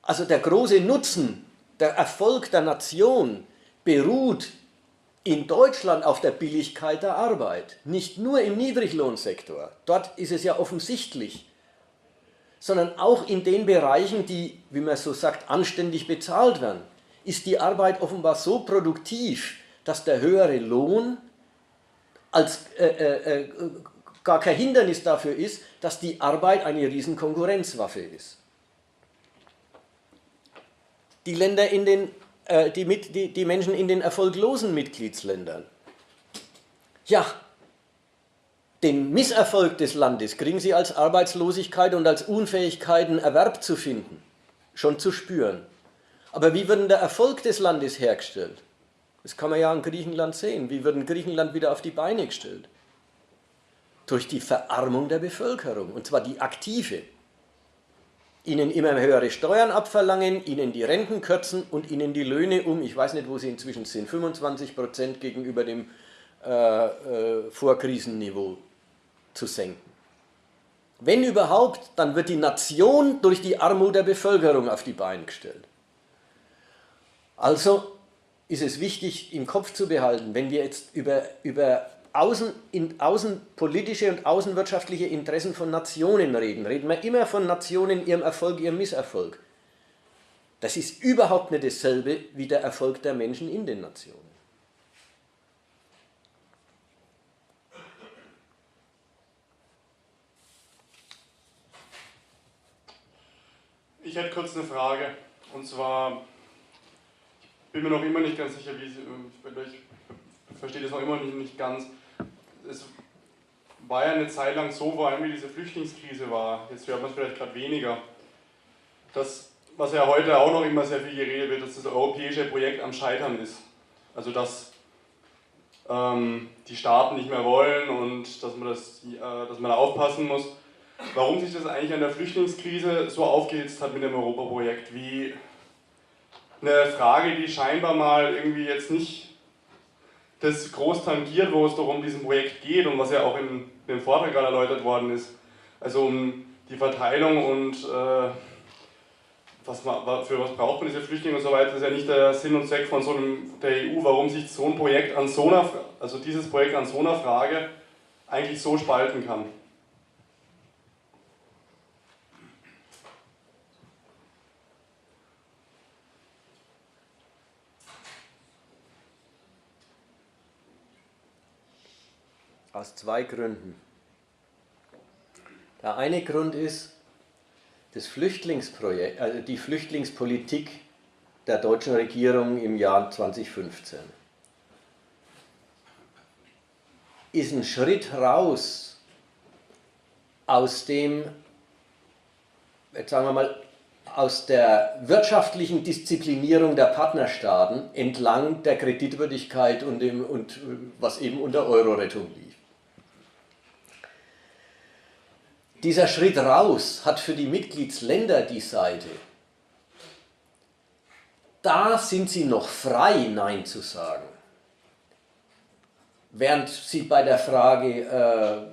Also der große Nutzen, der Erfolg der Nation beruht in Deutschland auf der Billigkeit der Arbeit. Nicht nur im Niedriglohnsektor, dort ist es ja offensichtlich, sondern auch in den Bereichen, die, wie man so sagt, anständig bezahlt werden, ist die Arbeit offenbar so produktiv, dass der höhere Lohn als gar kein Hindernis dafür ist, dass die Arbeit eine Riesenkonkurrenzwaffe ist. Die Länder die Menschen in den erfolglosen Mitgliedsländern, ja, den Misserfolg des Landes kriegen sie als Arbeitslosigkeit und als Unfähigkeit, einen Erwerb zu finden, schon zu spüren. Aber wie wird denn der Erfolg des Landes hergestellt? Das kann man ja in Griechenland sehen. Wie wird in Griechenland wieder auf die Beine gestellt? Durch die Verarmung der Bevölkerung, und zwar die aktive. Ihnen immer höhere Steuern abverlangen, ihnen die Renten kürzen und ihnen die Löhne ich weiß nicht, wo sie inzwischen sind, 25% gegenüber dem Vorkrisenniveau zu senken. Wenn überhaupt, dann wird die Nation durch die Armut der Bevölkerung auf die Beine gestellt. Also ist es wichtig, im Kopf zu behalten, wenn wir jetzt über außenpolitische und außenwirtschaftliche Interessen von Nationen reden wir immer von Nationen, ihrem Erfolg, ihrem Misserfolg. Das ist überhaupt nicht dasselbe wie der Erfolg der Menschen in den Nationen. Ich hätte kurz eine Frage, und zwar, ich bin mir noch immer nicht ganz sicher, ich verstehe das noch immer nicht ganz. Es war ja eine Zeit lang so, vor allem wie diese Flüchtlingskrise war, jetzt hört man es vielleicht gerade weniger, dass, was ja heute auch noch immer sehr viel geredet wird, dass das europäische Projekt am Scheitern ist. Also dass die Staaten nicht mehr wollen und dass man da aufpassen muss. Warum sich das eigentlich an der Flüchtlingskrise so aufgehitzt hat mit dem Europaprojekt, wie eine Frage, die scheinbar mal irgendwie jetzt nicht das groß tangiert, wo es doch um diesen Projekt geht und was ja auch in dem Vortrag gerade erläutert worden ist. Also um die Verteilung und für was braucht man diese Flüchtlinge und so weiter, das ist ja nicht der Sinn und Zweck von der EU, warum sich so ein Projekt an so einer, also dieses Projekt an so einer Frage eigentlich so spalten kann. Aus zwei Gründen. Der eine Grund ist, das Flüchtlingsprojekt, also die Flüchtlingspolitik der deutschen Regierung im Jahr 2015 ist ein Schritt raus aus dem, jetzt sagen wir mal, aus der wirtschaftlichen Disziplinierung der Partnerstaaten entlang der Kreditwürdigkeit und was eben unter Euro-Rettung lief. Dieser Schritt raus hat für die Mitgliedsländer die Seite, da sind sie noch frei, Nein zu sagen. Während sie bei der Frage,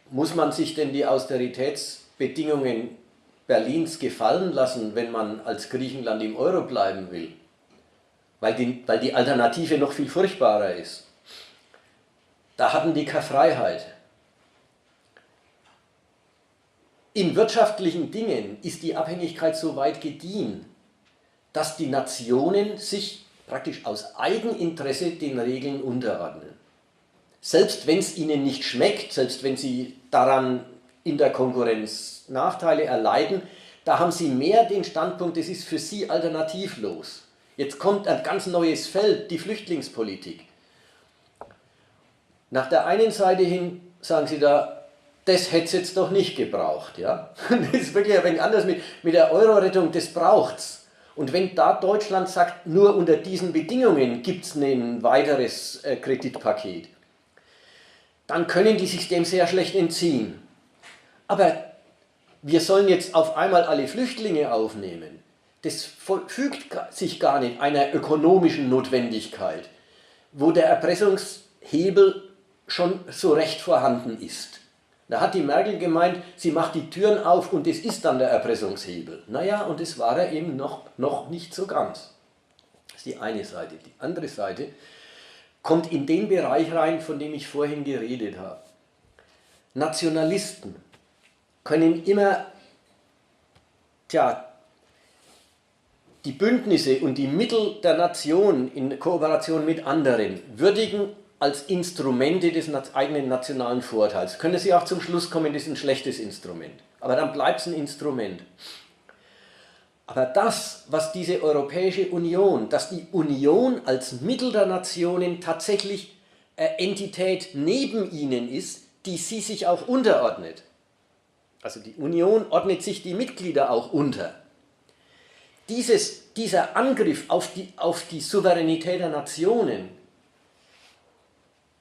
muss man sich denn die Austeritätsbedingungen Berlins gefallen lassen, wenn man als Griechenland im Euro bleiben will, weil die Alternative noch viel furchtbarer ist. Da hatten die keine Freiheit. In wirtschaftlichen Dingen ist die Abhängigkeit so weit gediehen, dass die Nationen sich praktisch aus Eigeninteresse den Regeln unterordnen. Selbst wenn es ihnen nicht schmeckt, selbst wenn sie daran in der Konkurrenz Nachteile erleiden, da haben sie mehr den Standpunkt, das ist für sie alternativlos. Jetzt kommt ein ganz neues Feld, die Flüchtlingspolitik. Nach der einen Seite hin sagen sie da, das hätte es jetzt doch nicht gebraucht. Ja? Das ist wirklich ein wenig anders mit der Euro-Rettung, das braucht es. Und wenn da Deutschland sagt, nur unter diesen Bedingungen gibt es ein weiteres Kreditpaket, dann können die sich dem sehr schlecht entziehen. Aber wir sollen jetzt auf einmal alle Flüchtlinge aufnehmen. Das fügt sich gar nicht einer ökonomischen Notwendigkeit, wo der Erpressungshebel schon so recht vorhanden ist. Da hat die Merkel gemeint, sie macht die Türen auf und das ist dann der Erpressungshebel. Naja, und das war er eben noch nicht so ganz. Das ist die eine Seite. Die andere Seite kommt in den Bereich rein, von dem ich vorhin geredet habe. Nationalisten können immer die Bündnisse und die Mittel der Nation in Kooperation mit anderen würdigen als Instrumente des eigenen nationalen Vorteils. Können Sie auch zum Schluss kommen, das ist ein schlechtes Instrument. Aber dann bleibt es ein Instrument. Aber das, was diese Europäische Union, dass die Union als Mittel der Nationen tatsächlich eine Entität neben ihnen ist, die sie sich auch unterordnet. Also die Union ordnet sich die Mitglieder auch unter. Dieser Angriff auf die Souveränität der Nationen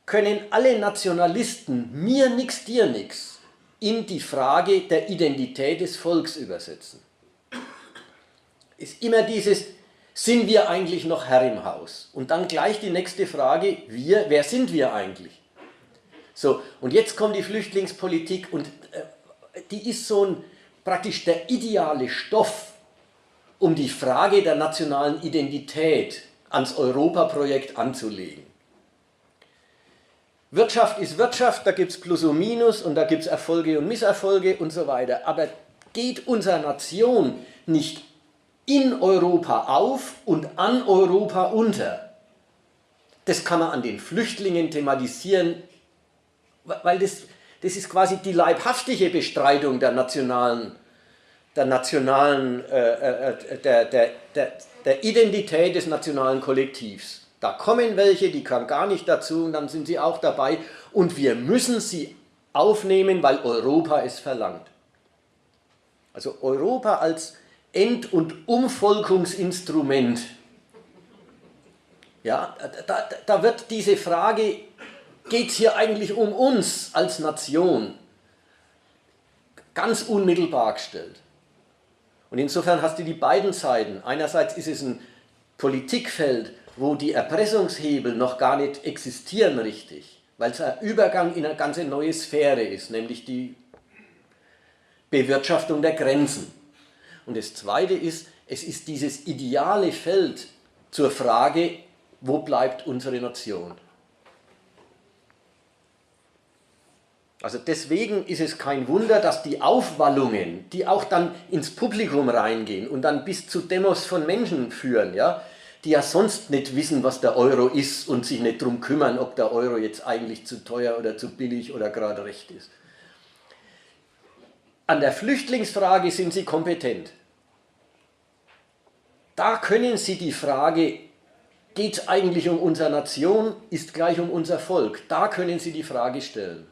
können alle Nationalisten, mir nix, dir nix, in die Frage der Identität des Volks übersetzen. Ist immer dieses, sind wir eigentlich noch Herr im Haus? Und dann gleich die nächste Frage, wer sind wir eigentlich? So, und jetzt kommt die Flüchtlingspolitik und die ist praktisch der ideale Stoff, um die Frage der nationalen Identität ans Europaprojekt anzulegen. Wirtschaft ist Wirtschaft, da gibt es Plus und Minus und da gibt es Erfolge und Misserfolge und so weiter. Aber geht unsere Nation nicht in Europa auf und an Europa unter? Das kann man an den Flüchtlingen thematisieren, weil das ist quasi die leibhaftige Bestreitung der Identität des nationalen Kollektivs. Da kommen welche, die kann gar nicht dazu und dann sind sie auch dabei und wir müssen sie aufnehmen, weil Europa es verlangt. Also Europa als Ent- und Umvolkungsinstrument. Ja, da wird diese Frage, geht es hier eigentlich um uns als Nation, ganz unmittelbar gestellt. Und insofern hast du die beiden Seiten. Einerseits ist es ein Politikfeld, wo die Erpressungshebel noch gar nicht existieren richtig, weil es ein Übergang in eine ganz neue Sphäre ist, nämlich die Bewirtschaftung der Grenzen. Und das Zweite ist, es ist dieses ideale Feld zur Frage, wo bleibt unsere Nation? Also deswegen ist es kein Wunder, dass die Aufwallungen, die auch dann ins Publikum reingehen und dann bis zu Demos von Menschen führen, ja, die ja sonst nicht wissen, was der Euro ist und sich nicht darum kümmern, ob der Euro jetzt eigentlich zu teuer oder zu billig oder gerade recht ist. An der Flüchtlingsfrage sind Sie kompetent. Da können Sie die Frage, geht es eigentlich um unsere Nation, ist gleich um unser Volk, da können Sie die Frage stellen.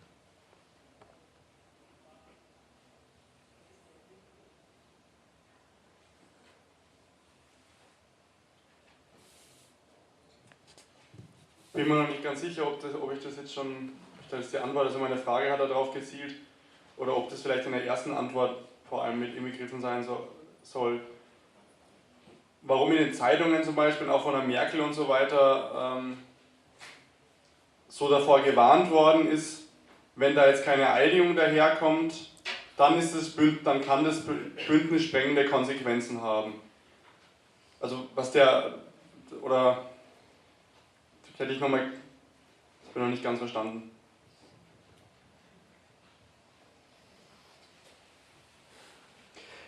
Bin mir noch nicht ganz sicher, ob ich das jetzt schon, das ist die Antwort, also meine Frage hat darauf gezielt, oder ob das vielleicht in der ersten Antwort vor allem mit inbegriffen sein soll. Warum in den Zeitungen zum Beispiel, auch von der Merkel und so weiter, so davor gewarnt worden ist, wenn da jetzt keine Einigung daherkommt, dann kann das Bündnis sprengende Konsequenzen haben. Also was oder hätte ich nochmal, ich bin noch nicht ganz verstanden.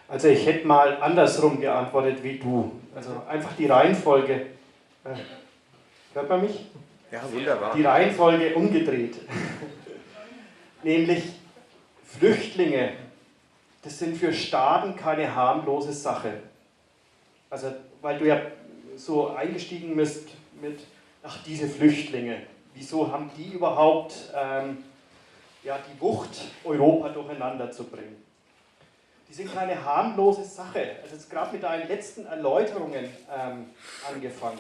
Also ich hätte mal andersrum geantwortet wie du. Also einfach die Reihenfolge. Hört man mich? Ja, wunderbar. Die Reihenfolge umgedreht. Nämlich Flüchtlinge, das sind für Staaten keine harmlose Sache. Also weil du ja so eingestiegen bist mit, ach diese Flüchtlinge, wieso haben die überhaupt die Wucht, Europa durcheinander zu bringen? Die sind keine harmlose Sache. Also jetzt gerade mit deinen letzten Erläuterungen angefangen.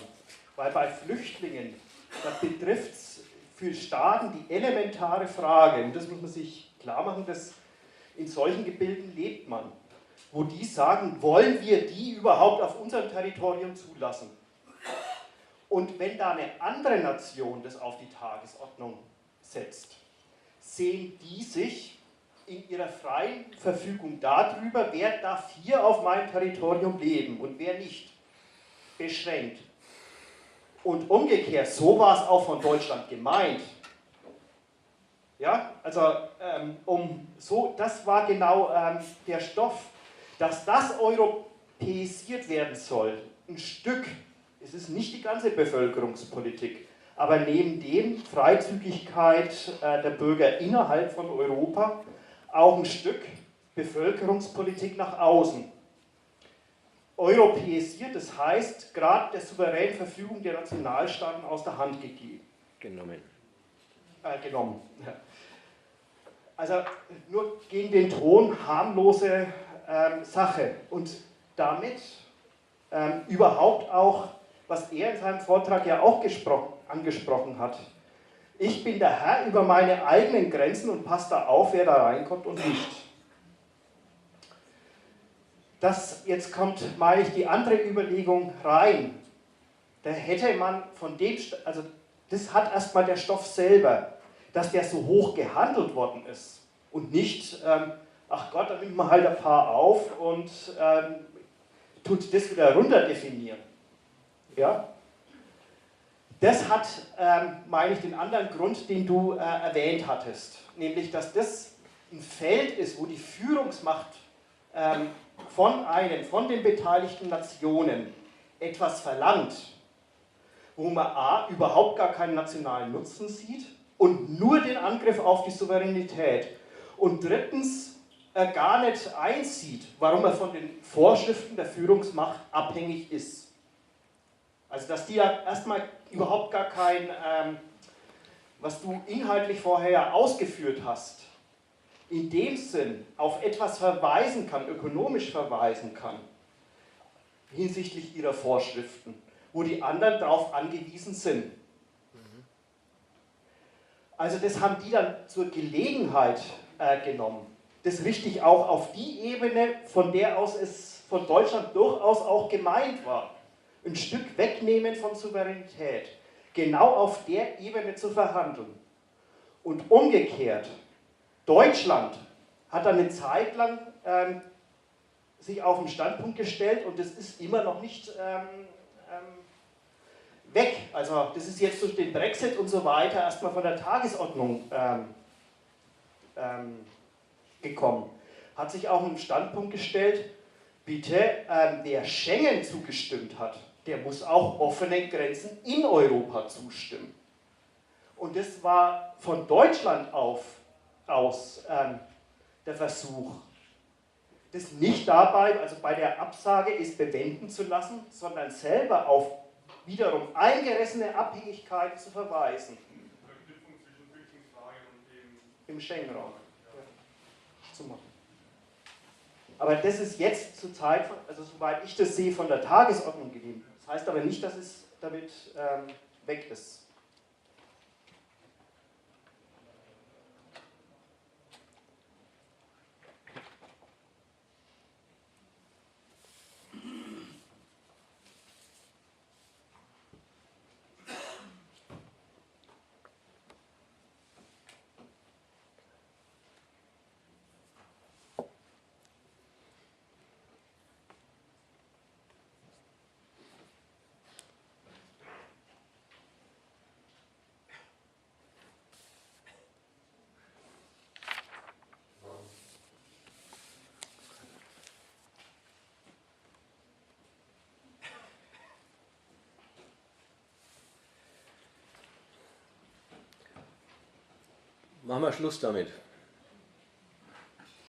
Weil bei Flüchtlingen, da betrifft es für Staaten die elementare Frage, und das muss man sich klar machen, dass in solchen Gebilden lebt man, wo die sagen, wollen wir die überhaupt auf unserem Territorium zulassen? Und wenn da eine andere Nation das auf die Tagesordnung setzt, sehen die sich in ihrer freien Verfügung darüber, wer darf hier auf meinem Territorium leben und wer nicht, beschränkt. Und umgekehrt, so war es auch von Deutschland gemeint. Ja, also das war genau der Stoff, dass das europäisiert werden soll, ein Stück. Es ist nicht die ganze Bevölkerungspolitik, aber neben dem Freizügigkeit der Bürger innerhalb von Europa auch ein Stück Bevölkerungspolitik nach außen. Europäisiert, das heißt, gerade der souveränen Verfügung der Nationalstaaten aus der Hand gegeben. Genommen. Ja. Also nur gegen den Ton harmlose Sache. Und damit überhaupt auch, was er in seinem Vortrag ja auch angesprochen hat. Ich bin der Herr über meine eigenen Grenzen und passe da auf, wer da reinkommt und nicht. Jetzt kommt, meine ich, die andere Überlegung rein. Da hätte man von dem, also das hat erstmal der Stoff selber, dass der so hoch gehandelt worden ist und nicht, ach Gott, da nimmt man halt ein paar auf und tut das wieder runter definieren. Ja? Das hat, meine ich, den anderen Grund, den du erwähnt hattest, nämlich, dass das ein Feld ist, wo die Führungsmacht von den beteiligten Nationen etwas verlangt, wo man a. überhaupt gar keinen nationalen Nutzen sieht und nur den Angriff auf die Souveränität und drittens gar nicht einsieht, warum er von den Vorschriften der Führungsmacht abhängig ist. Also dass die ja erstmal überhaupt gar kein, was du inhaltlich vorher ja ausgeführt hast, in dem Sinn auf etwas verweisen kann, ökonomisch verweisen kann, hinsichtlich ihrer Vorschriften, wo die anderen darauf angewiesen sind. Also das haben die dann zur Gelegenheit genommen. Das richtig auch auf die Ebene, von der aus es von Deutschland durchaus auch gemeint war. ein Stück wegnehmen von Souveränität, genau auf der Ebene zu verhandeln. Und umgekehrt, Deutschland hat dann eine Zeit lang sich auf den Standpunkt gestellt und das ist immer noch nicht weg. Also das ist jetzt durch den Brexit und so weiter erstmal von der Tagesordnung gekommen. Hat sich auch einen Standpunkt gestellt, bitte, wer Schengen zugestimmt hat, der muss auch offenen Grenzen in Europa zustimmen. Und das war von Deutschland aus der Versuch, das nicht dabei, also bei der Absage ist bewenden zu lassen, sondern selber auf wiederum eingerissene Abhängigkeiten zu verweisen. Verknüpfung zwischen Flüchtlingsfrage und dem Im Schengen-Raum zu machen. Aber das ist jetzt zur Zeit, also soweit ich das sehe, von der Tagesordnung gegeben. Das heißt aber nicht, dass es damit weg ist. Machen wir Schluss damit.